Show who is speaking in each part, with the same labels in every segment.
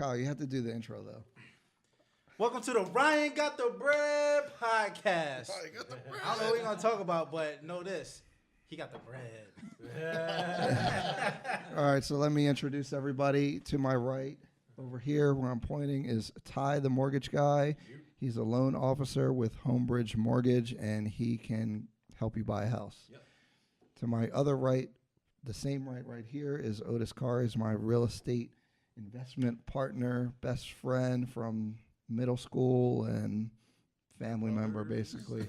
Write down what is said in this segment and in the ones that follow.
Speaker 1: Kyle, you have to do the intro though.
Speaker 2: Welcome to the Ryan Got the Bread podcast.
Speaker 3: Ryan got the bread.
Speaker 2: I don't know what we're going to talk about, but know this. He got the bread.
Speaker 1: All right, so let me introduce everybody. To my right, over here where I'm pointing, is Ty, the mortgage guy. He's a loan officer with Homebridge Mortgage, and he can help you buy a house.
Speaker 3: Yep.
Speaker 1: To my other right, the same right here, is Otis Carr. He's my real estate investment partner, best friend from middle school and family member, basically.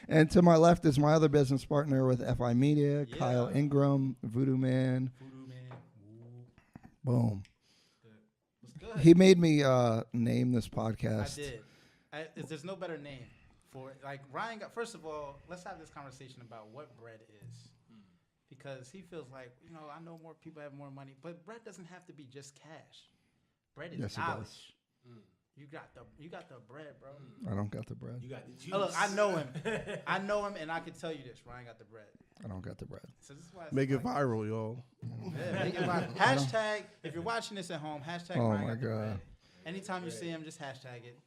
Speaker 1: And to my left is my other business partner with FI Media, Kyle Ingram, Voodoo Man. Boom.
Speaker 2: What's good?
Speaker 1: He made me name this podcast.
Speaker 2: I did. There's no better name for it. Like Ryan got. First of all, let's have this conversation about what bread is, because he feels like, I know more people have more money, but bread doesn't have to be just cash. Bread is
Speaker 1: Yes, it
Speaker 2: knowledge.
Speaker 1: does.
Speaker 2: You got the bread, bro.
Speaker 1: I don't got the bread.
Speaker 3: You got the juice.
Speaker 2: Oh, look, I know him, and I can tell you this. Ryan got the bread.
Speaker 1: I don't got the bread.
Speaker 2: So this is why
Speaker 3: Make it viral, y'all.
Speaker 2: Yeah, make it viral. Hashtag, if you're watching this at home, hashtag
Speaker 1: Oh
Speaker 2: Ryan
Speaker 1: my
Speaker 2: got the bread.
Speaker 1: God.
Speaker 2: Anytime you see him, just hashtag it.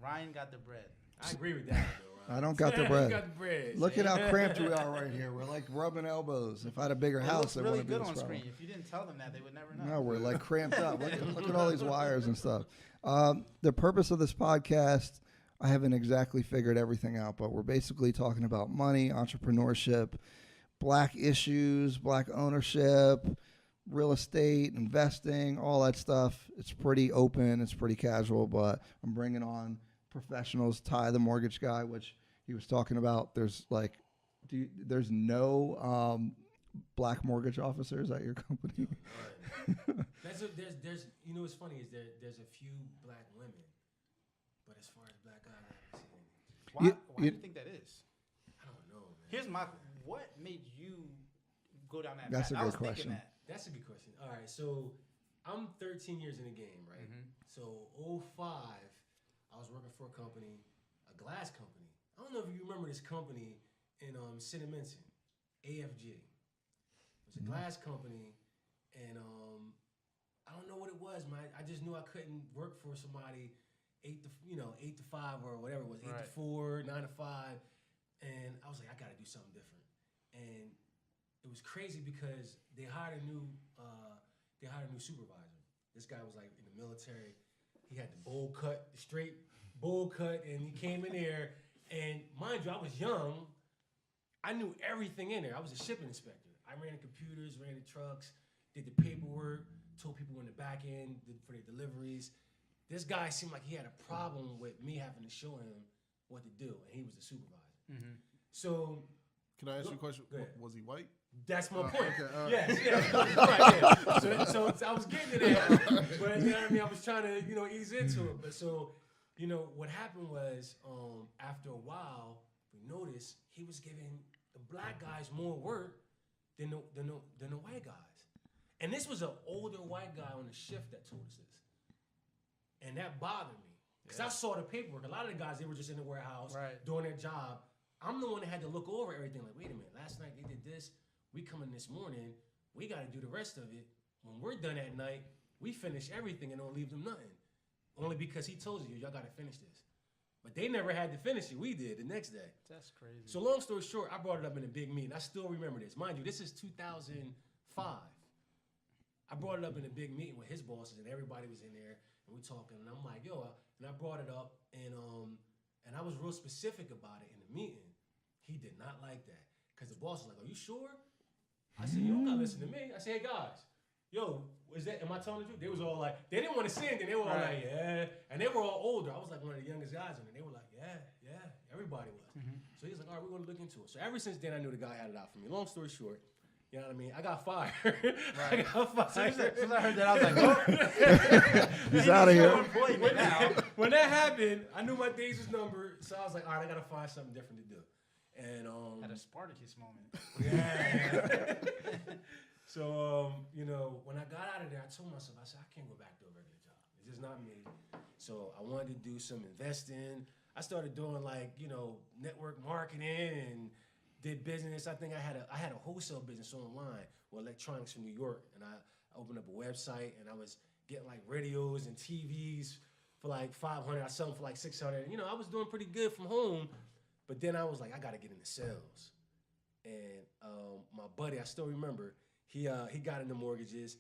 Speaker 2: Ryan got the bread.
Speaker 3: I agree with that, though, Ryan.
Speaker 1: I don't got the
Speaker 3: You
Speaker 1: bread.
Speaker 3: got the bread.
Speaker 1: Look at how cramped we are right here. We're like rubbing elbows. If I had a bigger
Speaker 2: It
Speaker 1: house,
Speaker 2: looks
Speaker 1: it
Speaker 2: really
Speaker 1: wouldn't be
Speaker 2: good
Speaker 1: this
Speaker 2: on
Speaker 1: problem.
Speaker 2: screen. If you didn't tell them that, they would never know.
Speaker 1: No, we're like cramped up. Look at all these wires and stuff. The purpose of this podcast, I haven't exactly figured everything out, but we're basically talking about money, entrepreneurship, black issues, black ownership, real estate, investing, all that stuff. It's pretty open. It's pretty casual, but I'm bringing on professionals. Ty, the mortgage guy, which he was talking about. There's there's no black mortgage officers at your company.
Speaker 4: There's what's funny is there's a few black women, but as far as black guys, I haven't seen any.
Speaker 2: Why do you think that is?
Speaker 4: I don't know, man.
Speaker 2: Here's what made you go down that
Speaker 1: That's
Speaker 2: path?
Speaker 1: a
Speaker 2: I
Speaker 1: good
Speaker 2: was thinking
Speaker 1: question.
Speaker 2: that.
Speaker 4: That's a good question. All right, so I'm 13 years in the game, right?
Speaker 2: Mm-hmm.
Speaker 4: So 05, I was working for a company, a glass company. I don't know if you remember this company in Cinnaminson, AFG. It was a glass company, and I don't know what it was, man. I just knew I couldn't work for somebody 8 to 5 or whatever it was, 8 to 4, 9 to 5, and I was like, I got to do something different. And it was crazy because they hired a new supervisor. This guy was like in the military. He had the straight bowl cut, and he came in there. And mind you, I was young. I knew everything in there. I was a shipping inspector. I ran the computers, ran the trucks, did the paperwork, told people in the back end for their deliveries. This guy seemed like he had a problem with me having to show him what to do, and he was the supervisor.
Speaker 2: Mm-hmm.
Speaker 4: So,
Speaker 3: Can I ask you a question?
Speaker 4: Go ahead.
Speaker 3: Was he white?
Speaker 4: that's my point.
Speaker 3: Okay, all right.
Speaker 4: Yes, right, yeah. So I was getting to that, but you know what I mean? I was trying to, ease into it. But so, what happened was, after a while, we noticed he was giving the black guys more work than the white guys. And this was an older white guy on the shift that told us this. And that bothered me. Because I saw the paperwork. A lot of the guys, they were just in the warehouse doing their job. I'm the one that had to look over everything. Like, wait a minute, last night they did this. We come in this morning. We got to do the rest of it. When we're done at night, we finish everything and don't leave them nothing. Only because he told you, y'all got to finish this. But they never had to finish it. We did the next day.
Speaker 2: That's crazy.
Speaker 4: So long story short, I brought it up in a big meeting. I still remember this. Mind you, this is 2005. I brought it up in a big meeting with his bosses, and everybody was in there, and we talking. And I'm like, and I brought it up, and I was real specific about it in the meeting. He did not like that. Because the boss was like, are you sure? I said, you don't got to listen to me. I said, hey, guys, am I telling the truth? They was all like, they didn't want to say anything. They were all like, yeah. And they were all older. I was like one of the youngest guys in there. They were like, yeah. Everybody was. Mm-hmm. So he was like, all right, we're going to look into it. So ever since then, I knew the guy had it out for me. Long story short, you know what I mean? I got fired. I got fired.
Speaker 2: As I heard that, I was like, oh.
Speaker 1: He's out of here.
Speaker 4: When that happened, I knew my days was numbered. So I was like, all right, I got to find something different to do. And
Speaker 2: had a Spartacus moment.
Speaker 4: Yeah. So, when I got out of there, I told myself, I said, I can't go back to a regular job. It's just not me. So I wanted to do some investing. I started doing network marketing and did business. I think I had a wholesale business online with electronics from New York, and I I opened up a website and I was getting like radios and TVs for like $500. I sell them for like $600. You know, I was doing pretty good from home. But then I was like, I got to get into sales. And my buddy, I still remember, he got into mortgages.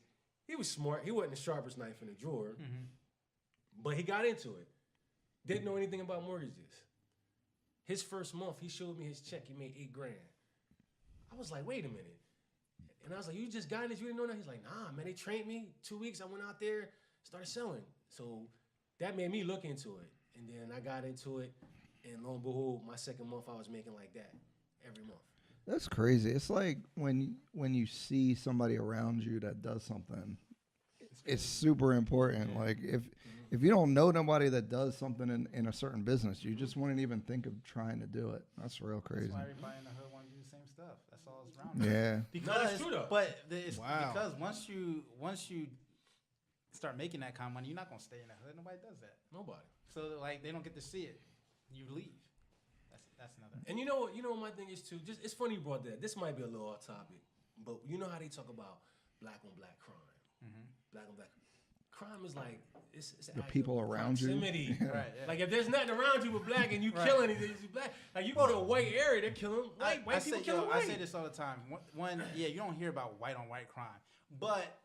Speaker 4: He was smart. He wasn't the sharpest knife in the drawer, but he got into it. Didn't know anything about mortgages. His first month, he showed me his check. He made $8,000. I was like, wait a minute. And I was like, you just got in this? You didn't know that? He's like, nah, man, they trained me. 2 weeks, I went out there, started selling. So that made me look into it. And then I got into it. And lo and behold, my second month, I was making like that every month.
Speaker 1: That's crazy. It's like when you see somebody around you that does something, it's super important. Like if you don't know nobody that does something in a certain business, you just wouldn't even think of trying to do it. That's real crazy.
Speaker 2: That's why everybody in the hood want to do the same stuff. That's all it's around.
Speaker 1: Yeah.
Speaker 2: Because,
Speaker 4: no, that's true though.
Speaker 2: But because once you start making that kind of money, you're not gonna stay in the hood. Nobody does that.
Speaker 4: Nobody.
Speaker 2: So like they don't get to see it. You leave. That's another.
Speaker 4: And you know what my thing is too. Just it's funny you brought that. This might be a little off topic, but you know how they talk about black on black crime. Black on black crime is like it's
Speaker 1: the people around
Speaker 4: proximity.
Speaker 1: you.
Speaker 2: Right. Yeah.
Speaker 4: Like if there's nothing around you but black and you killing it, it's black. Like you go to a white area, they're killing white people killing white.
Speaker 2: I say this all the time. One, you don't hear about white on white crime, but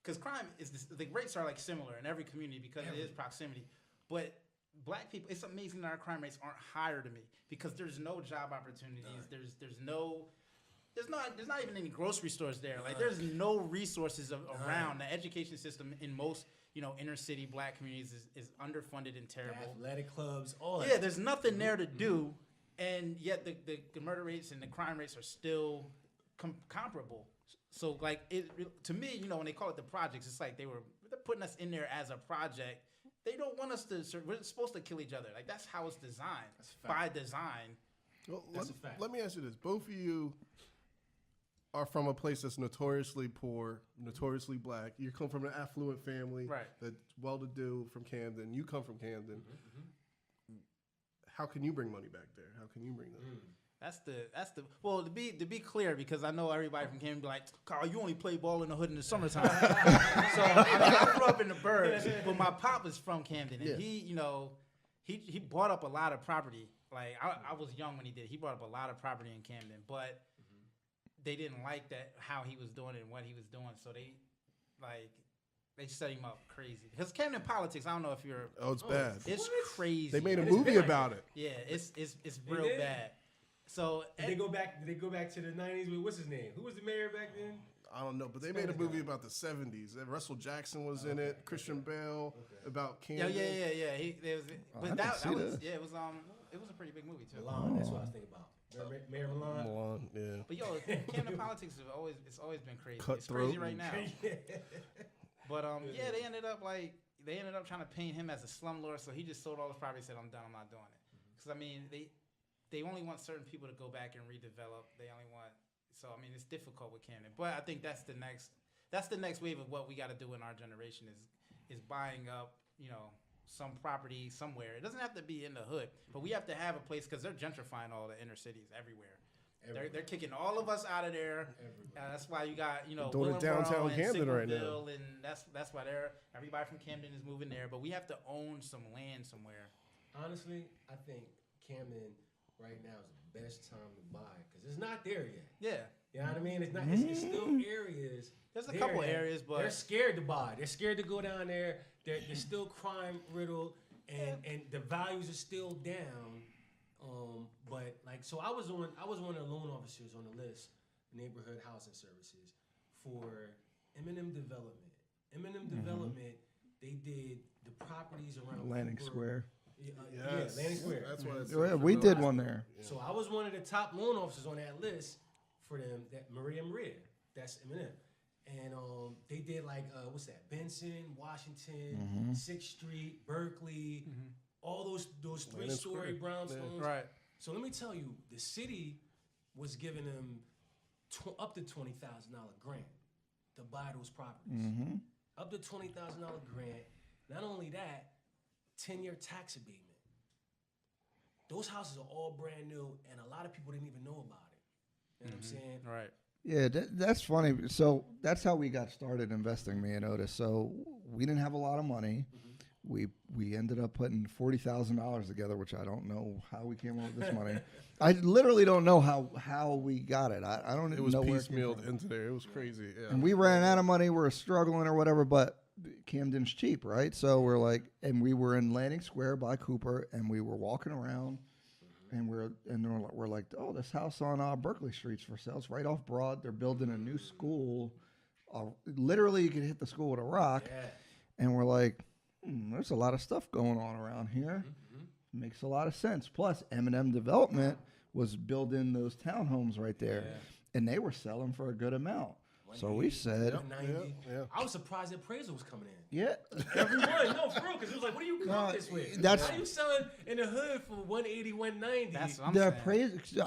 Speaker 2: because crime is the rates are like similar in every community because it is proximity, but black people, it's amazing that our crime rates aren't higher to me because there's no job opportunities. There's not even any grocery stores there. Like there's no resources around. The education system in most inner city black communities is underfunded and terrible.
Speaker 4: Athletic clubs, all that.
Speaker 2: Yeah, there's nothing there to do, and yet the murder rates and the crime rates are still comparable. So like to me, when they call it the projects, it's like they're putting us in there as a project. They don't want us to. We're supposed to kill each other. Like that's how it's designed. By design.
Speaker 3: Well,
Speaker 4: That's a fact.
Speaker 3: Let me ask you this: both of you are from a place that's notoriously poor, notoriously black. You come from an affluent family,
Speaker 2: Right?
Speaker 3: That's well-to-do from Camden. You come from Camden. How can you bring money back there? How can you bring them?
Speaker 2: That's the well to be clear because I know everybody from Camden be like, Carl, you only play ball in the hood in the summertime. So I grew up in the Burbs, but my pop is from Camden, and he bought up a lot of property. Like I was young when he did. He bought up a lot of property in Camden, but they didn't like that how he was doing it and what he was doing, so they set him up crazy. Because Camden politics, I don't know if you're.
Speaker 3: Oh, it's bad.
Speaker 2: It's crazy.
Speaker 3: They made a movie about it.
Speaker 2: Yeah, it's real bad. So
Speaker 4: Did they go back to the 90s with what's his name? Who was the mayor back then?
Speaker 3: I don't know, but they made a movie about the 70s. Russell Jackson was in it. Christian Bale about Camden.
Speaker 2: Yeah. It was a pretty big movie too.
Speaker 4: Milan, that's what I was thinking about. Mayor Milan.
Speaker 3: Milan, yeah.
Speaker 2: But Camden politics it's always been crazy.
Speaker 3: Cutthroat.
Speaker 2: It's crazy right now. But they ended up trying to paint him as a slumlord, so he just sold all his property. Said, "I'm done. I'm not doing it." Because I mean, they only want certain people to go back and redevelop. So I mean, it's difficult with Camden. But I think that's the next wave of what we got to do in our generation is buying up, some property somewhere. It doesn't have to be in the hood, but we have to have a place because they're gentrifying all the inner cities everywhere. They're kicking all of us out of there. That's why you got
Speaker 3: doing it downtown Camden right now,
Speaker 2: and that's why everybody from Camden is moving there. But we have to own some land somewhere.
Speaker 4: Honestly, I think Camden right now is the best time to buy because it's not there yet.
Speaker 2: Yeah,
Speaker 4: you know what I mean. It's not. It's still areas.
Speaker 2: There's a couple areas, but
Speaker 4: they're scared to buy. They're scared to go down there. They're still crime riddled, and the values are still down. But so I was one of the loan officers on the list, neighborhood housing services for M&M Development. M&M Development, they did the properties around
Speaker 1: Landing Square.
Speaker 3: Yes.
Speaker 4: Landing Square.
Speaker 3: That's what it's.
Speaker 1: Yeah, we did one there.
Speaker 4: So I was one of the top loan officers on that list for them. That Maria, that's M&M. And they did what's that? Benson, Washington, 6th Street, Berkeley, all those 3-story brownstones.
Speaker 2: Right.
Speaker 4: So let me tell you, the city was giving them up to $20,000 grant to buy those properties. Up to $20,000 grant. Not only that, 10-year tax abatement. Those houses are all brand new, and a lot of people didn't even know about it. You know what I'm saying?
Speaker 2: Right.
Speaker 1: Yeah, that's funny. So that's how we got started investing, me and Otis. So we didn't have a lot of money. We ended up putting $40,000 together, which I don't know how we came up with this money. I literally don't know how we got it. I don't
Speaker 3: It
Speaker 1: even
Speaker 3: was
Speaker 1: know where it came
Speaker 3: piecemealed
Speaker 1: from.
Speaker 3: into there. It was crazy. Yeah.
Speaker 1: And we ran out of money. We were struggling or whatever, but Camden's cheap, right? So we're like, and we were in Landing Square by Cooper, and we were walking around, and we're like, oh, this house on Berkeley Street's for sale. It's right off Broad. They're building a new school. Literally, you could hit the school with a rock.
Speaker 4: Yeah.
Speaker 1: And we're like, there's a lot of stuff going on around here. Makes a lot of sense. Plus, M&M Development was building those townhomes right there, and they were selling for a good amount. So we said,
Speaker 4: 190.
Speaker 3: Yeah.
Speaker 4: I was surprised the appraisal was coming in.
Speaker 1: yeah.
Speaker 4: Everyone, no, for real, because it was like, what are you coming this with?
Speaker 1: that's-
Speaker 4: How you selling in the hood for 180, 190?
Speaker 2: That's what I'm
Speaker 1: The
Speaker 2: saying.
Speaker 1: appraisers,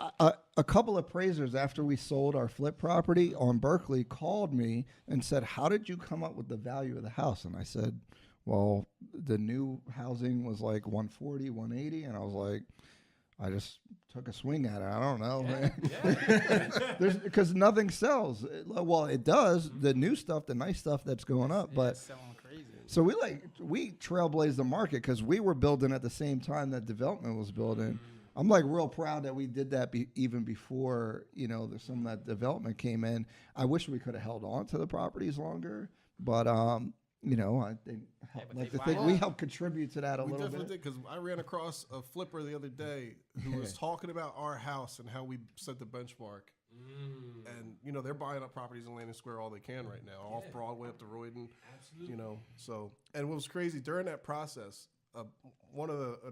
Speaker 1: a couple appraisers after we sold our flip property on Berkeley called me and said, how did you come up with the value of the house? And I said, well, the new housing was like 140, 180. And I was like, I just took a swing at it. I don't know, man. Because nothing sells. Well, it does. The new stuff, the nice stuff that's going up.
Speaker 2: Yeah,
Speaker 1: But
Speaker 2: it's selling crazy.
Speaker 1: so we trailblazed the market because we were building at the same time that development was building. I'm like real proud that we did that even before, some of that development came in. I wish we could have held on to the properties longer, but I think we helped contribute to that a
Speaker 3: We
Speaker 1: little
Speaker 3: definitely
Speaker 1: bit.
Speaker 3: did, because I ran across a flipper the other day who was talking about our house and how we set the benchmark. And they're buying up properties in Landing Square all they can right now, off Broadway up to Royden.
Speaker 4: Absolutely.
Speaker 3: So, and what was crazy during that process, an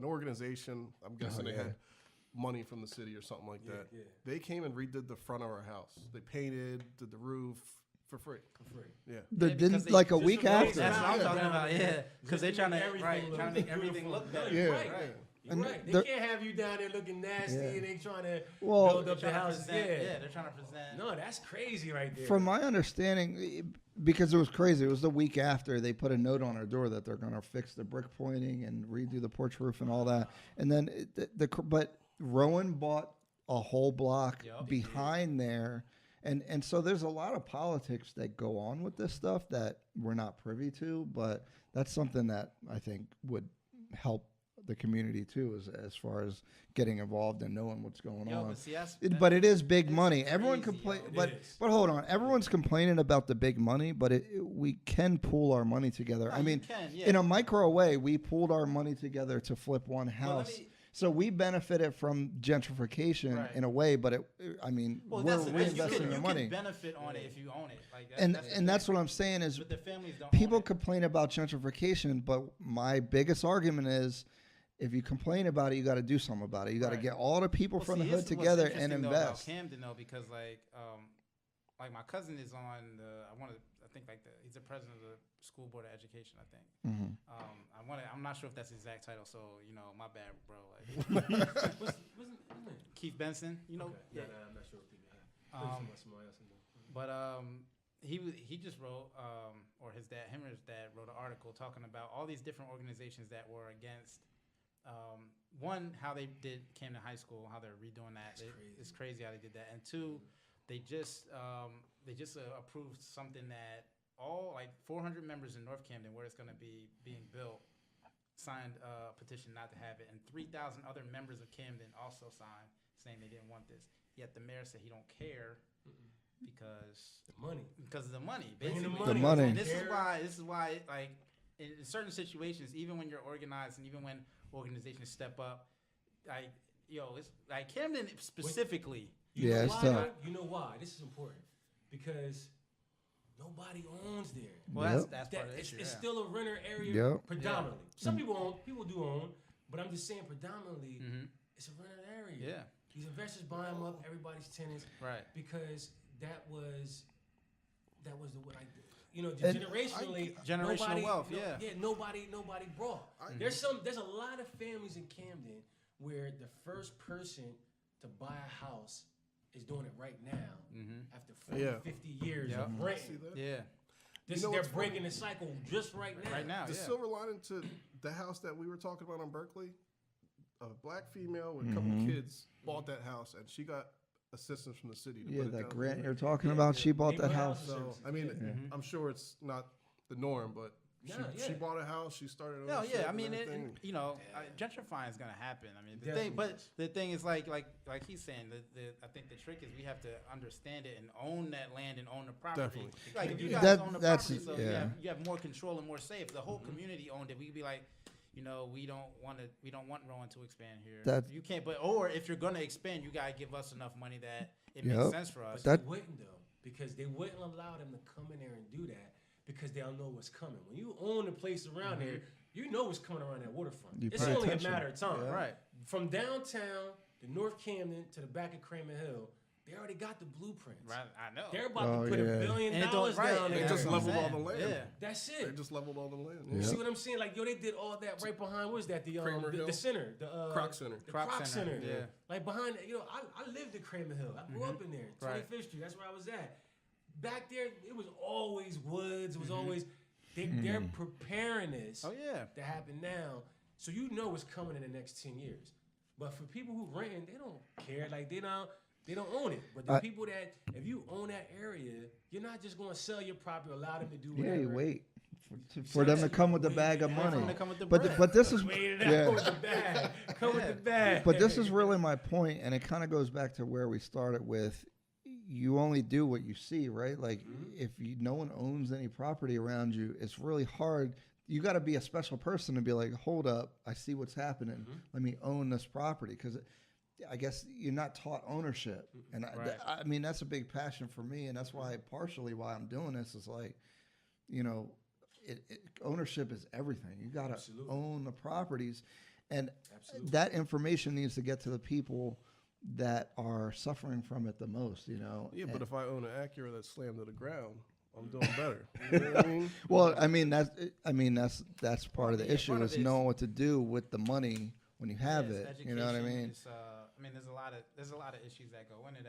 Speaker 3: organization, I'm guessing they had money from the city or something like that.
Speaker 4: Yeah.
Speaker 3: They came and redid the front of our house. They painted, did the roof for free. Yeah.
Speaker 2: because
Speaker 1: Like a
Speaker 2: they-
Speaker 1: week
Speaker 4: Just
Speaker 1: after.
Speaker 2: That's what I'm
Speaker 4: Yeah.
Speaker 2: talking about. Yeah, because they're trying to
Speaker 4: Everything look
Speaker 2: trying to make everything
Speaker 4: beautiful.
Speaker 2: look
Speaker 4: No,
Speaker 2: better.
Speaker 4: you're
Speaker 3: Yeah.
Speaker 4: right.
Speaker 3: Yeah.
Speaker 4: You're
Speaker 1: And
Speaker 4: right. They
Speaker 1: the-
Speaker 4: can't have you down there looking nasty and they trying to
Speaker 1: Well,
Speaker 4: build up
Speaker 2: They're
Speaker 4: the
Speaker 2: trying to
Speaker 4: house.
Speaker 2: present.
Speaker 4: Yeah.
Speaker 2: Yeah, they're trying to present.
Speaker 4: No, that's crazy right there.
Speaker 1: From my understanding, because it was crazy, it was the week after they put a note on our door that they're going to fix the brick pointing and redo the porch roof and all that. And then, but Rowan bought a whole block
Speaker 2: Yup.
Speaker 1: behind there. And so there's a lot of politics that go on with this stuff that we're not privy to, but that's something that I think would help the community too, as far as getting involved and knowing what's going on.
Speaker 2: But see, that's,
Speaker 1: But it is big
Speaker 2: it's
Speaker 1: money. Everyone
Speaker 2: crazy,
Speaker 1: complain,
Speaker 2: yo.
Speaker 1: but
Speaker 4: It is.
Speaker 1: but hold on. Everyone's complaining about the big money, but we can pool our money together.
Speaker 2: No,
Speaker 1: I
Speaker 2: you
Speaker 1: mean,
Speaker 2: can, yeah.
Speaker 1: in a micro way, we pooled our money together to flip one
Speaker 2: let
Speaker 1: house.
Speaker 2: me-
Speaker 1: So we benefited from gentrification
Speaker 2: Right.
Speaker 1: in a way, but we're
Speaker 2: that's the thing.
Speaker 1: reinvesting the
Speaker 2: You
Speaker 1: money.
Speaker 2: can benefit on it if you own it. Like
Speaker 1: And
Speaker 2: the
Speaker 1: that's
Speaker 2: thing.
Speaker 1: what I'm saying is
Speaker 2: But the families don't.
Speaker 1: people
Speaker 2: own it.
Speaker 1: complain about gentrification, but my biggest argument is if you complain about it, you got to do something about it. You got to
Speaker 2: Right.
Speaker 1: get all the people
Speaker 2: Well,
Speaker 1: from
Speaker 2: see,
Speaker 1: the hood
Speaker 2: this is what's
Speaker 1: together and
Speaker 2: interesting, though, about
Speaker 1: invest.
Speaker 2: Camden though, because like my cousin is on the he's the president of the school board of education, I think.
Speaker 1: Mhm.
Speaker 2: I'm not sure if that's the exact title, so my bad, bro. Like
Speaker 4: What's his name?
Speaker 2: Keith Benson,
Speaker 4: Okay.
Speaker 2: yeah.
Speaker 4: Nah, I'm not sure what people have. Somebody else in there.
Speaker 2: But he just wrote, or him or his dad wrote an article talking about all these different organizations that were against. One, how they did Camden High School, how they're redoing that. It's crazy how they did that. And two, they just approved something that all like 400 members in North Camden, where it's going to be being built, signed a petition not to have it, and 3,000 other members of Camden also signed saying they didn't want this. Yet the mayor said he don't care because of the money,
Speaker 4: Bringing
Speaker 2: basically.
Speaker 1: The money.
Speaker 2: And this is why, like, in certain situations, even when you're organized and even when organizations step up, like, it's like Camden specifically.
Speaker 4: You
Speaker 1: Yeah,
Speaker 4: know
Speaker 1: it's
Speaker 4: why?
Speaker 1: tough.
Speaker 4: You know why? This is important because nobody owns there.
Speaker 2: Well,
Speaker 1: Yep.
Speaker 2: that's part of the
Speaker 4: It's
Speaker 2: issue. Yeah.
Speaker 4: still a renter area
Speaker 1: Yep.
Speaker 4: predominantly. Some people do own, but I'm just saying predominantly
Speaker 2: Mm-hmm.
Speaker 4: it's a rented area.
Speaker 2: Yeah.
Speaker 4: These investors buy them up, everybody's tenants,
Speaker 2: Right.
Speaker 4: because that was the like
Speaker 1: And
Speaker 4: generationally
Speaker 2: Generational
Speaker 4: nobody,
Speaker 2: wealth,
Speaker 4: no-
Speaker 2: yeah.
Speaker 4: nobody brought. There's a lot of families in Camden where the first person to buy a house is doing it right now after 40, 50 years
Speaker 2: Yep.
Speaker 4: of renting.
Speaker 3: See that?
Speaker 2: Yeah.
Speaker 4: They're
Speaker 3: what's
Speaker 4: breaking the cycle just right now.
Speaker 2: Right now.
Speaker 3: The
Speaker 2: Yeah.
Speaker 3: silver lining to the house that we were talking about on Berkeley, a black female with a couple kids bought that house, and she got assistance from the city. To
Speaker 1: Yeah,
Speaker 3: put it
Speaker 1: that
Speaker 3: down
Speaker 1: grant
Speaker 3: there.
Speaker 1: you're talking about, she bought that
Speaker 4: Neighborhood
Speaker 1: house.
Speaker 4: house
Speaker 3: So
Speaker 4: services.
Speaker 3: I mean,
Speaker 2: Mm-hmm.
Speaker 3: I'm sure it's not the norm, but she
Speaker 4: Yeah.
Speaker 3: bought a house. She started.
Speaker 2: No,
Speaker 3: ownership
Speaker 2: yeah, I
Speaker 3: and
Speaker 2: mean,
Speaker 3: everything.
Speaker 2: gentrifying is gonna happen. I mean,
Speaker 4: Definitely.
Speaker 2: the thing is like he's saying, I think the trick is we have to understand it and own that land and own the property.
Speaker 3: Definitely.
Speaker 2: Like if you guys
Speaker 1: That-
Speaker 2: own the
Speaker 1: that's-
Speaker 2: property, so
Speaker 1: yeah.
Speaker 2: you have more control and more say. If the whole community owned it, we could be like, we don't want Rowan to expand here.
Speaker 1: That-
Speaker 2: You can't, or if you're gonna expand, you gotta give us enough money that it
Speaker 1: Yep.
Speaker 2: makes sense for us.
Speaker 4: But
Speaker 1: That-
Speaker 4: they wouldn't though, because they wouldn't allow them to come in there and do that because they'll know what's coming. When you own the place around here, you know what's coming around that waterfront.
Speaker 1: You
Speaker 4: It's
Speaker 1: pay
Speaker 4: only
Speaker 1: attention.
Speaker 4: a matter of time.
Speaker 1: Yeah.
Speaker 2: Right.
Speaker 4: From downtown to North Camden to the back of Kramer Hill, they already got the blueprints.
Speaker 2: Right, I know.
Speaker 4: They're about
Speaker 1: Oh,
Speaker 4: to put
Speaker 1: yeah.
Speaker 4: $1 billion
Speaker 2: And it don't- right,
Speaker 4: down
Speaker 2: and
Speaker 3: They
Speaker 4: there.
Speaker 3: just
Speaker 2: that's what I'm
Speaker 3: leveled all the
Speaker 2: saying.
Speaker 3: land.
Speaker 2: Yeah.
Speaker 4: That's
Speaker 3: They
Speaker 4: it.
Speaker 3: just leveled all the land.
Speaker 4: You
Speaker 1: Yeah.
Speaker 4: see what I'm saying? Like, yo, they did all that right behind, what is that?
Speaker 3: Kramer Hill?
Speaker 4: The center. The
Speaker 3: Croc Center.
Speaker 4: The
Speaker 2: Croc
Speaker 4: Croc
Speaker 2: Center,
Speaker 4: Center.
Speaker 2: yeah.
Speaker 4: Like behind, I lived at Kramer Hill. I grew up in there, 25th
Speaker 2: Right.
Speaker 4: Street. That's where I was at. Back there, it was always woods. It was always, they're preparing this
Speaker 2: Oh yeah.
Speaker 4: to happen now. So you know what's coming in the next 10 years. But for people who renting, they don't care. Like, they don't own it. But the people that, if you own that area, you're not just going to sell your property, allow them to do
Speaker 1: Yeah,
Speaker 4: whatever.
Speaker 1: you wait for them to come with the bag of
Speaker 4: Wait for
Speaker 1: money.
Speaker 2: them to come with the
Speaker 1: But
Speaker 2: bread.
Speaker 1: but this is
Speaker 4: Wait it out
Speaker 1: yeah.
Speaker 4: with the bag. Come with the bag.
Speaker 1: But this is really my point, and it kind of goes back to where we started with. You only do what you see, right? Like if no one owns any property around you, it's really hard. You got to be a special person to be like, hold up, I see what's happening. Let me own this property, because I guess you're not taught ownership, and
Speaker 2: Right.
Speaker 1: I mean that's a big passion for me, and that's why partially why I'm doing this is like, ownership is everything. You got to
Speaker 4: Absolutely.
Speaker 1: own the properties, and
Speaker 4: Absolutely.
Speaker 1: that information needs to get to the people that are suffering from it the most.
Speaker 3: Yeah, but
Speaker 1: And-
Speaker 3: if I own an Acura that's slammed to the ground, I'm doing better. You know what I mean?
Speaker 1: well, that's part of the
Speaker 2: Yeah,
Speaker 1: issue
Speaker 2: part of
Speaker 1: is
Speaker 2: it is-
Speaker 1: knowing what to do with the money when you have
Speaker 2: Yeah, it's
Speaker 1: it. You know what I
Speaker 2: education,
Speaker 1: mean?
Speaker 2: it's, there's a lot of issues that go into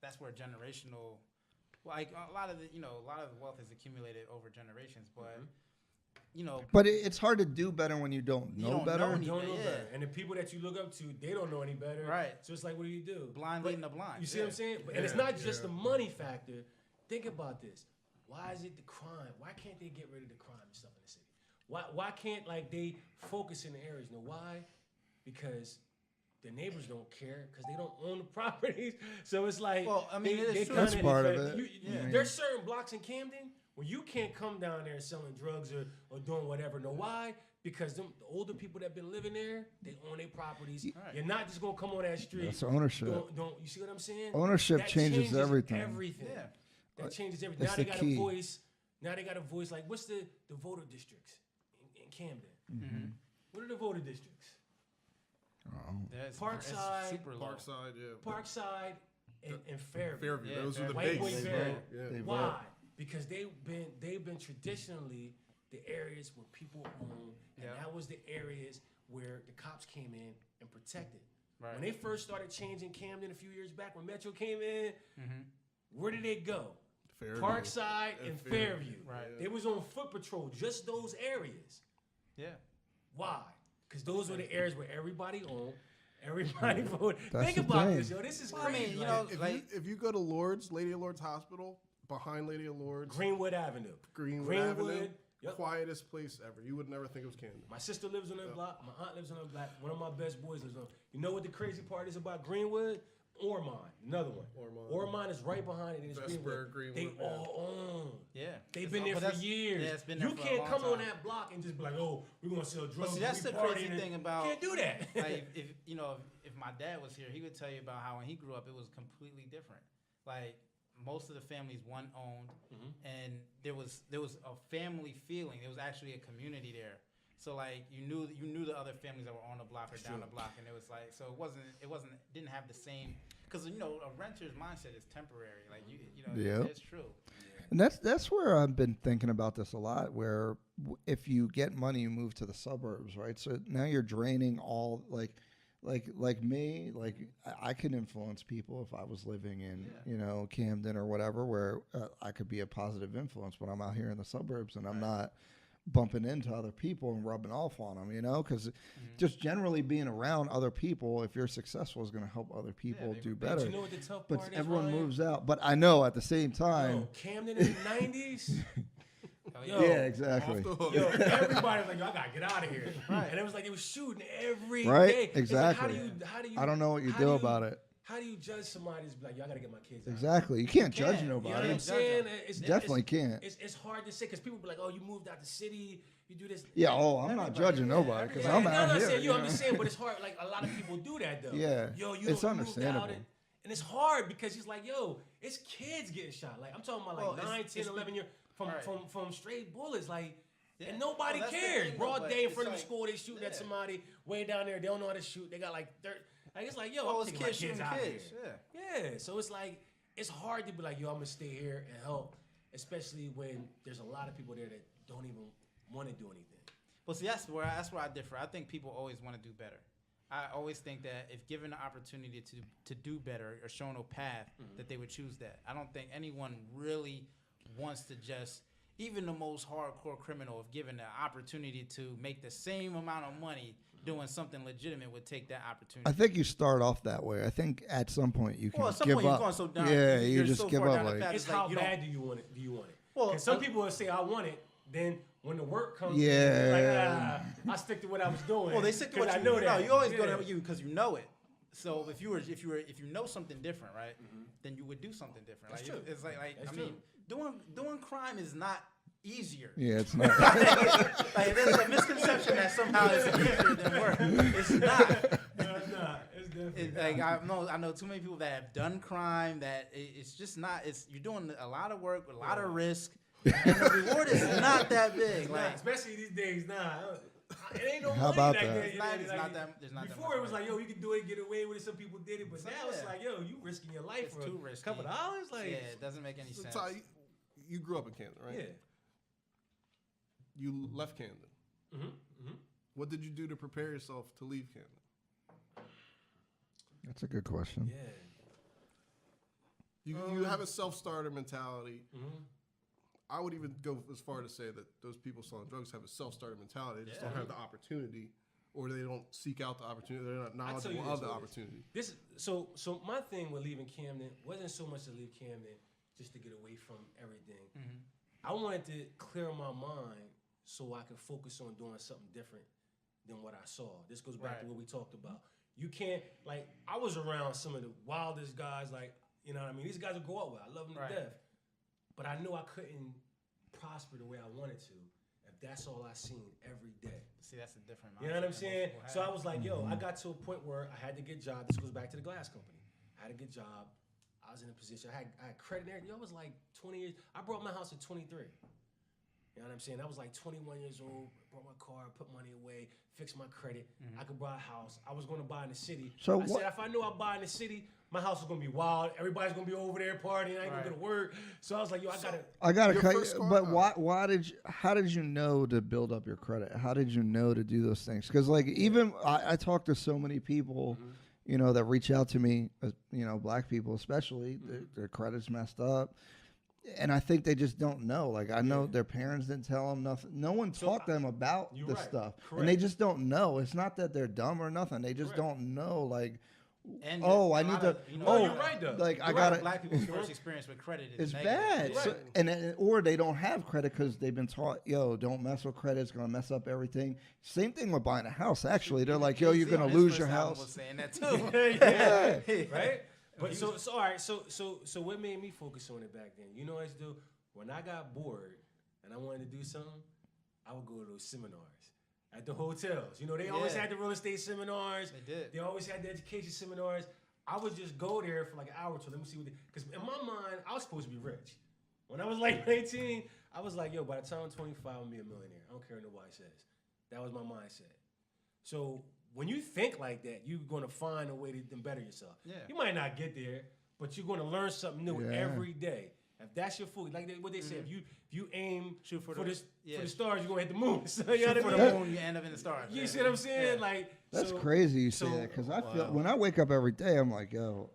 Speaker 2: that's where generational, like a lot of the wealth is accumulated over generations, but
Speaker 1: But it's hard to do better when you don't
Speaker 2: You
Speaker 1: know
Speaker 2: don't
Speaker 1: better.
Speaker 2: know
Speaker 4: You don't know
Speaker 2: Yeah.
Speaker 4: better. And the people that you look up to, they don't know any better.
Speaker 2: Right.
Speaker 4: So it's like, what do you do?
Speaker 2: blind
Speaker 4: But
Speaker 2: leading the blind.
Speaker 4: You see
Speaker 2: yeah.
Speaker 4: what I'm saying? And it's not just the money factor. Think about this. Why is it the crime? Why can't they get rid of the crime and stuff in the city? Why can't they focus in the areas? You know why? Because the neighbors don't care because they don't own the properties. So it's like,
Speaker 2: Well, I mean, it is true.
Speaker 1: That's
Speaker 4: kinda-
Speaker 1: part of it.
Speaker 2: Yeah.
Speaker 4: There's certain blocks in Camden where you can't come down there selling drugs or doing whatever. Know why? Because the older people that been living there, they own their properties.
Speaker 2: Right.
Speaker 4: You're not just gonna come on that street.
Speaker 1: That's ownership.
Speaker 4: Don't you see what I'm saying?
Speaker 1: Ownership
Speaker 4: That
Speaker 1: changes everything.
Speaker 2: Yeah.
Speaker 4: That changes everything.
Speaker 1: That's
Speaker 4: Now they
Speaker 1: the
Speaker 4: got
Speaker 1: key.
Speaker 4: a voice. Now they got a voice. Like, what's the voter districts in Camden?
Speaker 1: Mm-hmm.
Speaker 4: What are the voter districts?
Speaker 2: Yeah, it's
Speaker 4: Parkside,
Speaker 2: super low.
Speaker 3: Parkside, yeah.
Speaker 4: Parkside and Fairview.
Speaker 3: Fairview,
Speaker 2: Yeah,
Speaker 3: those are the
Speaker 4: White
Speaker 3: big
Speaker 4: Boy
Speaker 3: ones.
Speaker 4: Fairview.
Speaker 3: Yeah.
Speaker 1: They
Speaker 4: Why?
Speaker 1: vote.
Speaker 4: Because they've been traditionally the areas where people own, and
Speaker 2: Yeah.
Speaker 4: that was the areas where the cops came in and protected.
Speaker 2: Right.
Speaker 4: When they first started changing Camden a few years back, when Metro came in,
Speaker 2: Mm-hmm.
Speaker 4: where did they go?
Speaker 3: Fairview.
Speaker 4: Parkside and Fairview.
Speaker 2: Right.
Speaker 4: They was on foot patrol, just those areas.
Speaker 2: Yeah.
Speaker 4: Why? Because those were the areas where everybody owned, everybody voted.
Speaker 1: That's
Speaker 4: Think
Speaker 1: the
Speaker 4: about
Speaker 1: thing.
Speaker 4: this, yo. This is
Speaker 2: Well, I
Speaker 4: crazy.
Speaker 2: mean,
Speaker 4: Like,
Speaker 3: If you go to Lourdes, Lady of Lourdes Hospital, behind Lady of Lourdes,
Speaker 4: Greenwood Avenue.
Speaker 3: Greenwood Avenue,
Speaker 4: Yep.
Speaker 3: quietest place ever. You would never think it was Camden.
Speaker 4: My sister lives on that block. My aunt lives on that block. One of my best boys lives on. You know what the crazy part is about Greenwood? Ormond, another one. Ormond is right behind it. It's
Speaker 3: Vesper,
Speaker 4: Greenwood.
Speaker 3: Greenwood,
Speaker 4: They all own.
Speaker 2: Yeah.
Speaker 4: They've
Speaker 2: It's
Speaker 4: been
Speaker 2: all-
Speaker 4: there
Speaker 2: but
Speaker 4: for
Speaker 2: that's-
Speaker 4: years.
Speaker 2: Yeah, it's been
Speaker 4: You
Speaker 2: there for a
Speaker 4: can't
Speaker 2: long
Speaker 4: come on
Speaker 2: time.
Speaker 4: that block and just be like, oh, we're gonna sell drugs.
Speaker 2: But see, that's
Speaker 4: we
Speaker 2: the crazy
Speaker 4: partying and-
Speaker 2: thing about.
Speaker 4: Can't do that.
Speaker 2: Like, if my dad was here, he would tell you about how when he grew up, it was completely different. Like most of the families one owned, and there was a family feeling. There was actually a community there. So like you knew the other families that were on the block or down the block, and it was like so it didn't have the same because a renter's mindset is temporary. Like
Speaker 1: Yep.
Speaker 2: it's true.
Speaker 1: And that's where I've been thinking about this a lot. Where if you get money, you move to the suburbs, right? So now you're draining all like me. Like I could influence people if I was living in Camden or whatever, where I could be a positive influence. But I'm out here in the suburbs and I'm not. bumping into other people and rubbing off on them, because just generally being around other people, if you're successful, is going to help other people do better.
Speaker 4: But you know what the tough part
Speaker 1: But
Speaker 4: is,
Speaker 1: everyone
Speaker 4: Ryan?
Speaker 1: moves out. But I know at the same time.
Speaker 4: Yo, Camden in the 90s. Yo,
Speaker 1: yeah, exactly.
Speaker 4: Yo, everybody was like, yo, I gotta get out of here. Right. And it was like they was shooting every day.
Speaker 1: Right?
Speaker 4: It's like,
Speaker 1: Exactly.
Speaker 4: how do you?
Speaker 1: I don't know what you do about it.
Speaker 4: How do you judge somebody that's like, yo, I gotta get my kids out?
Speaker 1: Exactly. You can't judge
Speaker 4: You know
Speaker 1: nobody.
Speaker 4: what I'm saying?
Speaker 1: Definitely can't.
Speaker 4: It's hard to say because people be like, oh, you moved out the city, you do this.
Speaker 1: Yeah. Oh, I'm not judging nobody because I'm
Speaker 4: no,
Speaker 1: out
Speaker 4: I'm
Speaker 1: here.
Speaker 4: saying you. I'm just saying, but it's hard. Like a lot of people do that though.
Speaker 1: Yeah.
Speaker 4: Yo,
Speaker 1: It's understandable.
Speaker 4: And it's hard because he's like, yo, it's kids getting shot. Like I'm talking about like 9, 10, 11 years from straight bullets. Like. Yeah. And nobody cares. Broad day in front of the school, they shooting at somebody way down there. They don't know how to shoot. They got like it's like, yo, I'm taking my kids out here. Yeah. So it's like it's hard to be like, yo, I'm gonna stay here and help, especially when there's a lot of people there that don't even want to do anything.
Speaker 2: Well, see, that's where I differ. I think people always want to do better. I always think that if given the opportunity to do better or shown a path, that they would choose that. I don't think anyone really wants to just. Even the most hardcore criminal, if given the opportunity to make the same amount of money doing something legitimate, would take that opportunity.
Speaker 1: I think you start off that way. I think at some point you can
Speaker 2: at some
Speaker 1: give
Speaker 2: point
Speaker 1: up.
Speaker 2: You're going so down,
Speaker 1: yeah,
Speaker 2: you're
Speaker 1: you just
Speaker 2: so
Speaker 1: give
Speaker 2: far
Speaker 1: up.
Speaker 2: down the
Speaker 1: Like,
Speaker 2: path,
Speaker 4: it's how bad do you want it? Do you want it?
Speaker 2: Well,
Speaker 4: some people will say I want it. Then when the work comes,
Speaker 1: yeah,
Speaker 4: like, I stick to what I was doing.
Speaker 2: Well, they stick to what you know. You always go to you because you know it. So if you know something different, right, then you would do something different.
Speaker 4: That's
Speaker 2: like
Speaker 4: true.
Speaker 2: It's like I mean, doing crime is not easier.
Speaker 1: Yeah, it's not.
Speaker 2: like there's a misconception that somehow it's easier than work. It's not.
Speaker 4: No, it's not. It's definitely
Speaker 2: like I know too many people that have done crime that it's just not. You're doing a lot of work with a lot of risk, and the reward is not that big. Like
Speaker 4: especially these days, it ain't no
Speaker 1: How
Speaker 4: money
Speaker 1: about
Speaker 4: like
Speaker 1: that?
Speaker 2: It's not that. There's not
Speaker 4: before
Speaker 2: that
Speaker 4: it was like, yo, you can do it, get away with it. Some people did it, but now it's like, yo, you risking your life for
Speaker 2: too
Speaker 4: a
Speaker 2: risky.
Speaker 4: couple dollars. Like,
Speaker 2: yeah, it doesn't make any sense.
Speaker 3: Ty, you grew up in Camden, right?
Speaker 4: Yeah.
Speaker 3: You left Camden. What did you do to prepare yourself to leave Camden?
Speaker 1: That's a good question.
Speaker 4: Yeah.
Speaker 3: You have a self-starter mentality. I would even go as far to say that those people selling drugs have a self-starter mentality. They just don't have the opportunity, or they don't seek out the opportunity. They're not knowledgeable of the opportunity.
Speaker 4: So my thing with leaving Camden wasn't so much to leave Camden just to get away from everything. I wanted to clear my mind so I could focus on doing something different than what I saw. This goes back to what we talked about. You can't, like, I was around some of the wildest guys, like, you know what I mean? These guys would go out with. I love them to death. But I knew I couldn't prosper the way I wanted to if that's all I seen every day.
Speaker 2: See, that's a different mindset.
Speaker 4: You know what I'm saying? So I was like, yo, I got to a point where I had to get a job. This goes back to the glass company. I had to get a job. I was in a position. I had credit and everything. I was like 20 years. I brought my house at 23. You know what I'm saying? I was like 21 years old, bought my car, put money away, fixed my credit. I could buy a house. I was going to buy in the city.
Speaker 1: So
Speaker 4: I said, if I knew I'd buy in the city, my house was going to be wild. Everybody's going to be over there partying. I ain't going to go to work. So I was like, yo,
Speaker 1: I gotta
Speaker 3: Your
Speaker 1: cut
Speaker 3: first
Speaker 1: you.
Speaker 3: car?
Speaker 1: But how did you know to build up your credit? How did you know to do those things? Because like even I talk to so many people, that reach out to me, black people especially, their credit's messed up. And I think they just don't know. Like I know their parents didn't tell them nothing. No one taught them about this stuff, and they just don't know. It's not that they're dumb or nothing. They just don't know. Like,
Speaker 2: And
Speaker 1: I need to.
Speaker 4: you're right though.
Speaker 1: Like I
Speaker 2: You're
Speaker 1: got
Speaker 2: right. Black people's first experience with credit is
Speaker 1: It's
Speaker 2: negative.
Speaker 1: bad.
Speaker 2: Yeah.
Speaker 1: So, or they don't have credit because they've been taught, yo, don't mess with credit. It's gonna mess up everything. Same thing with buying a house. Actually, they're like, yo, you're gonna lose your house.
Speaker 2: Was saying that too.
Speaker 4: Right? But so all right, so what made me focus on it back then? You know what I used to do? When I got bored and I wanted to do something, I would go to those seminars at the hotels. They always had the real estate seminars.
Speaker 2: They did.
Speaker 4: They always had the education seminars. I would just go there for like an hour or two. Let me see because in my mind, I was supposed to be rich. When I was like 19, I was like, yo, by the time I'm 25, I'm gonna be a millionaire. I don't care what nobody says. That was my mindset. So when you think like that, you're gonna find a way to better yourself.
Speaker 2: Yeah.
Speaker 4: You might not get there, but you're gonna learn something new every day. If that's your food, like what they say, if you aim
Speaker 2: Shoot for
Speaker 4: the
Speaker 2: the
Speaker 4: stars, you're gonna hit the moon. So you
Speaker 2: Shoot
Speaker 4: know
Speaker 2: for
Speaker 4: what I
Speaker 2: the
Speaker 4: mean?
Speaker 2: moon, you end up in the stars.
Speaker 4: You see what I'm saying?
Speaker 2: Yeah.
Speaker 4: Like
Speaker 1: That's
Speaker 4: so,
Speaker 1: crazy you say
Speaker 4: so-
Speaker 1: that because I feel when I wake up every day, I'm like, yo,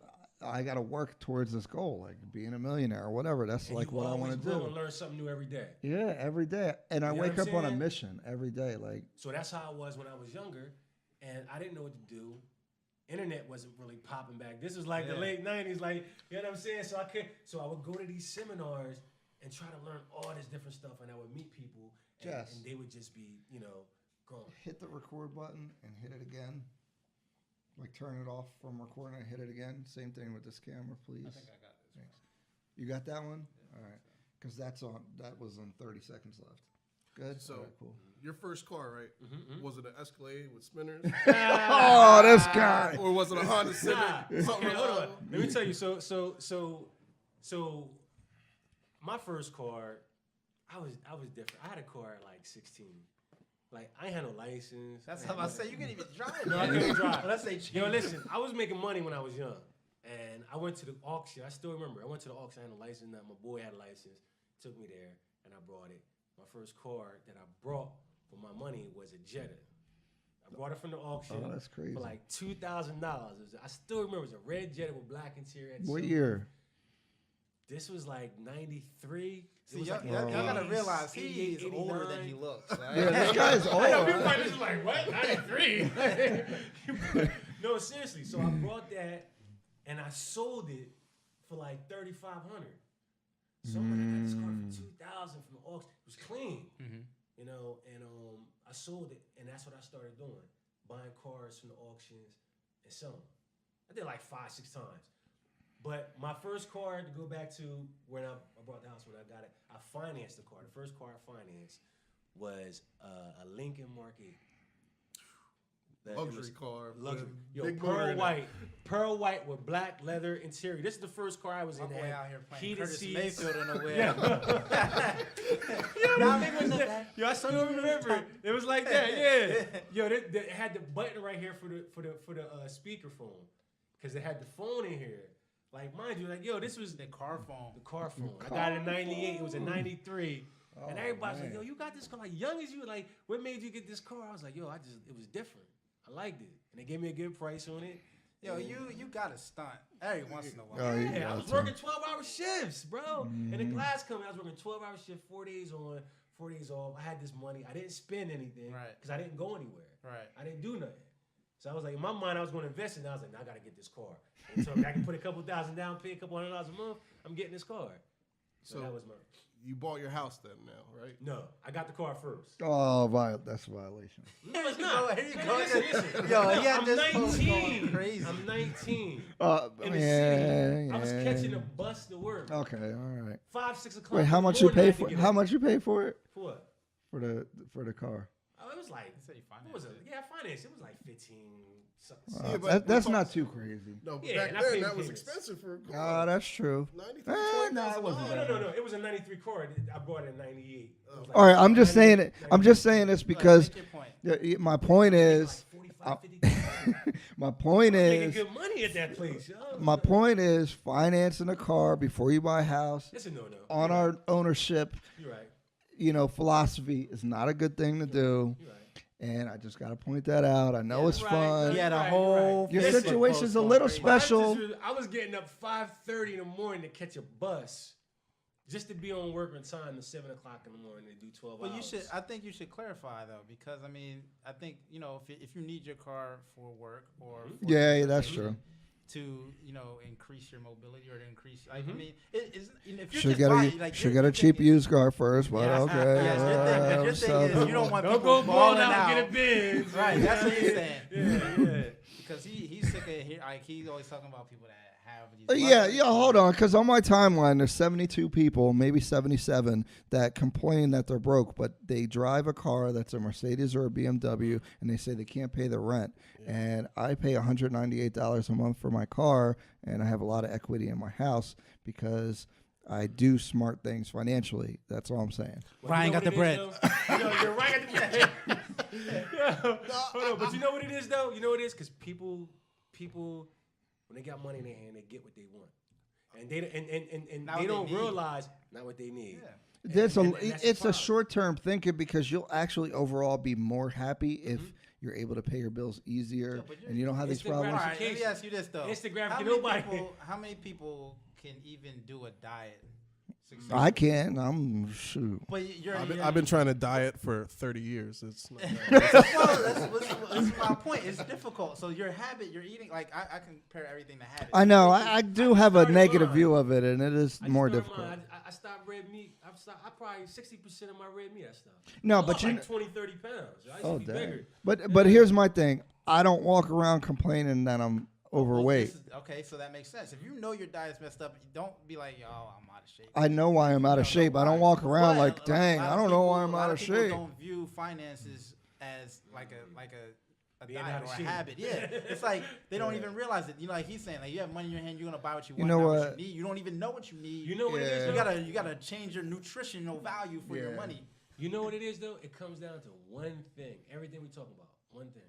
Speaker 1: I got to work towards this goal, like being a millionaire or whatever. That's
Speaker 4: And
Speaker 1: like
Speaker 4: you
Speaker 1: what I
Speaker 4: always
Speaker 1: want to
Speaker 4: grow
Speaker 1: do.
Speaker 4: and learn something new every day.
Speaker 1: Yeah, every day. And I
Speaker 4: You know
Speaker 1: wake
Speaker 4: what
Speaker 1: up
Speaker 4: I'm
Speaker 1: on a
Speaker 4: saying?
Speaker 1: mission every day. Like,
Speaker 4: So that's how I was when I was younger, and I didn't know what to do. Internet wasn't really popping back. This was like the late 90s, like, you know what I'm saying? So I would go to these seminars and try to learn all this different stuff, and I would meet people, and,
Speaker 1: Jess.
Speaker 4: and they would just be, growing.
Speaker 1: hit the record button and hit it again. Like, turn it off from recording and hit it again. Same thing with this camera, please.
Speaker 2: I think I got this.
Speaker 1: Thanks. You got that one? All right. Because that was on 30 seconds left. Good?
Speaker 3: So,
Speaker 1: All right, cool.
Speaker 3: your first car, right? Was it an Escalade with spinners?
Speaker 1: Oh, this guy.
Speaker 3: Or was it a Honda Civic? Something
Speaker 4: Okay, hold on.
Speaker 3: reliable?
Speaker 4: Let me tell you. So, my first car, I was different. I had a car at like 16. Like, I ain't had no license.
Speaker 2: That's how I say you can even drive.
Speaker 4: No, I couldn't drive.
Speaker 2: Let's say
Speaker 4: Yo, listen, I was making money when I was young, and I went to the auction. I still remember. I went to the auction. I had a license. Now my boy had a license. Took me there, and I brought it. My first car that I brought for my money was a Jetta. I brought it from the auction.
Speaker 1: Oh, that's crazy.
Speaker 4: For like $2,000. I still remember it was a red Jetta with black interior.
Speaker 1: What year?
Speaker 4: This was like 93.
Speaker 2: See, y'all gotta realize he is older than he looks. Right?
Speaker 1: Yeah, this guy's old.
Speaker 4: I know people like this is like, what? 93? No, seriously. So I brought that and I sold it for like $3,500. Someone got this car for $2,000 from the auction. It was clean, and I sold it, and that's what I started doing, buying cars from the auctions and selling them. I did like 5-6 times. But my first car, to go back to when I bought the house when I got it, I financed the car. The first car I financed was a Lincoln Mark 8.
Speaker 3: Luxury car.
Speaker 4: Luxury. Yo,
Speaker 3: Big motor in
Speaker 4: pearl white with black leather interior. This is the first car I was
Speaker 2: My
Speaker 4: in.
Speaker 2: boy
Speaker 4: that
Speaker 2: out here playing
Speaker 4: heated
Speaker 2: Curtis
Speaker 4: seats.
Speaker 2: Mayfield in a way.
Speaker 4: Yo, I still remember it. It was like that, yeah. Yo, it had the button right here for the speakerphone, because it had the phone in here. Like, mind you, like, yo, this was
Speaker 2: The car phone.
Speaker 4: the car phone. I got it in '98. It was in '93. And everybody's
Speaker 1: man.
Speaker 4: like, yo, you got this car? Like, young as you, like, what made you get this car? I was like, yo, it was different. I liked it. And they gave me a good price on it.
Speaker 2: Yo, you got to stunt every once in a while.
Speaker 1: Oh,
Speaker 4: Yeah,
Speaker 1: yeah,
Speaker 4: I was working 12-hour shifts, bro. And the glass company, I was working 12-hour shift, 4 days on, 4 days off. I had this money. I didn't spend anything
Speaker 2: Right.
Speaker 4: because I didn't go anywhere.
Speaker 2: Right.
Speaker 4: I didn't do nothing. So I was like, in my mind, I was going to invest in it. I was like, I got to get this car. And so I can put a couple $1,000 down, pay a couple $100 a month. I'm getting this car. So that was my.
Speaker 3: You bought your house then now, right?
Speaker 4: No, I got the car first.
Speaker 1: Oh, that's a violation.
Speaker 4: No, it's not.
Speaker 2: Here you go.
Speaker 4: Listen.
Speaker 2: Yo, he had
Speaker 4: I'm
Speaker 2: this post
Speaker 4: 19.
Speaker 2: going crazy.
Speaker 4: I'm 19.
Speaker 1: In
Speaker 4: In the city. I was catching a bus to work.
Speaker 1: Okay, all right.
Speaker 4: 5-6 o'clock.
Speaker 1: Wait, how
Speaker 4: in the
Speaker 1: much you
Speaker 4: morning, I
Speaker 1: pay
Speaker 4: had to
Speaker 1: for?
Speaker 4: get
Speaker 1: How
Speaker 4: up.
Speaker 1: much you pay for it?
Speaker 4: For what?
Speaker 1: For the car?
Speaker 4: Oh, it was like.
Speaker 2: He said he
Speaker 4: What was it?
Speaker 2: financed it.
Speaker 4: Yeah, I financed. It was like 15. Something.
Speaker 3: Yeah, but
Speaker 1: that's
Speaker 3: we're
Speaker 1: not
Speaker 3: talking-
Speaker 1: too crazy.
Speaker 3: No, but
Speaker 4: Yeah,
Speaker 3: back
Speaker 4: and I
Speaker 3: then
Speaker 4: paid
Speaker 3: that was
Speaker 4: payments.
Speaker 3: expensive for a
Speaker 1: Oh,
Speaker 3: car.
Speaker 1: that's true.
Speaker 3: 93,
Speaker 1: No, it wasn't
Speaker 4: No,
Speaker 1: that.
Speaker 4: no. It was a 93 car. I bought it in 98. It was like
Speaker 1: All right, I'm just saying
Speaker 4: 98,
Speaker 1: it. I'm just saying this because
Speaker 2: Make your point.
Speaker 1: my point is,
Speaker 4: like 45, 50.
Speaker 1: my point
Speaker 4: Making
Speaker 1: is,
Speaker 4: good money at that place. Yo.
Speaker 1: my point is, financing a car before you buy a house
Speaker 4: It's a no.
Speaker 1: on our ownership,
Speaker 4: You're right.
Speaker 1: philosophy is not a good thing to do.
Speaker 4: You're right.
Speaker 1: And I just got to point that out. I know it's
Speaker 4: right,
Speaker 1: fun.
Speaker 4: right.
Speaker 2: He had a
Speaker 4: Right,
Speaker 2: whole.
Speaker 1: Your
Speaker 2: Facebook
Speaker 1: situation's
Speaker 2: post
Speaker 1: a
Speaker 2: going
Speaker 1: little
Speaker 2: crazy.
Speaker 1: special.
Speaker 4: I was getting up 5:30 in the morning to catch a bus, just to be on work on time at 7 o'clock in the morning to do 12
Speaker 2: Well,
Speaker 4: hours.
Speaker 2: I think you should clarify though, because I mean, I think if you need your car for work or for
Speaker 1: Yeah, that's
Speaker 2: transportation
Speaker 1: true.
Speaker 2: to increase your mobility or to increase, like, I mean, it's if you're
Speaker 1: Should
Speaker 2: just
Speaker 1: get
Speaker 2: buying,
Speaker 1: a
Speaker 2: like,
Speaker 1: should
Speaker 2: you're
Speaker 1: get a cheap
Speaker 2: thinking-
Speaker 1: used car first, but
Speaker 2: Yes,
Speaker 1: okay.
Speaker 2: yes, your thing is you don't want
Speaker 4: Don't
Speaker 2: people
Speaker 4: go ball
Speaker 2: balling
Speaker 4: out
Speaker 2: out.
Speaker 4: and get a Benz.
Speaker 2: Right, that's what he's saying.
Speaker 4: Yeah.
Speaker 2: Because he's sick of like he's always talking about people that have these.
Speaker 1: Yeah,
Speaker 2: luxury
Speaker 1: hold
Speaker 2: cars.
Speaker 1: on, because on my timeline, there's 72 people, maybe 77, that complain that they're broke, but they drive a car that's a Mercedes or a BMW, and they say they can't pay the rent. And I pay $198 a month for my car, and I have a lot of equity in my house because I do smart things financially. That's all I'm saying.
Speaker 2: Ryan got the bread.
Speaker 4: You're Ryan got the bread. Hold on, but you know what it is though? You know what it is? Because people, when they got money in their hand, they get what they want, and
Speaker 2: Not
Speaker 4: they
Speaker 2: what
Speaker 4: don't
Speaker 2: they need.
Speaker 4: realize not what they need.
Speaker 2: Yeah.
Speaker 1: That's
Speaker 4: and that's
Speaker 1: it's a
Speaker 4: fine.
Speaker 1: short-term thinking because you'll actually overall be more happy if You're able to pay your bills easier,
Speaker 2: Yeah, but
Speaker 1: and you don't have these
Speaker 4: instant
Speaker 1: problems.
Speaker 2: All right, let me ask you this though.
Speaker 4: Instant
Speaker 2: How
Speaker 4: gratification.
Speaker 2: how many people can even do a diet?
Speaker 1: I can't. I'm shoot.
Speaker 2: But you're.
Speaker 3: I've been trying to diet for 30 years. It's not
Speaker 2: Well, that's my point. It's difficult. So your habit, you're eating. Like I compare everything to habit.
Speaker 1: I know. I do have a
Speaker 4: started
Speaker 1: negative
Speaker 4: mine.
Speaker 1: view of it, and it is
Speaker 4: I
Speaker 1: more
Speaker 4: started
Speaker 1: difficult.
Speaker 4: mine. I stopped red meat. I probably 60% of my red meat I stopped.
Speaker 1: No,
Speaker 4: I
Speaker 1: but
Speaker 4: lost
Speaker 1: you.
Speaker 4: like 20, 30 pounds. I used
Speaker 1: Oh
Speaker 4: to be
Speaker 1: dang.
Speaker 4: bigger.
Speaker 1: But here's my thing. I don't walk around complaining that I'm
Speaker 2: Well,
Speaker 1: overweight.
Speaker 2: okay, so that makes sense. If you know your diet's messed up, don't be like, "Yo, I'm out of shape."
Speaker 1: I know why I'm out of shape. I don't walk around like, dang, I don't know why I'm out of
Speaker 2: people
Speaker 1: shape.
Speaker 2: don't view finances as like a
Speaker 4: Being
Speaker 2: diet
Speaker 4: out of
Speaker 2: or a
Speaker 4: shape.
Speaker 2: habit. Yeah, it's like they don't even realize it. You know, like he's saying, like you have money in your hand, you're gonna buy what you want,
Speaker 1: know
Speaker 2: not
Speaker 1: what?
Speaker 2: what you need. You don't even know what you need.
Speaker 4: You know what it is?
Speaker 1: Yeah.
Speaker 4: though?
Speaker 2: You gotta change your nutritional value for your
Speaker 1: Yeah.
Speaker 2: money.
Speaker 4: You know what it is though? It comes down to one thing. Everything we talk about, one thing: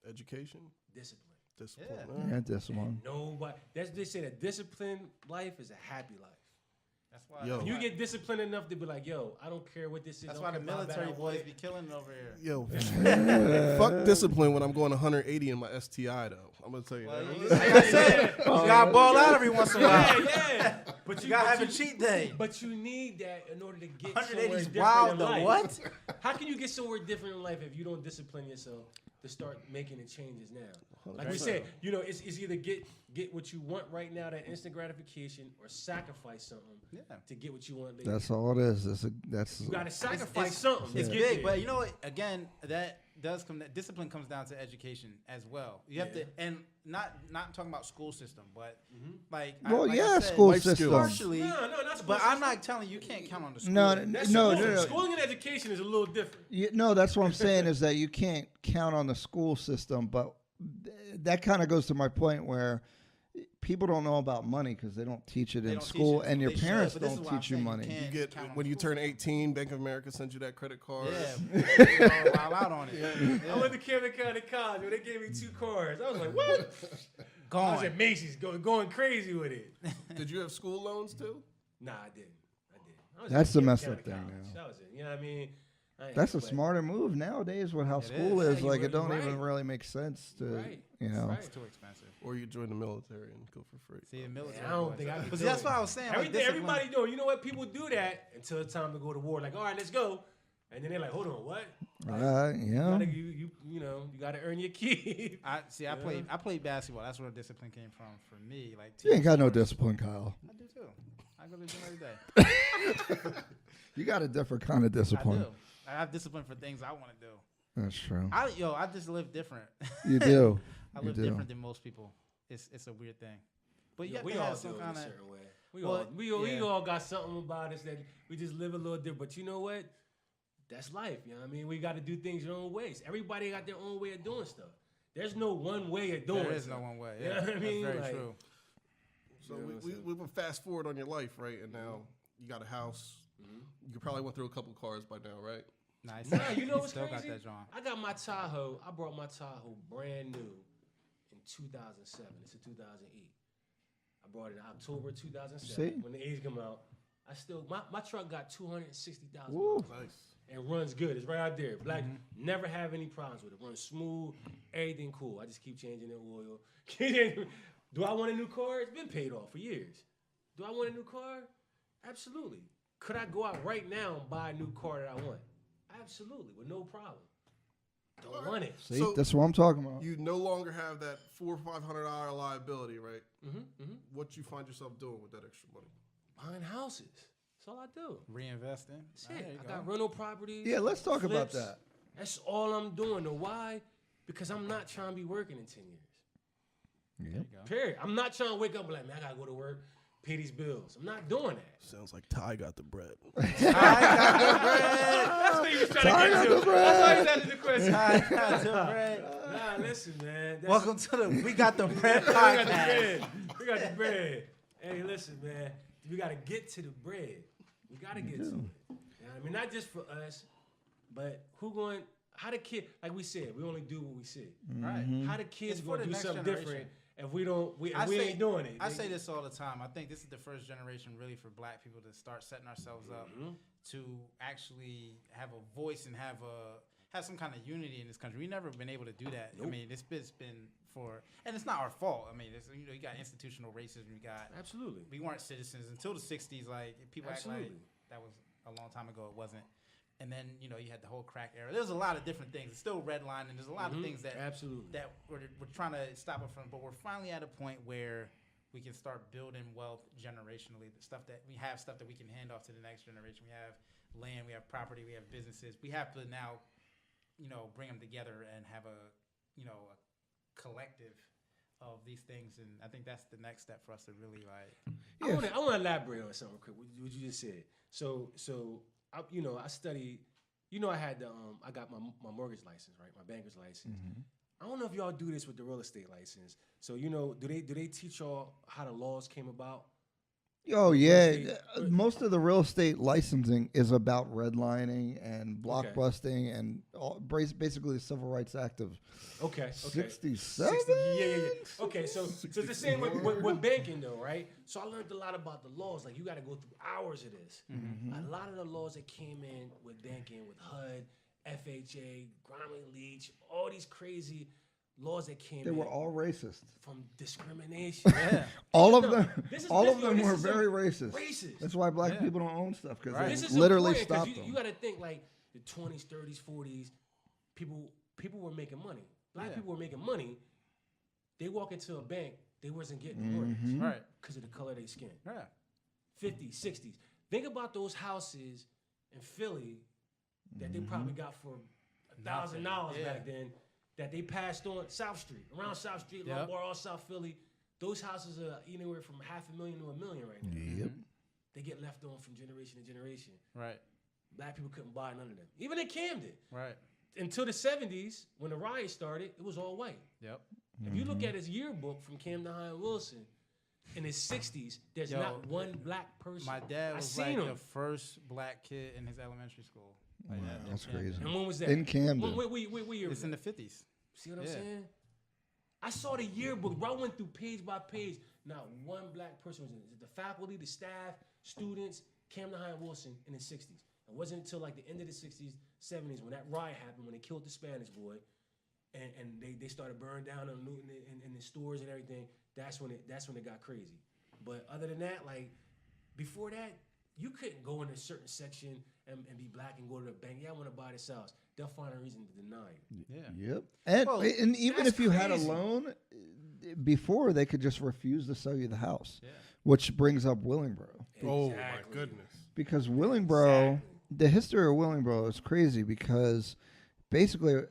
Speaker 3: education,
Speaker 4: discipline.
Speaker 3: discipline.
Speaker 2: Yeah.
Speaker 1: Yeah, this one.
Speaker 4: Nobody. They say that disciplined life is a happy life.
Speaker 2: That's why.
Speaker 3: Yo.
Speaker 4: When you get disciplined enough to be like, yo, I don't care what this is.
Speaker 2: That's
Speaker 4: I
Speaker 2: why
Speaker 4: don't
Speaker 2: the
Speaker 4: care how bad
Speaker 2: military
Speaker 4: I want
Speaker 2: boys
Speaker 4: it.
Speaker 2: be killing it over here.
Speaker 3: Yo, fuck discipline when I'm going 180 in my STI though. I'm gonna tell you
Speaker 2: Well,
Speaker 3: that.
Speaker 2: you, like I said, you gotta ball out every once in a while.
Speaker 4: Yeah. But
Speaker 2: You gotta
Speaker 4: but
Speaker 2: have a cheat day.
Speaker 4: But you need that in order to get
Speaker 2: 180
Speaker 4: somewhere
Speaker 2: is
Speaker 4: different
Speaker 2: wild
Speaker 4: in
Speaker 2: though.
Speaker 4: life.
Speaker 2: What?
Speaker 4: How can you get somewhere different in life if you don't discipline yourself to start making the changes now? Like we said, you know, it's either get what you want right now, that instant gratification, or sacrifice something to get what you want later.
Speaker 1: That's all it is. That's
Speaker 4: You gotta sacrifice
Speaker 2: It's
Speaker 4: something.
Speaker 2: It's
Speaker 4: to
Speaker 2: big,
Speaker 4: get there.
Speaker 2: but you know what? Again, that does come. That discipline comes down to education as well. You have to, and not talking about school system, but like,
Speaker 1: well,
Speaker 2: like I
Speaker 1: yeah,
Speaker 2: said,
Speaker 1: school
Speaker 3: life
Speaker 1: system.
Speaker 3: skills.
Speaker 2: partially.
Speaker 4: No, not school
Speaker 2: But I'm
Speaker 4: system.
Speaker 2: not telling you can't count on the school.
Speaker 1: No,
Speaker 4: That's
Speaker 1: no,
Speaker 4: schooling.
Speaker 1: no, no.
Speaker 4: Schooling and education is a little different.
Speaker 1: No, that's what I'm saying is that you can't count on the school system, but that kind of goes to my point where people don't know about money because they don't teach it
Speaker 2: They
Speaker 1: in
Speaker 2: don't teach
Speaker 1: school,
Speaker 2: it.
Speaker 1: and your
Speaker 2: They should,
Speaker 1: parents
Speaker 2: but this is
Speaker 1: don't
Speaker 2: what I'm
Speaker 1: teach you
Speaker 2: saying. You
Speaker 1: money.
Speaker 2: can't
Speaker 3: You get
Speaker 2: count on
Speaker 3: when
Speaker 2: the
Speaker 3: you
Speaker 2: school
Speaker 3: turn 18, Bank of America sends you that credit card.
Speaker 2: Yeah, you know, wild out on it.
Speaker 4: I went to Camden County College where they gave me 2 cards. I was like, what? I was
Speaker 2: Gone.
Speaker 4: at Macy's going crazy with it.
Speaker 3: Did you have school loans too?
Speaker 4: Nah, I didn't. I was
Speaker 1: That's
Speaker 4: at
Speaker 1: the
Speaker 4: Camden
Speaker 1: messed
Speaker 4: County
Speaker 1: up thing
Speaker 4: College.
Speaker 1: now.
Speaker 4: That was it. You know what I mean? I ain't
Speaker 1: That's a
Speaker 4: but-
Speaker 1: smarter move nowadays with how
Speaker 2: It
Speaker 1: school
Speaker 2: is.
Speaker 1: is.
Speaker 4: Yeah,
Speaker 1: Like,
Speaker 4: you're
Speaker 1: it don't
Speaker 4: right.
Speaker 1: even really make sense to,
Speaker 4: Right.
Speaker 1: you know.
Speaker 4: Right.
Speaker 2: It's too expensive.
Speaker 3: Or you join the military and go for free?
Speaker 2: See, the military.
Speaker 4: I don't
Speaker 2: boys.
Speaker 4: think I could
Speaker 2: But
Speaker 4: do
Speaker 2: see, that's
Speaker 4: it.
Speaker 2: what I was saying. Like,
Speaker 4: Everything,
Speaker 2: discipline.
Speaker 4: everybody doing. You know what? People do that until it's time to go to war. Like, all right, let's go. And then they're like, hold on, what?
Speaker 1: Yeah.
Speaker 4: You gotta, you know, you gotta earn your keep.
Speaker 2: I played basketball. That's where the discipline came from for me. Like
Speaker 1: You ain't got no
Speaker 2: team sports.
Speaker 1: discipline, Kyle.
Speaker 2: I do too. I go to the gym every day.
Speaker 1: You got a different kind of
Speaker 2: I
Speaker 1: discipline.
Speaker 2: do. I have discipline for things I want to do.
Speaker 1: That's true.
Speaker 2: I just live different.
Speaker 1: You do.
Speaker 2: I
Speaker 1: You
Speaker 2: live
Speaker 1: do.
Speaker 2: different than most people. It's a weird thing. But you have
Speaker 4: we
Speaker 2: to
Speaker 4: all
Speaker 2: have
Speaker 4: do
Speaker 2: some
Speaker 4: it in
Speaker 2: kind
Speaker 4: a
Speaker 2: of.
Speaker 4: certain way. We
Speaker 2: Well,
Speaker 4: we
Speaker 2: yeah.
Speaker 4: all got something about us that we just live a little different. But you know what? That's life. You know what I mean? We got to do things your own ways. Everybody got their own way of doing stuff. There's no one way of doing
Speaker 2: There is
Speaker 4: stuff.
Speaker 2: no one way.
Speaker 4: You know
Speaker 2: Yeah,
Speaker 4: what I mean?
Speaker 2: That's very
Speaker 4: Like,
Speaker 2: true.
Speaker 3: So
Speaker 4: You know what I'm saying?
Speaker 3: we will fast forward on your life, right? And now you got a house. You probably went through a couple cars by now, right?
Speaker 2: Nice.
Speaker 4: Nah, you know what's
Speaker 2: Still
Speaker 4: crazy?
Speaker 2: got that John.
Speaker 4: I got my Tahoe. I brought my Tahoe brand new in 2007. It's a 2008. I brought it in October 2007
Speaker 1: See?
Speaker 4: when the A's come out. I still my truck got 260,000
Speaker 1: Woo.
Speaker 4: miles
Speaker 3: Nice.
Speaker 4: and runs good. It's right out there. Black, never have any problems with it. Runs smooth, everything cool. I just keep changing the oil. Do I want a new car? It's been paid off for years. Do I want a new car? Absolutely. Could I go out right now and buy a new car that I want? Absolutely, with no problem. Don't want it.
Speaker 1: See,
Speaker 3: So-
Speaker 1: that's what I'm talking about.
Speaker 3: You no longer have that $400 or $500 liability, right?
Speaker 4: Mm-hmm.
Speaker 3: What you find yourself doing with that extra money?
Speaker 4: Buying houses. That's all I do.
Speaker 2: Reinvesting.
Speaker 4: That's
Speaker 2: Ah,
Speaker 4: it.
Speaker 2: there you
Speaker 4: I
Speaker 2: go.
Speaker 4: got rental properties.
Speaker 1: Yeah, let's talk about
Speaker 4: flips.
Speaker 1: that.
Speaker 4: That's all I'm doing. Know why? Because I'm not trying to be working in 10 years.
Speaker 1: Yeah.
Speaker 2: There you go.
Speaker 4: Period. I'm not trying to wake up and be like, man, I gotta go to work, pay these bills. I'm not doing that.
Speaker 3: Sounds like Ty got the bread.
Speaker 4: That's what he was trying
Speaker 1: Ty
Speaker 4: to
Speaker 1: got
Speaker 4: get to.
Speaker 1: the bread.
Speaker 4: That's why he's asking the question.
Speaker 2: I got the bread.
Speaker 4: Nah, listen, man. That's,
Speaker 2: Welcome to the We Got the Bread
Speaker 4: we got the
Speaker 2: podcast.
Speaker 4: bread. We got the bread. Hey, listen, man. We gotta get to the bread. We gotta get to it. You know what I mean, not just for us, but how the kid, like we said, we only do what we see.
Speaker 2: Right.
Speaker 4: How the kids
Speaker 2: It's for
Speaker 4: gonna
Speaker 2: the
Speaker 4: do
Speaker 2: next
Speaker 4: something
Speaker 2: generation.
Speaker 4: different if we don't, we
Speaker 2: I
Speaker 4: ain't doing it?
Speaker 2: I say this all the time. I think this is the first generation really for black people to start setting ourselves up to actually have a voice and have some kind of unity in this country. We've never been able to do that. Nope. I mean, it's been and it's not our fault. I mean, you got institutional racism. You got
Speaker 4: absolutely.
Speaker 2: We weren't citizens until the '60s. Like people act like that was a long time ago. It wasn't. And then you had the whole crack era. There's a lot of different things. It's still redlining. There's a lot of things that we're trying to stop it from. But we're finally at a point where we can start building wealth generationally. The stuff that we can hand off to the next generation. We have land, we have property, we have businesses. We have to now, bring them together and have a collective of these things. And I think that's the next step for us to really like.
Speaker 4: I want to elaborate on something quick. What you just said. So I studied. I had I got my mortgage license, right? My banker's license. Mm-hmm. I don't know if y'all do this with the real estate license. So do they teach y'all how the laws came about?
Speaker 1: Oh yeah, most of the real estate licensing is about redlining and block busting and basically the Civil Rights Act of 67.
Speaker 4: Yeah. Okay, so it's the same with banking though, right? So I learned a lot about the laws. Like you got to go through hours of this. Mm-hmm. A lot of the laws that came in with banking, with HUD, FHA, Gromley-Leach, all these crazy laws that came in.
Speaker 1: They were all racist.
Speaker 4: From discrimination. Yeah.
Speaker 1: all of them were very racist. That's why black people don't own stuff, because they literally stopped them.
Speaker 4: You got to think like the 20s, 30s, 40s, people were making money. Black people were making money. They walk into a bank, they wasn't getting a mortgage.
Speaker 2: Right.
Speaker 4: Because of the color of their skin.
Speaker 2: Yeah.
Speaker 4: 50s, 60s. Think about those houses in Philly that they probably got for $1,000 back then. That they passed on South Street, around South Street, Lombard, all South Philly. Those houses are anywhere from $500,000 to $1 million right now.
Speaker 1: Yep.
Speaker 4: They get left on from generation to generation.
Speaker 2: Right.
Speaker 4: Black people couldn't buy none of them. Even in Camden.
Speaker 2: Right.
Speaker 4: Until the 70s, when the riot started, it was all white.
Speaker 2: Yep.
Speaker 4: If you look at his yearbook from Camden High and Wilson, in his 60s, there's not one black person.
Speaker 2: My dad was the first black kid in his elementary school.
Speaker 1: Like that's crazy.
Speaker 4: And when was that?
Speaker 1: In Camden.
Speaker 4: What year?
Speaker 2: It's in the 50s.
Speaker 4: See what I'm saying? I saw the yearbook. I went through page by page. Not one black person was in it. The faculty, the staff, students, Camden High and Wilson in the 60s. It wasn't until like the end of the 60s, 70s when that riot happened, when they killed the Spanish boy, and they started burning down on Newton and the stores and everything. That's when it got crazy. But other than that, like before that, you couldn't go in a certain section and be black and go to the bank. Yeah, I want to buy this house. They'll find a reason to deny you.
Speaker 2: Yeah.
Speaker 1: Yep. And even if you had a loan, before they could just refuse to sell you the house, which brings up Willingboro.
Speaker 3: Exactly. Oh, my goodness.
Speaker 1: Because Willingboro, the history of Willingboro is crazy because basically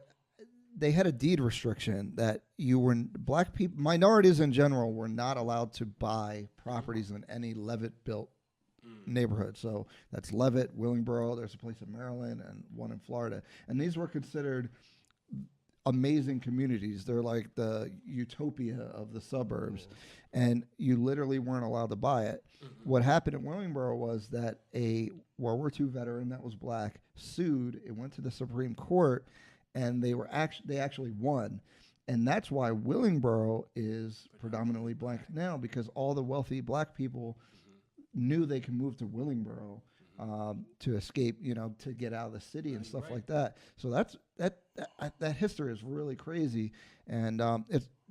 Speaker 1: they had a deed restriction that black people, minorities in general, were not allowed to buy properties in any Levitt-built neighborhood. So that's Levitt, Willingboro. There's a place in Maryland and one in Florida. And these were considered amazing communities. They're like the utopia of the suburbs. And you literally weren't allowed to buy it. What happened in Willingboro was that a World War II veteran that was black sued. It went to the Supreme Court, and they actually won. And that's why Willingboro is predominantly black now, because all the wealthy black people knew they could move to Willingboro to escape, to get out of the city and stuff like that. So that history is really crazy, and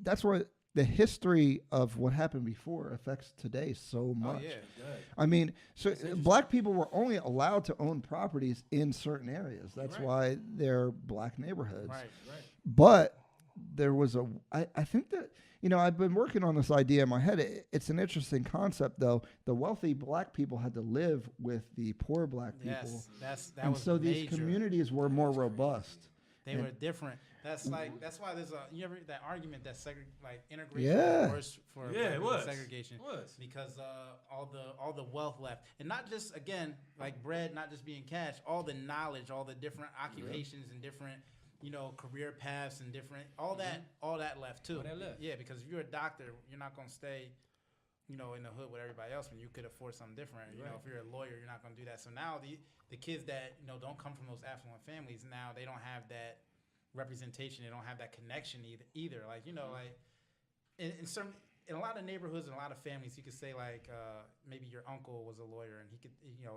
Speaker 1: that's where the history of what happened before affects today so much.
Speaker 2: Oh, yeah.
Speaker 1: I mean, so black people were only allowed to own properties in certain areas. That's why they're black neighborhoods.
Speaker 2: Right.
Speaker 1: But there was I think that, I've been working on this idea in my head. It's an interesting concept, though. The wealthy black people had to live with the poor black people.
Speaker 2: Yes, that
Speaker 1: and
Speaker 2: was
Speaker 1: so
Speaker 2: major.
Speaker 1: These communities were more robust.
Speaker 2: They were different. That's why there's that argument that integration was worse for segregation.
Speaker 4: It was.
Speaker 2: Because all the wealth left, and not just like bread, not just being cash, all the knowledge, all the different occupations and different career paths and different all that left too.
Speaker 4: All that left.
Speaker 2: Yeah, because if you're a doctor, you're not gonna stay in the hood with everybody else when you could afford something different. If you're a lawyer, you're not gonna do that. So now the kids that don't come from those affluent families, now they don't have that representation. They don't have that connection either. Like like in some, in a lot of neighborhoods and a lot of families, you could say like maybe your uncle was a lawyer and he could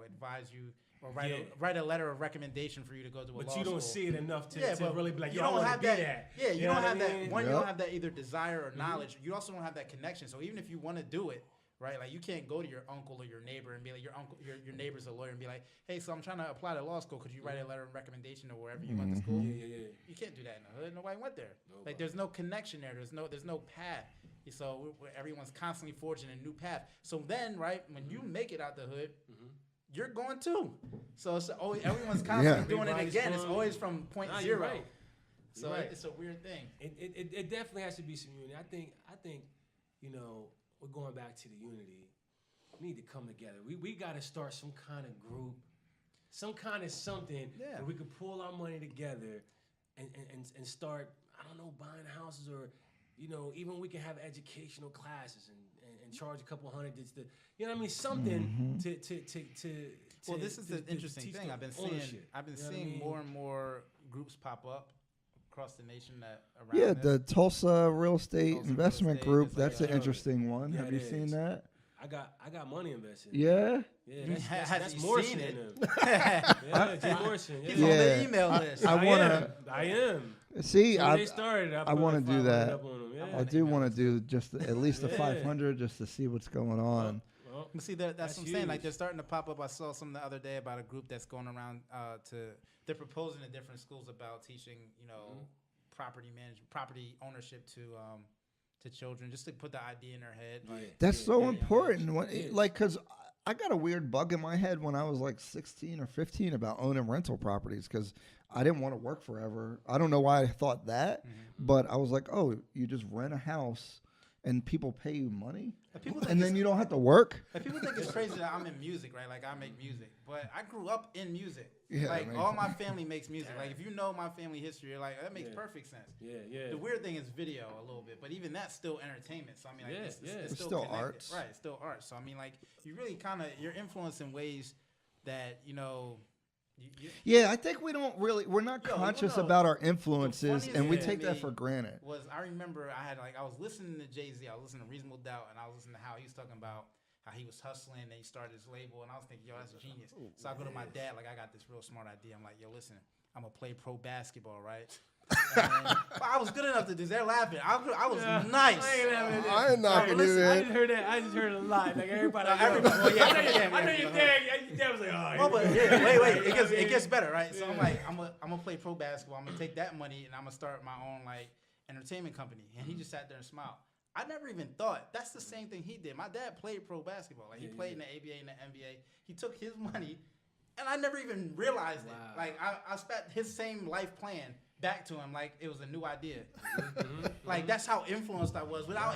Speaker 2: advise you or write a letter of recommendation for you to go to a law school.
Speaker 4: But you don't see it enough to really be like,
Speaker 2: you don't have that. Yeah, you don't have that. One,
Speaker 1: Yep.
Speaker 2: you don't have that either desire or knowledge. You also don't have that connection. So even if you want to do it, right? Like you can't go to your uncle or your neighbor and be like, your neighbor's a lawyer and be like, hey, so I'm trying to apply to law school. Could you write a letter of recommendation or wherever you went to school?
Speaker 4: Yeah.
Speaker 2: You can't do that in the hood. Nobody went there. Like there's no connection there. There's no path. So everyone's constantly forging a new path. So then, right, when you make it out the hood, you're going too. So it's always, everyone's constantly doing it again. It's always from point zero.
Speaker 4: Right.
Speaker 2: So it's a weird thing.
Speaker 4: It definitely has to be some unity. I think we're going back to the unity. We need to come together. We got to start some kind of group, some kind of something where we could pull our money together and start, I don't know, buying houses or, even we can have educational classes and charge a couple $100 just to, something to
Speaker 2: Well, this is the interesting thing. I've been seeing more and more groups pop up across the nation that around.
Speaker 1: Yeah,
Speaker 2: this.
Speaker 1: the Tulsa Real Estate
Speaker 2: Tulsa
Speaker 1: Investment
Speaker 2: Real Estate
Speaker 1: Group.
Speaker 2: is like
Speaker 1: That's an interesting one. Have you seen that?
Speaker 4: I got money invested.
Speaker 1: Yeah.
Speaker 4: Yeah,
Speaker 2: Has
Speaker 4: that's
Speaker 2: he
Speaker 4: Morrison.
Speaker 2: seen it?
Speaker 4: Yeah, Jay Morrison.
Speaker 2: He's on the email list.
Speaker 1: I wanna
Speaker 4: I am.
Speaker 1: see.
Speaker 4: When they started,
Speaker 1: I want to do that.
Speaker 4: Yeah.
Speaker 1: I do want to do just at least the 500 just to see what's going on.
Speaker 4: Well,
Speaker 2: See, that's what I'm saying. Like
Speaker 4: huge.
Speaker 2: they're starting to pop up. I saw something the other day about a group that's going around they're proposing to different schools about teaching, property management, property ownership to children, just to put the idea in their head.
Speaker 1: That's so important. Because I got a weird bug in my head when I was like 16 or 15 about owning rental properties because I didn't want to work forever. I don't know why I thought that, but I was like, oh, you just rent a house and people pay you money, and then you don't have to work.
Speaker 2: Like people think it's crazy that I'm in music, right? Like I make music, but I grew up in music.
Speaker 1: Yeah,
Speaker 2: like all my family makes music. Like if you know my family history, you're like that makes perfect sense.
Speaker 4: Yeah.
Speaker 2: The weird thing is video a little bit, but even that's still entertainment. So I mean, like it's
Speaker 1: still
Speaker 2: connected.
Speaker 1: arts.
Speaker 2: Right? It's still art. So I mean, like you really you're influencing ways that
Speaker 1: Yeah, I think we're not conscious about our influences, and we
Speaker 2: thing
Speaker 1: take
Speaker 2: to
Speaker 1: that
Speaker 2: me
Speaker 1: for granted.
Speaker 2: I remember I was listening to Jay-Z, I was listening to Reasonable Doubt, and I was listening to how he was talking about how he was hustling and he started his label, and I was thinking, yo, that's genius. So I go to my dad, like I got this real smart idea. I'm like, yo, listen, I'm gonna play pro basketball, right? But I was good enough to do. They're laughing. I was nice.
Speaker 3: I ain't knocking you,
Speaker 4: I
Speaker 3: man.
Speaker 4: just heard that. I just heard it a lot. Like everybody.
Speaker 2: Well, yeah,
Speaker 4: I know your dad was like, oh.
Speaker 2: Oh, but wait. It gets better, right? So I'm like, I'm gonna play pro basketball. I'm gonna take that money and I'm gonna start my own like entertainment company. And he just sat there and smiled. I never even thought that's the same thing he did. My dad played pro basketball. Like he played in the ABA and the NBA. He took his money, and I never even realized it. Like I spent his same life plan back to him like it was a new idea. Like that's how influenced I was. Without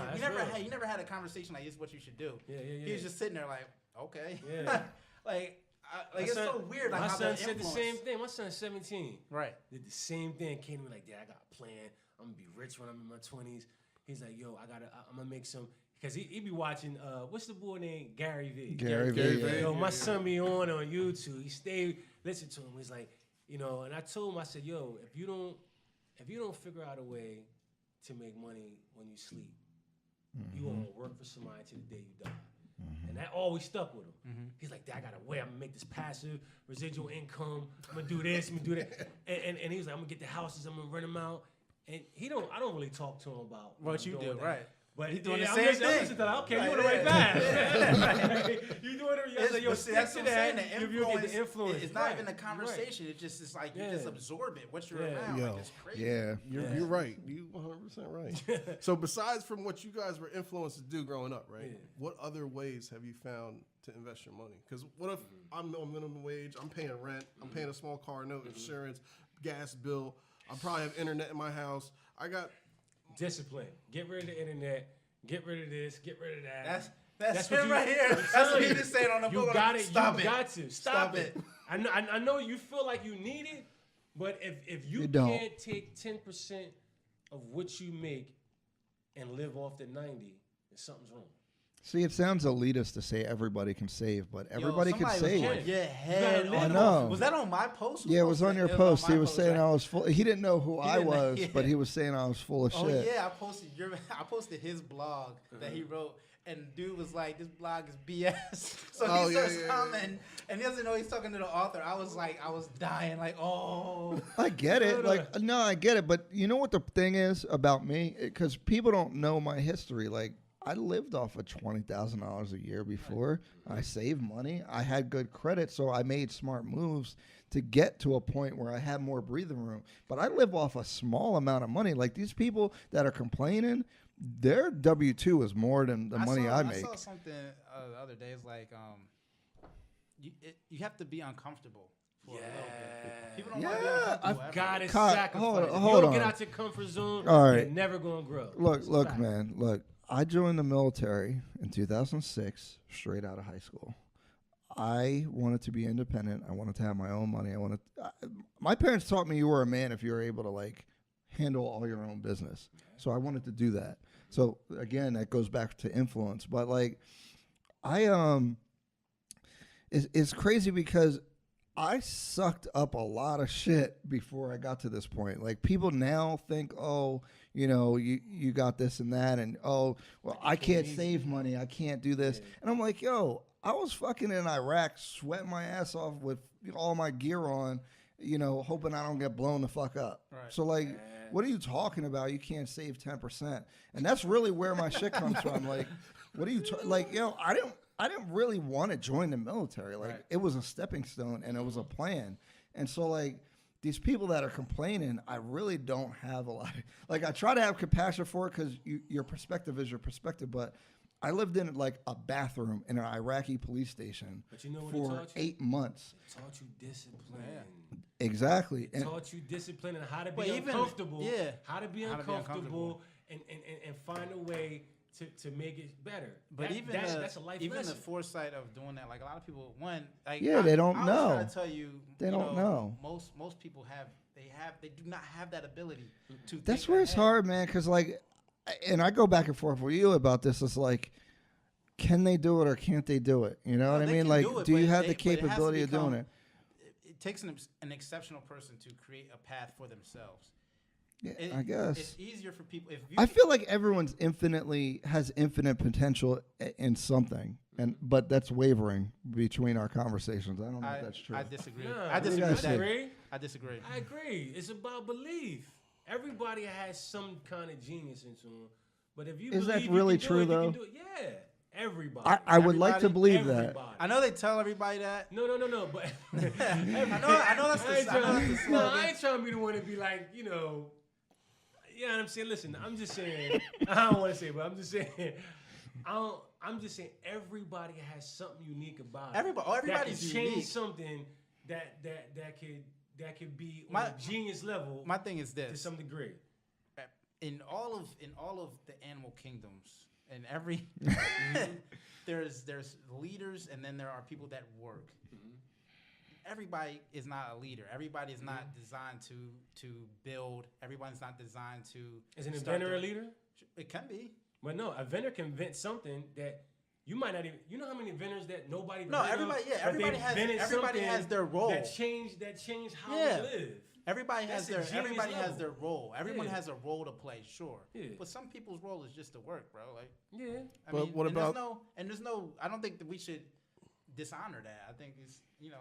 Speaker 2: he never had a conversation like this is what you should do. He was just sitting there like, okay.
Speaker 4: Yeah.
Speaker 2: like it's so weird. Like
Speaker 4: my
Speaker 2: how
Speaker 4: son
Speaker 2: the
Speaker 4: said the
Speaker 2: influence-
Speaker 4: same thing. My son's 17.
Speaker 2: Right.
Speaker 4: Did the same thing. Came to me like, Dad, I got a plan. I'm gonna be rich when I'm in my 20s. He's like, yo, I'm gonna make some. Because he be watching, what's the boy named? Gary V.
Speaker 1: Gary V.
Speaker 3: V.
Speaker 4: Yo, my son be on YouTube. He stayed, listen to him. He's like, and I told him, I said, yo, if you don't figure out a way to make money when you sleep, you won't work for somebody till the day you die. And that always stuck with him. He's like, Dad, I got a way. I'm gonna make this passive residual income. I'm gonna do this. I'm gonna do that. And he's like, I'm gonna get the houses. I'm gonna rent them out. And I don't really talk to him about
Speaker 2: What you do,
Speaker 4: that.
Speaker 2: right?
Speaker 4: But
Speaker 2: He's doing the
Speaker 4: I'm
Speaker 2: same
Speaker 4: just- I'm
Speaker 2: thing.
Speaker 4: just like, okay,
Speaker 2: Right,
Speaker 4: you on the right path. You doing it? I said, yo,
Speaker 2: But see,
Speaker 4: stick
Speaker 2: that's
Speaker 4: to
Speaker 2: what I'm saying.
Speaker 4: that.
Speaker 2: The
Speaker 4: You get the influence.
Speaker 2: It's not
Speaker 4: Right.
Speaker 2: even a
Speaker 4: You're right.
Speaker 2: conversation. It's like you
Speaker 4: Yeah.
Speaker 2: just absorb it. What you're
Speaker 4: Yeah.
Speaker 2: around,
Speaker 3: Yo.
Speaker 2: like it's crazy.
Speaker 1: Yeah.
Speaker 3: You're right. You 100% right. So besides from what you guys were influenced to do growing up, right?
Speaker 4: Yeah.
Speaker 3: What other ways have you found to invest your money? Because what if I'm on minimum wage, I'm paying rent, I'm paying a small car note, insurance, gas bill, I probably have internet in my house. I got
Speaker 4: Discipline. Get rid of the internet. Get rid of this. Get rid of that.
Speaker 2: That's
Speaker 4: what
Speaker 2: him
Speaker 4: you-
Speaker 2: right here.
Speaker 4: I'm
Speaker 2: That's
Speaker 4: telling
Speaker 2: what he
Speaker 4: you.
Speaker 2: just saying on the
Speaker 4: You
Speaker 2: book.
Speaker 4: got it.
Speaker 2: Stop
Speaker 4: You
Speaker 2: it.
Speaker 4: got to. Stop
Speaker 2: Stop
Speaker 4: it.
Speaker 2: it.
Speaker 4: I know you feel like you need it, but if you
Speaker 1: You don't.
Speaker 4: can't take 10% of what you make and live off the 90, then something's wrong.
Speaker 1: See, it sounds elitist to say everybody can save, but everybody can
Speaker 2: somebody
Speaker 1: save.
Speaker 2: was on your head.
Speaker 1: I know.
Speaker 2: Was that on my post?
Speaker 1: Yeah, it was on your post. He was saying
Speaker 2: right?
Speaker 1: I was full. He didn't know who I
Speaker 2: didn't know,
Speaker 1: was,
Speaker 2: yeah.
Speaker 1: but he was saying I was full of
Speaker 2: Oh
Speaker 1: shit.
Speaker 2: yeah, I posted his blog that he wrote, and dude was like, "This blog is BS." So he starts commenting, and he doesn't know he's talking to the author. I was dying, like, oh.
Speaker 1: I get it. Like, no, I get it. But you know what the thing is about me? Because people don't know my history. Like, I lived off of $20,000 a year before. I saved money. I had good credit, so I made smart moves to get to a point where I had more breathing room. But I live off a small amount of money. Like, these people that are complaining, their W-2 is more than the money I make.
Speaker 2: I saw something the other day. It's like, you have to be uncomfortable for a little bit. People don't want to be uncomfortable.
Speaker 4: I've got to
Speaker 1: Kyle,
Speaker 4: sacrifice.
Speaker 1: hold
Speaker 4: If you
Speaker 1: on.
Speaker 4: don't get out your comfort zone,
Speaker 1: All right.
Speaker 4: you're never going to grow.
Speaker 1: Look, man. Look, I joined the military in 2006, straight out of high school. I wanted to be independent. I wanted to have my own money. My parents taught me you were a man if you were able to, like, handle all your own business. So I wanted to do that. So again, that goes back to influence. But like, it's crazy because I sucked up a lot of shit before I got to this point. Like, people now think, oh, you know, you got this and that, and oh, well, I can't save money, I can't do this, and I'm like, yo, I was fucking in Iraq, sweating my ass off with all my gear on, you know, hoping I don't get blown the fuck up. Right. So like, what are you talking about? You can't save 10%, and that's really where my shit comes from. Like, what are you like? You know, I didn't really want to join the military. Like, it was a stepping stone and it was a plan. And so, like, these people that are complaining, I really don't have a lot. Like, I try to have compassion for it because your perspective is your perspective. But I lived in, like, a bathroom in an Iraqi police station for 8 months.
Speaker 4: It taught you discipline.
Speaker 1: Exactly.
Speaker 4: It taught you discipline and how to be uncomfortable. How to be uncomfortable and find a way to make it better. But that's a life
Speaker 2: even
Speaker 4: lesson.
Speaker 2: The foresight of doing that, like, a lot of people, like,
Speaker 1: they don't know.
Speaker 2: I was trying to tell you,
Speaker 1: they don't know.
Speaker 2: Most people they do not have that ability to.
Speaker 1: That's where it's hard, man. Because like, and I go back and forth with you about this. It's like, can they do it or can't they do it? You know what I mean? Like, do you have the capability of doing it?
Speaker 2: It takes an exceptional person to create a path for themselves.
Speaker 1: Yeah, I guess
Speaker 2: it's easier for people.
Speaker 1: I feel like everyone's has infinite potential in something, but that's wavering between our conversations. I don't know if that's true.
Speaker 2: I disagree.
Speaker 4: No,
Speaker 2: I disagree.
Speaker 4: I agree. It's about belief. Everybody has some kind of genius into them, but if you
Speaker 1: is
Speaker 4: believe
Speaker 1: that really
Speaker 2: you can
Speaker 1: true
Speaker 2: do it,
Speaker 1: though?
Speaker 2: you can do it.
Speaker 4: Yeah. Everybody.
Speaker 1: I would like to believe that.
Speaker 2: I know they tell everybody that.
Speaker 4: No. But
Speaker 2: I know that's the slogan.
Speaker 4: I ain't trying to be the one to be like, you know what I'm saying? Listen, I'm just saying. I don't want to say, but I'm just saying. I'm just saying. Everybody has something unique about it.
Speaker 2: Everybody's
Speaker 4: that can change
Speaker 2: unique.
Speaker 4: Something that could be on a genius level.
Speaker 2: My thing is this:
Speaker 4: to some degree,
Speaker 2: in all of the animal kingdoms. And every there's leaders, and then there are people that work. Everybody is not a leader. Everybody is not designed to build. Everybody's not designed to.
Speaker 4: Is an inventor a leader?
Speaker 2: It can be.
Speaker 4: But no, a inventor can invent something that you might not even. You know how many inventors that nobody.
Speaker 2: No, everybody. Yeah, everybody has their role.
Speaker 4: That change how we live.
Speaker 2: Everybody has their role. Everyone has a role to play, sure. Yeah. But some people's role is just to work, bro. Like, I mean,
Speaker 3: what about?
Speaker 2: There's no. I don't think that we should dishonor that. I think it's, you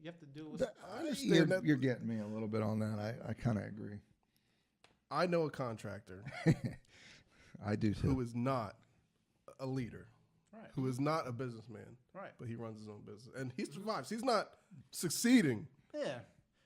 Speaker 2: have to do.
Speaker 3: I understand that.
Speaker 1: You're getting me a little bit on that. I kind of agree.
Speaker 3: I know a contractor.
Speaker 1: I do too.
Speaker 3: Who is not a leader.
Speaker 2: Right.
Speaker 3: Who is not a businessman.
Speaker 2: Right.
Speaker 3: But he runs his own business, and he survives. He's not succeeding.
Speaker 2: Yeah.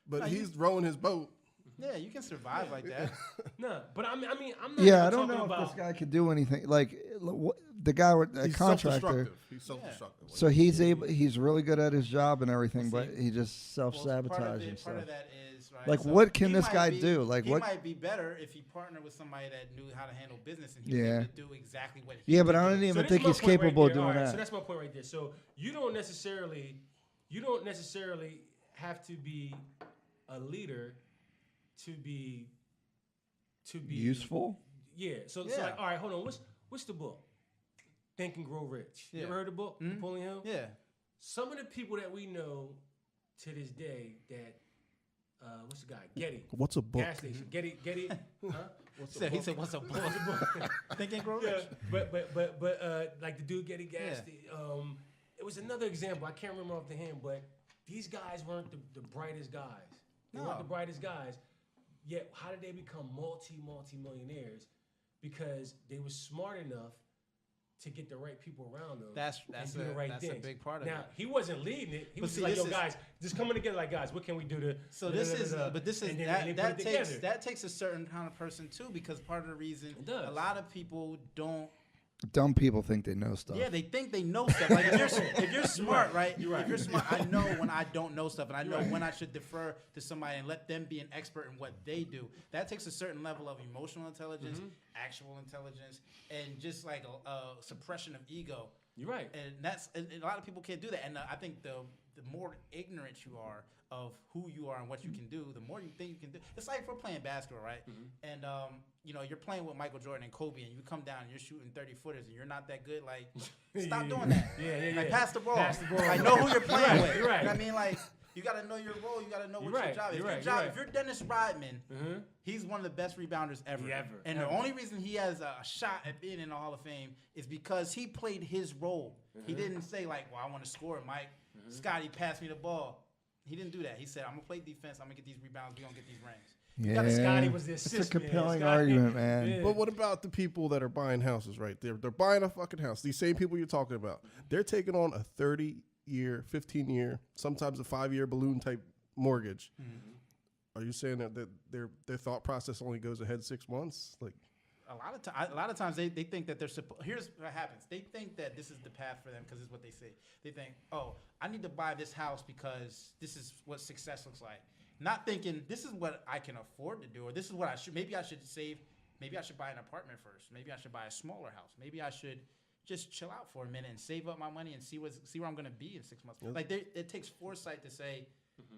Speaker 3: But he's rowing his boat.
Speaker 2: Yeah, you can survive like that.
Speaker 4: No, but I mean, I'm not.
Speaker 1: Yeah, I don't know if this guy could do anything. Like the guy with the contractor.
Speaker 3: He's self-destructive.
Speaker 1: So he's really good at his job and everything, but he just self-sabotages himself.
Speaker 2: Part of that is right.
Speaker 1: Like,
Speaker 2: so
Speaker 1: what can this guy do? Like,
Speaker 2: he
Speaker 1: what?
Speaker 2: might be better if he partnered with somebody that knew how to handle business and he was able to do exactly what.
Speaker 1: Yeah, but I don't even think he's capable of doing that.
Speaker 4: So that's my point right there. So you don't necessarily have to be a leader to be
Speaker 1: useful.
Speaker 4: Yeah. So like, all right, hold on. What's the book? Think and Grow Rich. You
Speaker 2: Yeah.
Speaker 4: ever heard the book, Napoleon Hill?
Speaker 2: Yeah.
Speaker 4: Some of the people that we know to this day that, what's the guy? Getty.
Speaker 3: What's a book?
Speaker 4: Gas station. Getty. Huh?
Speaker 2: He said, "What's a book?" Think and Grow
Speaker 4: Yeah,
Speaker 2: Rich.
Speaker 4: but like the dude Getty Gas.
Speaker 2: Yeah.
Speaker 4: It was another example. I can't remember off the hand, but these guys weren't the brightest guys. They weren't the brightest guys. Yet, how did they become multi-millionaires? Because they were smart enough to get the right people around them.
Speaker 2: That's a big part of
Speaker 4: now,
Speaker 2: it.
Speaker 4: he wasn't leading it. He
Speaker 2: But
Speaker 4: was
Speaker 2: see,
Speaker 4: like,
Speaker 2: this
Speaker 4: yo,
Speaker 2: is-
Speaker 4: guys, just coming together like, guys, what can we do to...
Speaker 2: So this is, but this is
Speaker 4: and they
Speaker 2: that
Speaker 4: put it
Speaker 2: takes
Speaker 4: together.
Speaker 2: that takes a certain kind of person too, because part of the reason
Speaker 4: It does.
Speaker 2: a lot of people don't.
Speaker 1: Dumb people think they know stuff.
Speaker 2: Yeah, they think they know stuff. Like if you're smart, right?
Speaker 4: You're right.
Speaker 2: If you're smart, I know when I don't know stuff, and I know
Speaker 4: right.
Speaker 2: when I should defer to somebody and let them be an expert in what they do. That takes a certain level of emotional intelligence, actual intelligence, and just like a suppression of ego.
Speaker 4: You're right.
Speaker 2: And a lot of people can't do that. And I think the more ignorant you are of who you are and what you can do, the more you think you can do. It's like if we're playing basketball, right? And you're playing with Michael Jordan and Kobe, and you come down and you're shooting 30-footers, and you're not that good. Like, stop doing that.
Speaker 4: Yeah.
Speaker 2: Like, pass the ball.
Speaker 4: Pass the ball.
Speaker 2: Like, know who you're playing with.
Speaker 4: You're right.
Speaker 2: You know what I mean? Like, you got to know your role. You got to know
Speaker 4: You're
Speaker 2: what
Speaker 4: right.
Speaker 2: your job is.
Speaker 4: You're right.
Speaker 2: If you're Dennis Rodman, he's one of the best rebounders ever.
Speaker 4: Yeah, ever.
Speaker 2: And the only reason he has a shot at being in the Hall of Fame is because he played his role. He didn't say, like, well, I want to score it, Mike. Scotty, pass me the ball. He didn't do that. He said, I'm going to play defense. I'm going to get these rebounds. We're going to get these rings.
Speaker 1: Yeah,
Speaker 4: Scotty was the
Speaker 1: it's
Speaker 4: assist
Speaker 1: a
Speaker 4: man.
Speaker 1: compelling
Speaker 4: Scotty-
Speaker 1: argument, man.
Speaker 4: Yeah.
Speaker 3: But what about the people that are buying houses, right? They're buying a fucking house. These same people you're talking about. They're taking on a 30-year, 15-year, sometimes a 5-year balloon type mortgage. Are you saying that their thought process only goes ahead 6 months? Like,
Speaker 2: A lot of times they think that they're here's what happens. They think that this is the path for them because it's what they say. They think, oh, I need to buy this house because this is what success looks like. Not thinking this is what I can afford to do, or this is what I should. Maybe I should save. Maybe I should buy an apartment first. Maybe I should buy a smaller house. Maybe I should just chill out for a minute and save up my money and see where I'm going to be in 6 months.
Speaker 3: Yep.
Speaker 2: Like it takes foresight to say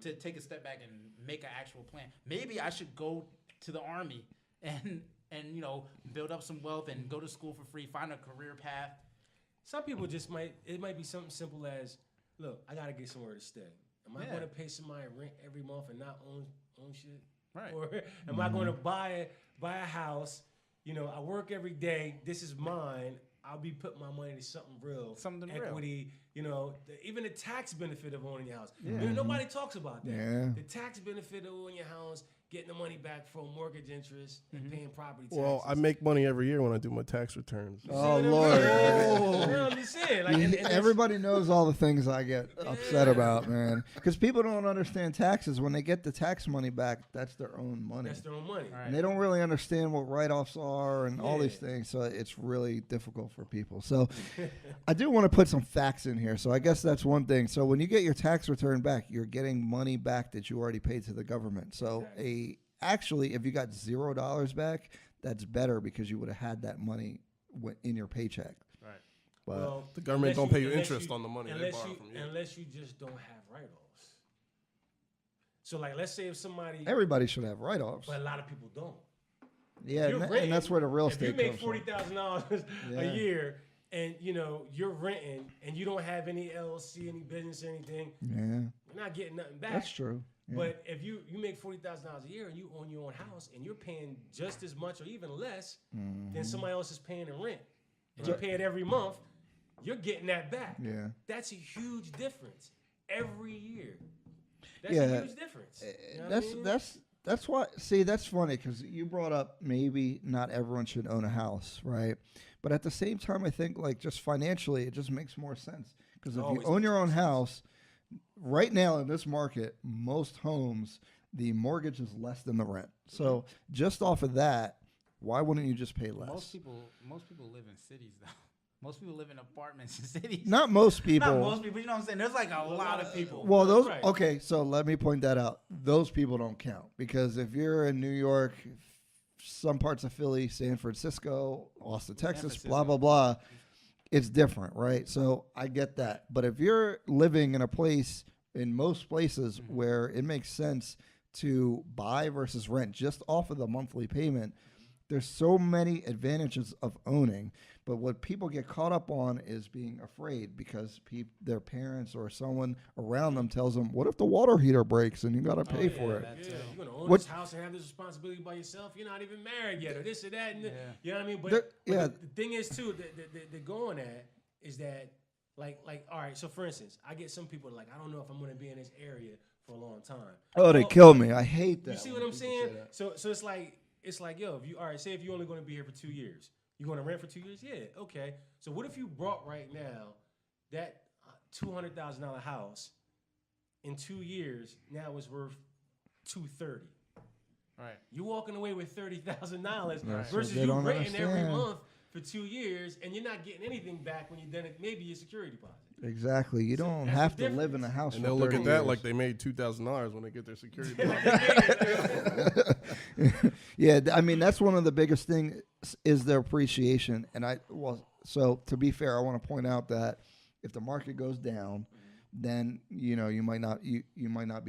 Speaker 2: to take a step back and make an actual plan. Maybe I should go to the Army and build up some wealth and go to school for free, find a career path.
Speaker 4: Some people it might be something simple as, look, I got to get somewhere to stay. Am I going to pay somebody rent every month and not own shit?
Speaker 2: Right.
Speaker 4: Or am I going to buy a house? I work every day. This is mine. I'll be putting my money to something real.
Speaker 2: Something real.
Speaker 4: equity, even the tax benefit of owning your house.
Speaker 2: Yeah.
Speaker 4: Nobody talks about that.
Speaker 1: Yeah.
Speaker 4: The tax benefit of owning your house, getting the money back from mortgage interest and paying property taxes.
Speaker 3: well, I make money every year when I do my tax returns.
Speaker 1: Oh,
Speaker 4: You know
Speaker 1: Lord.
Speaker 4: what I'm just saying? Like, and that's-
Speaker 1: Everybody knows all the things I get upset about, man. Because people don't understand taxes. When they get the tax money back, that's their own money.
Speaker 4: That's their own money.
Speaker 2: Right.
Speaker 1: And they don't really understand what write-offs are and all these
Speaker 4: Yeah.
Speaker 1: things, so it's really difficult for people. So I do want to put some facts in here. So I guess that's one thing. So when you get your tax return back, you're getting money back that you already paid to the government. So actually, if you got $0 back, that's better because you would have had that money in your paycheck.
Speaker 2: Right.
Speaker 1: But
Speaker 4: Well,
Speaker 3: The government
Speaker 4: unless
Speaker 3: don't pay you
Speaker 4: unless
Speaker 3: interest on the money they
Speaker 4: unless
Speaker 3: borrow
Speaker 4: you-
Speaker 3: from you.
Speaker 4: Unless you just don't have write-offs. So, like, let's say if somebody,
Speaker 1: everybody should have write-offs.
Speaker 4: but a lot of people don't.
Speaker 1: Yeah,
Speaker 4: You're
Speaker 1: and that's where the real
Speaker 4: if
Speaker 1: estate
Speaker 4: you make
Speaker 1: comes from.
Speaker 4: $40,000
Speaker 1: Yeah.
Speaker 4: a year, and you're renting, and you don't have any LLC, any business, or anything,
Speaker 1: Yeah,
Speaker 4: you're not getting nothing back.
Speaker 1: that's true. Yeah.
Speaker 4: But if you make $40,000 a year and you own your own house and you're paying just as much or even less than somebody else is paying in rent, and you pay it every month, you're getting that back.
Speaker 1: Yeah.
Speaker 4: That's a huge difference every year. That's
Speaker 1: Yeah.
Speaker 4: a huge difference. You know what I mean?
Speaker 1: That's why. See, that's funny because you brought up maybe not everyone should own a house, right? But at the same time, I think like just financially, it just makes more sense because if you
Speaker 4: Always
Speaker 1: own your
Speaker 4: makes
Speaker 1: own
Speaker 4: sense.
Speaker 1: house, right now in this market, most homes the mortgage is less than the rent. So just off of that, why wouldn't you just pay less?
Speaker 2: Most people live in cities though. Most people live in apartments in cities.
Speaker 1: Not most people.
Speaker 2: Not most people. You know what I'm saying? There's like a lot of people.
Speaker 1: Well, those
Speaker 4: Right.
Speaker 1: okay. So let me point that out. Those people don't count because if you're in New York, some parts of Philly, San Francisco, Austin, Texas,
Speaker 2: Francisco.
Speaker 1: blah blah blah, it's different, right? So I get that. But if you're living in a place, in most places where it makes sense to buy versus rent, just off of the monthly payment, there's so many advantages of owning, but what people get caught up on is being afraid because their parents or someone around them tells them, "What if the water heater breaks and you got to pay for it?"
Speaker 4: Yeah, you're gonna own this house and have this responsibility by yourself. You're not even married yet, or this or that. And you know what I mean? But the thing is too, the going at is that like all right. So for instance, I get some people like, I don't know if I'm gonna be in this area for a long time.
Speaker 1: Oh, they kill me. I hate that.
Speaker 4: You see what I'm saying? So it's like, yo, if you say if you're only going to be here for 2 years, you're going to rent for 2 years? Yeah, okay. So what if you brought right now that $200,000 house in 2 years now is worth $230,000?
Speaker 2: Right.
Speaker 4: You're walking away with $30,000
Speaker 1: Right.
Speaker 4: versus
Speaker 1: So
Speaker 4: you
Speaker 1: don't
Speaker 4: renting every
Speaker 1: understand.
Speaker 4: month for 2 years, and you're not getting anything back when you done it. Maybe your security deposit.
Speaker 1: Exactly. You don't
Speaker 4: that's
Speaker 1: have
Speaker 4: the
Speaker 1: to live in a house
Speaker 3: And
Speaker 1: for
Speaker 3: they'll look
Speaker 1: 30
Speaker 3: at that
Speaker 1: years.
Speaker 3: like they made $2,000 when they get their security deposit.
Speaker 1: Yeah, I mean that's one of the biggest things is their appreciation. And so to be fair, I want to point out that if the market goes down, then you might not be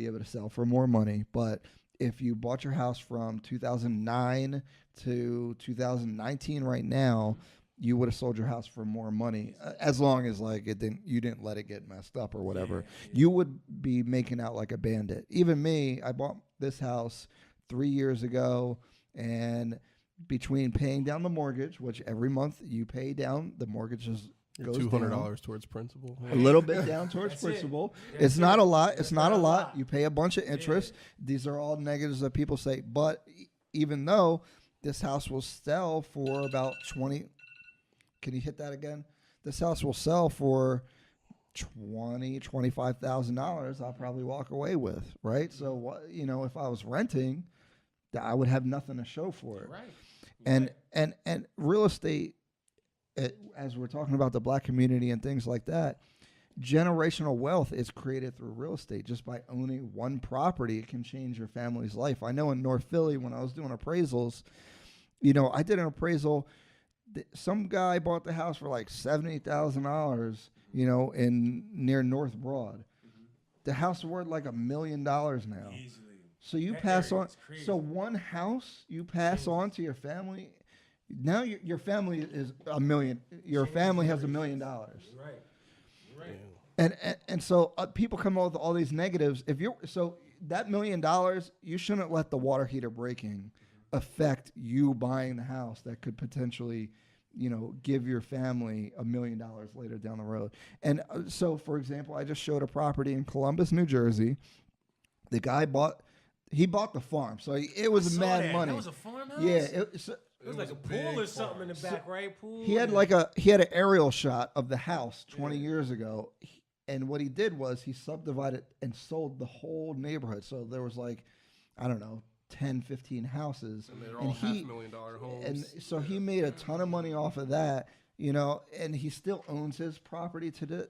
Speaker 1: able to sell for more money. But if you bought your house from 2009 to 2019 right now, you would have sold your house for more money as long as like you didn't let it get messed up or whatever. You would be making out like a bandit. Even me, I bought this house 3 years ago, and between paying down the mortgage, which every month you pay down, the mortgage goes
Speaker 3: $200
Speaker 1: down.
Speaker 3: towards principal.
Speaker 1: A little bit down towards principal. It's not a lot. It's not a lot. You pay a bunch of interest. These are all negatives that people say. But even though this house will sell for about 20, can you hit that again? This house will sell for $25,000. I'll probably walk away with, right? So if I was renting, I would have nothing to show for it.
Speaker 4: Right.
Speaker 1: And real estate, as we're talking about the black community and things like that, generational wealth is created through real estate. Just by owning one property, it can change your family's life. I know in North Philly, when I was doing appraisals, I did an appraisal. Some guy bought the house for like $70,000, in near North Broad. The house is worth like $1 million now.
Speaker 4: Easily.
Speaker 1: So you
Speaker 4: That
Speaker 1: pass
Speaker 4: area
Speaker 1: on.
Speaker 4: is crazy.
Speaker 1: So one house you pass on to your family. Now your family is $1 million. Your family has $1 million.
Speaker 4: You're right. You're right.
Speaker 1: And so people come up with all these negatives. So that $1 million, you shouldn't let the water heater breaking affect you buying the house that could potentially, give your family $1 million later down the road. And so, for example, I just showed a property in Columbus, New Jersey. The guy bought the farm, so it was mad money.
Speaker 4: That was a farmhouse?
Speaker 1: Yeah,
Speaker 4: It was like a pool or
Speaker 3: big
Speaker 4: something in the back, right? Pool.
Speaker 1: he had an aerial shot of the house 20 years ago, and what he did was he subdivided and sold the whole neighborhood. So there was 10, 15 houses.
Speaker 3: And they're all $500,000 homes.
Speaker 1: And so he made a ton of money off of that, and he still owns his property today,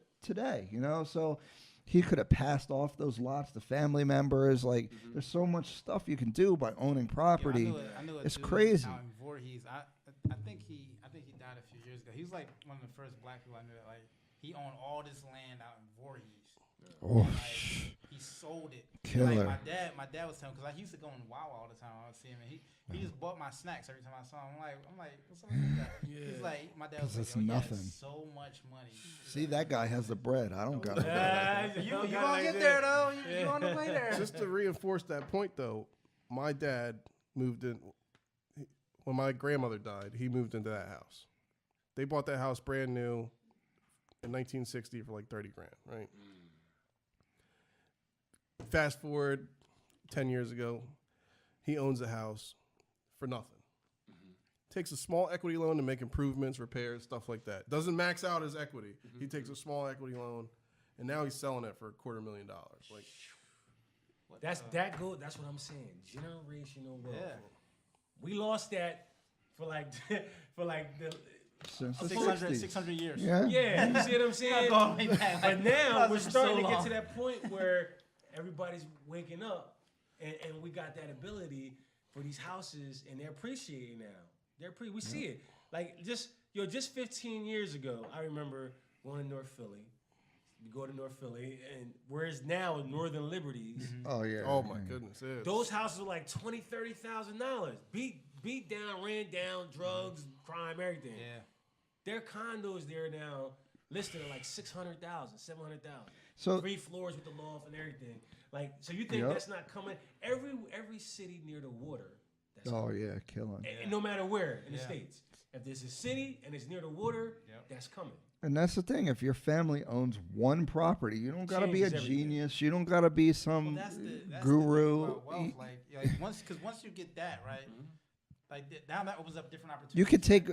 Speaker 1: So he could have passed off those lots to family members. There's so much stuff you can do by owning property.
Speaker 2: I knew
Speaker 1: It's
Speaker 2: dude
Speaker 1: crazy.
Speaker 2: Out in Voorhees. I think he died a few years ago. He was like one of the first black people I knew that he owned all this land out in Voorhees.
Speaker 1: Oh,
Speaker 2: He sold it.
Speaker 1: Killer.
Speaker 2: My dad was telling, because I used to go in Wow all the time. I would see him, and he just bought my snacks every time I saw him. I'm like, what's up with that? He's like, my dad was like,
Speaker 1: it's
Speaker 2: yo, he has
Speaker 1: nothing.
Speaker 2: so much money.
Speaker 1: See, that guy has the bread. I don't got it.
Speaker 2: You gonna get there though? You on the way there?
Speaker 3: Just to reinforce that point, though, my dad moved in when my grandmother died. He moved into that house. They bought that house brand new in 1960 for like $30,000, right? Fast forward 10 years ago, he owns a house for nothing. Takes a small equity loan to make improvements, repairs, stuff like that. Doesn't max out his equity. He takes a small equity loan, and now he's selling it for $250,000.
Speaker 4: That's what I'm saying. Generational wealth.
Speaker 2: Yeah.
Speaker 4: We lost that for the
Speaker 1: Since the
Speaker 2: 600 years.
Speaker 1: Yeah.
Speaker 4: yeah. You see what I'm saying?
Speaker 2: Going way back.
Speaker 4: But now we're
Speaker 2: so
Speaker 4: starting to get
Speaker 2: long.
Speaker 4: to that point where everybody's waking up, and we got that ability for these houses, and they're appreciating now. We see it. Just 15 years ago, I remember going to North Philly. You go to North Philly, and whereas now Northern Liberties,
Speaker 1: Oh yeah.
Speaker 3: Oh my goodness!
Speaker 4: those houses were like $20,000, $30,000. Be beat down, ran down, drugs, crime, everything.
Speaker 2: Yeah.
Speaker 4: Their condos there now listed at like 600,000, 700,000.
Speaker 1: So
Speaker 4: 3 floors with the loft and everything. Like, so you think
Speaker 1: Yep.
Speaker 4: that's not coming? Every city near the water. That's
Speaker 1: oh
Speaker 4: coming.
Speaker 1: yeah, killing.
Speaker 4: And no matter where in the
Speaker 2: Yeah.
Speaker 4: States. If there's a city and it's near the water,
Speaker 2: Yep.
Speaker 4: that's coming.
Speaker 1: And that's the thing. If your family owns one property, you don't gotta be a
Speaker 4: Changes everything.
Speaker 1: genius. You don't gotta be
Speaker 2: Well,
Speaker 1: some
Speaker 2: that's the
Speaker 1: guru.
Speaker 2: thing about wealth. Like once you get that right, now that opens up different opportunities.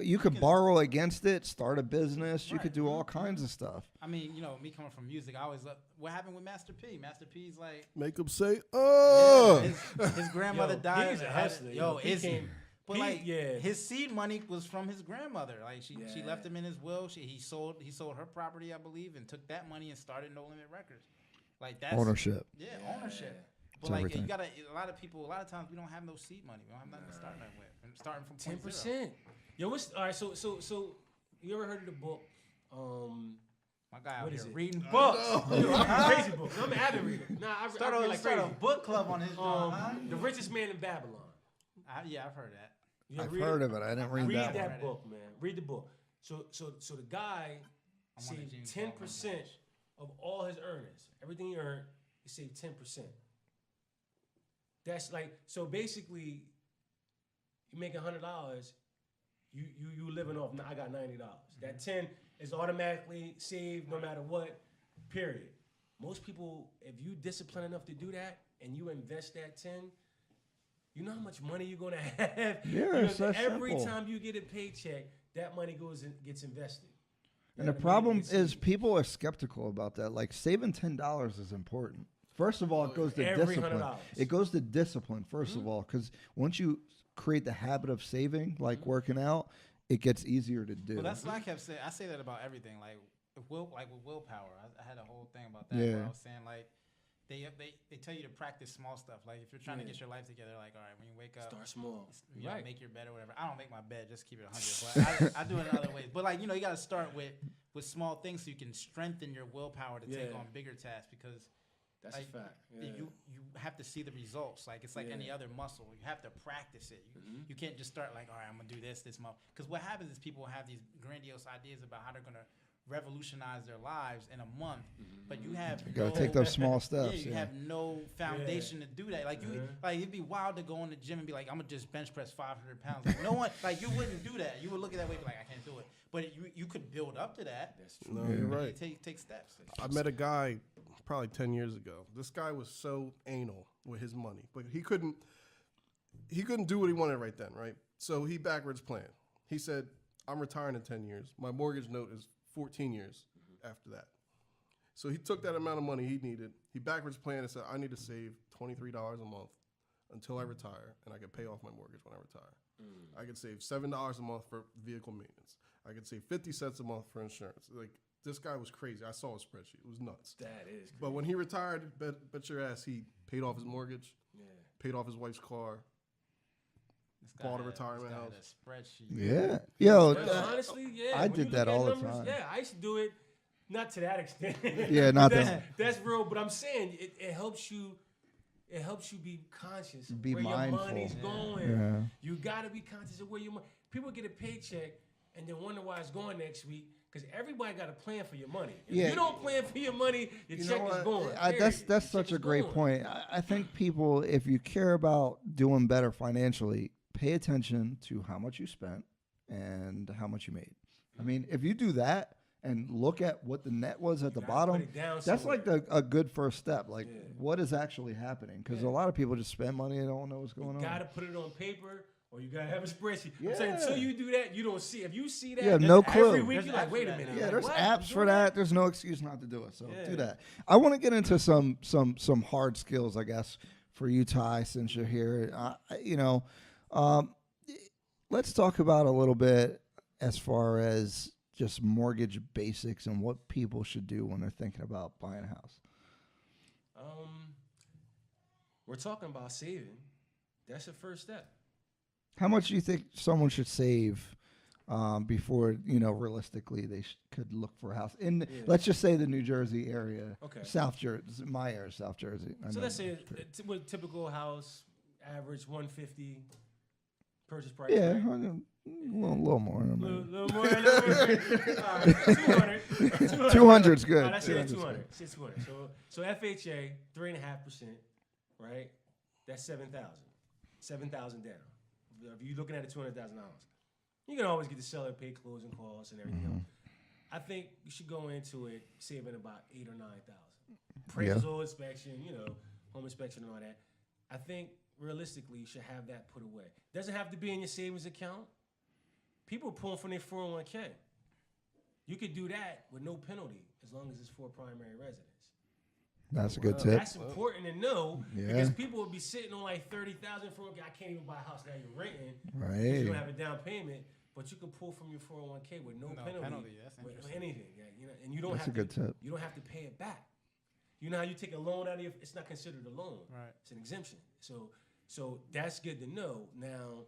Speaker 1: you could
Speaker 2: can-
Speaker 1: borrow against it, start a business. You could
Speaker 2: Right.
Speaker 1: do all kinds of stuff.
Speaker 2: I mean, me coming from music, I always love what happened with Master P. Master P's like,
Speaker 3: Make them say,
Speaker 2: yeah,
Speaker 3: oh.
Speaker 2: his grandmother
Speaker 4: Yo,
Speaker 2: died.
Speaker 4: he's a
Speaker 2: had-
Speaker 4: hustler,
Speaker 2: Yo,
Speaker 4: He
Speaker 2: is he?
Speaker 4: came-
Speaker 2: But
Speaker 4: he-
Speaker 2: like,
Speaker 4: yeah.
Speaker 2: his seed money was from his grandmother. Like she
Speaker 4: Yeah.
Speaker 2: left him in his will. He sold her property, I believe, and took that money and started No Limit Records. Like that's
Speaker 1: Ownership.
Speaker 2: Yeah, ownership. But
Speaker 1: It's
Speaker 2: like
Speaker 1: everything.
Speaker 2: you gotta, a lot of times we don't have no seed money. We don't have nothing to start nothing with. And starting from
Speaker 4: 10%. Yo, what's all right? So you ever heard of the book?
Speaker 2: My guy out
Speaker 4: What
Speaker 2: here
Speaker 4: is it?
Speaker 2: reading books.
Speaker 4: Yo, I read crazy books. I'm an avid reader. Nah, I
Speaker 2: Start
Speaker 4: read
Speaker 2: a
Speaker 4: like
Speaker 2: start
Speaker 4: crazy.
Speaker 2: a book club on his joint, huh?
Speaker 4: The Richest Man in Babylon.
Speaker 2: Yeah, I've heard that.
Speaker 4: You ever
Speaker 1: I've
Speaker 4: read
Speaker 1: heard of it. I didn't read
Speaker 4: Read
Speaker 1: that
Speaker 4: that
Speaker 1: one.
Speaker 4: book, man. Read the book. So the guy
Speaker 2: I'm on the
Speaker 4: saved
Speaker 2: James
Speaker 4: 10%
Speaker 2: Baldwin
Speaker 4: of all his earnings. Everything he earned, he saved 10%. That's like, so basically, you make $100, you living off. I got $90. That 10 is automatically saved no matter what. Period. Most people, if you discipline enough to do that and you invest that 10, you know how much money you're gonna have.
Speaker 1: Yeah, it's that
Speaker 4: every
Speaker 1: simple.
Speaker 4: time you get a paycheck, that money gets invested.
Speaker 1: And
Speaker 4: You
Speaker 1: the
Speaker 4: know what I mean?
Speaker 1: problem
Speaker 4: It's-
Speaker 1: is people are skeptical about that. Like saving $10 is important. First of all, it goes to
Speaker 4: Every
Speaker 1: discipline.
Speaker 4: $100.
Speaker 1: It goes to discipline, 1st of all, because once you create the habit of saving, like working out, it gets easier to do.
Speaker 2: Well, that's what I kept saying. I say that about everything. Like with willpower, I had a whole thing about that.
Speaker 1: Yeah.
Speaker 2: Where I was saying like they tell you to practice small stuff. Like if you're trying to get your life together, like all right, when you wake up,
Speaker 4: Start small.
Speaker 2: you know,
Speaker 4: Right.
Speaker 2: make your bed or whatever. I don't make my bed, just keep it 100. But I do it in other ways. But like you got to start with small things so you can strengthen your willpower to take
Speaker 4: Yeah.
Speaker 2: on bigger tasks because.
Speaker 4: That's
Speaker 2: Like,
Speaker 4: a fact. Yeah.
Speaker 2: You have to see the results. Like it's like any other muscle. You have to practice it. You can't just start like, all right, I'm gonna do this month. Because what happens is people have these grandiose ideas about how they're gonna revolutionize their lives in a month, but you have
Speaker 1: you got to take those small
Speaker 2: yeah,
Speaker 1: steps.
Speaker 2: you
Speaker 1: Yeah.
Speaker 2: have no foundation to do that. Like like it'd be wild to go in the gym and be like, I'm gonna just bench press 500 pounds. Like no one, like you wouldn't do that. You would look at that weight and be like, I can't do it. But you could build up to that.
Speaker 4: That's true.
Speaker 3: No, you're right.
Speaker 2: Take steps.
Speaker 3: I met a guy probably 10 years ago. This guy was so anal with his money, but he couldn't do what he wanted right then, right? So he backwards planned. He said, I'm retiring in 10 years. My mortgage note is 14 years after that. So he took that amount of money he needed. He backwards planned and said, I need to save $23 a month until I retire, and I can pay off my mortgage when I retire. I could save $7 a month for vehicle maintenance. I could save 50 cents a month for insurance. Like, this guy was crazy. I saw his spreadsheet. It was nuts.
Speaker 4: That is crazy.
Speaker 3: But when he retired, bet your ass he paid off his mortgage,
Speaker 4: Yeah.
Speaker 3: paid off his wife's car.
Speaker 2: This guy
Speaker 3: Bought a
Speaker 2: had-
Speaker 3: retirement
Speaker 2: this guy had
Speaker 3: house.
Speaker 2: a spreadsheet.
Speaker 1: Yeah. Yo,
Speaker 4: Well, honestly, yeah.
Speaker 1: I
Speaker 4: when
Speaker 1: did
Speaker 4: you look
Speaker 1: that
Speaker 4: at
Speaker 1: all the
Speaker 4: numbers,
Speaker 1: time.
Speaker 4: Yeah, I used to do it, not to that extent.
Speaker 1: Yeah, not
Speaker 4: that's,
Speaker 1: that.
Speaker 4: That's real, but I'm saying it helps you. It helps you be conscious of
Speaker 1: Be
Speaker 4: where
Speaker 1: mindful.
Speaker 4: your money's going.
Speaker 1: Yeah.
Speaker 4: You got to be conscious of where your money. People get a paycheck and then wonder why it's going next week because everybody got a plan for your money. If
Speaker 1: Yeah.
Speaker 4: you don't plan for your money, your
Speaker 1: You
Speaker 4: check
Speaker 1: know
Speaker 4: is
Speaker 1: what?
Speaker 4: going.
Speaker 1: That's
Speaker 4: period. Your
Speaker 1: such
Speaker 4: check
Speaker 1: a
Speaker 4: is
Speaker 1: great
Speaker 4: going.
Speaker 1: point. I think people, if you care about doing better financially, pay attention to how much you spent and how much you made. I mean, if you do that and look at what the net was at the
Speaker 4: gotta
Speaker 1: bottom,
Speaker 4: put it down
Speaker 1: that's like
Speaker 4: somewhere.
Speaker 1: a good first step. Like,
Speaker 4: Yeah.
Speaker 1: what is actually happening? Because
Speaker 4: Yeah.
Speaker 1: a lot of people just spend money and don't know what's going
Speaker 4: You
Speaker 1: on.
Speaker 4: got to put it on paper. Or you gotta have a spreadsheet. I'm
Speaker 1: Yeah.
Speaker 4: saying until you do that, you don't see. If you see that,
Speaker 1: You have no
Speaker 4: every
Speaker 1: clue.
Speaker 4: week
Speaker 2: There's
Speaker 4: you're like,
Speaker 2: apps
Speaker 4: wait
Speaker 2: for
Speaker 4: a
Speaker 2: that
Speaker 4: minute.
Speaker 2: now.
Speaker 1: Yeah,
Speaker 4: Like,
Speaker 1: there's
Speaker 4: what? I'm
Speaker 1: apps for
Speaker 4: doing
Speaker 1: that. There's no excuse not to do it. So
Speaker 4: Yeah.
Speaker 1: do that. I want to get into some hard skills, I guess, for you, Ty, since you're here. Let's talk about a little bit as far as just mortgage basics and what people should do when they're thinking about buying a house.
Speaker 4: We're talking about saving. That's the first step.
Speaker 1: How much do you think someone should save before, realistically they could look for a house in, let's just say, the New Jersey area?
Speaker 4: Okay.
Speaker 1: South Jersey, my area, South Jersey. I
Speaker 4: So
Speaker 1: know
Speaker 4: let's say
Speaker 1: it's pretty-
Speaker 4: with a typical house, average 150 purchase price.
Speaker 1: Yeah,
Speaker 4: right?
Speaker 1: a little more. I mean.
Speaker 4: Little more. All right, 200.
Speaker 1: 200's good.
Speaker 4: Oh, that's it.
Speaker 1: 200's
Speaker 4: 200. It's 200. So FHA 3.5%, right? That's 7,000. 7,000 down. If you're looking at it, $200,000, you can always get the seller, pay closing costs and everything else. I think you should go into it saving about 8,000 or 9,000. Appraisal, inspection, home inspection and all that. I think realistically you should have that put away. Doesn't have to be in your savings account. People pulling from their 401k. You could do that with no penalty as long as it's for primary residence.
Speaker 1: That's a good tip.
Speaker 4: That's important to know
Speaker 1: Yeah.
Speaker 4: because people would be sitting on like 30,000 for I can't even buy a house now. You're renting.
Speaker 1: Right.
Speaker 4: You don't have a down payment, but you can pull from your 401k with no penalty.
Speaker 2: That's
Speaker 4: with
Speaker 2: interesting.
Speaker 4: anything. Yeah, and you don't
Speaker 1: That's
Speaker 4: have
Speaker 1: a good tip.
Speaker 4: You don't have to pay it back. You know how you take a loan out of your? It's not considered a loan.
Speaker 2: Right.
Speaker 4: It's an exemption. So that's good to know. Now.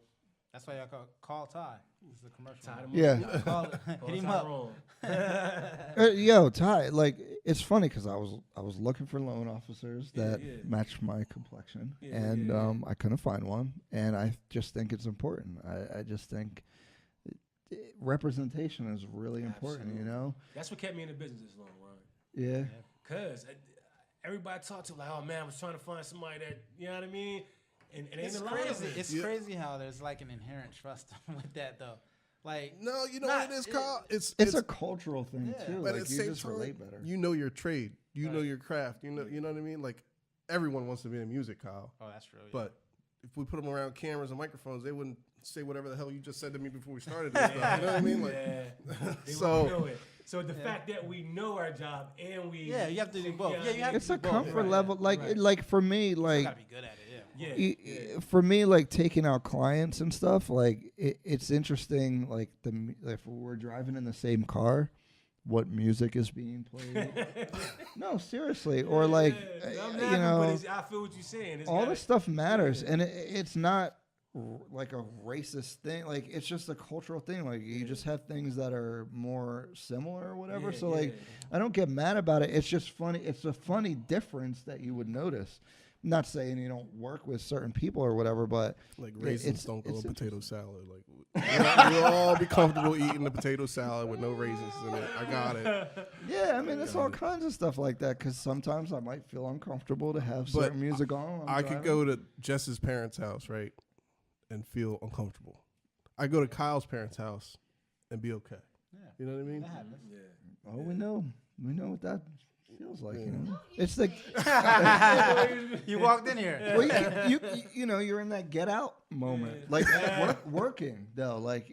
Speaker 2: That's why y'all call Ty. This is a commercial.
Speaker 4: Ty
Speaker 1: Yeah.
Speaker 2: Call hit him up.
Speaker 1: Yo, Ty, like it's funny because I was looking for loan officers that match my complexion, and I couldn't find one, and I just think it's important. I just think representation is really important.
Speaker 4: That's what kept me in the business this long, Ron.
Speaker 1: Yeah.
Speaker 4: Cause everybody talked to like, oh man, I was trying to find somebody that you know what I mean. And
Speaker 2: It's crazy. It's crazy how there's like an inherent trust with that though. Like
Speaker 3: No, you know what it is, Kyle?
Speaker 1: It's a cultural thing too.
Speaker 3: But
Speaker 1: Like
Speaker 3: at the
Speaker 1: you
Speaker 3: same
Speaker 1: just
Speaker 3: time,
Speaker 1: relate better.
Speaker 3: you know your trade. You know your craft. You know what I mean? Like everyone wants to be in music, Kyle.
Speaker 2: Oh, that's true. Yeah.
Speaker 3: But if we put them around cameras and microphones, they wouldn't say whatever the hell you just said to me before we started this stuff. You know what I mean? Like,
Speaker 4: So the fact that we know our job and we
Speaker 2: you have to do both. Yeah, you have
Speaker 1: It's
Speaker 2: to
Speaker 1: a
Speaker 2: do both.
Speaker 1: comfort level. Like for me,
Speaker 2: You
Speaker 1: like
Speaker 2: gotta be good at it. Yeah.
Speaker 1: for me, like taking out clients and stuff, like it's interesting. Like if we're driving in the same car, what music is being played? No, seriously, or like
Speaker 4: I'm laughing, but I feel what you're saying.
Speaker 1: all this stuff matters, and it's not like a racist thing. Like it's just a cultural thing. Like you just have things that are more similar or whatever. So like I don't get mad about it. It's just funny. It's a funny difference that you would notice. I'm not saying you don't work with certain people or whatever, but
Speaker 3: like raisins don't go in
Speaker 1: it's
Speaker 3: potato salad. Like we'll all be comfortable eating the potato salad with no raisins in it. I got it.
Speaker 1: yeah, I mean, it's all kinds of stuff like that. Because sometimes I might feel uncomfortable to have certain music on.
Speaker 3: I could go to Jess's parents' house, right, and feel uncomfortable. I go to Kyle's parents' house and be okay.
Speaker 2: Yeah.
Speaker 3: You know what I mean?
Speaker 2: That happens.
Speaker 1: Oh, we know what that feels like. You know, it's like
Speaker 2: You walked in here.
Speaker 1: well, you know, you're in that get out moment, like working though, like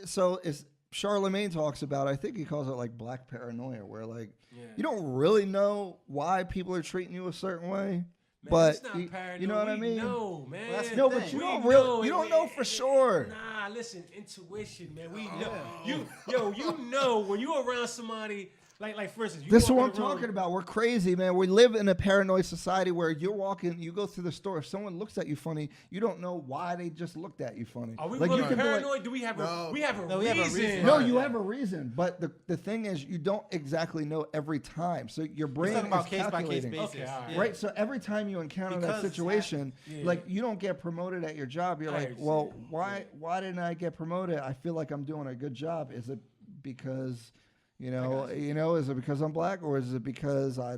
Speaker 1: So it's Charlemagne talks about. I think he calls it like black paranoia, where like you don't really know why people are treating you a certain way.
Speaker 4: Man,
Speaker 1: but
Speaker 4: it's not paranoid.
Speaker 1: you know what I mean?
Speaker 4: No, man.
Speaker 2: Well, that's
Speaker 1: No,
Speaker 2: the
Speaker 1: but
Speaker 2: thing.
Speaker 1: you don't know for sure.
Speaker 4: Nah, listen, intuition, man. We know. You know when you're around somebody like for instance,
Speaker 1: This is what I'm talking about. We're crazy, man. We live in a paranoid society where you go through the store. If someone looks at you funny, you don't know why they just looked at you funny.
Speaker 4: Are we
Speaker 1: like,
Speaker 4: really
Speaker 1: you can be
Speaker 4: paranoid?
Speaker 1: like,
Speaker 4: Do we have a
Speaker 2: we have a
Speaker 4: reason?
Speaker 2: reason.
Speaker 1: no, you have a reason, but the thing is, you don't exactly know every time. So your brain
Speaker 2: Talking about
Speaker 1: is
Speaker 2: case by case
Speaker 1: calculating.
Speaker 2: basis.
Speaker 4: Okay, all right.
Speaker 1: Right, so every time you encounter
Speaker 2: Because
Speaker 1: that
Speaker 2: it's
Speaker 1: situation,
Speaker 4: happened.
Speaker 1: like you don't get promoted at your job, you're
Speaker 4: I
Speaker 1: like,
Speaker 4: understand.
Speaker 1: well, why didn't I get promoted? I feel like I'm doing a good job. Is it because is it because I'm black, or is it because I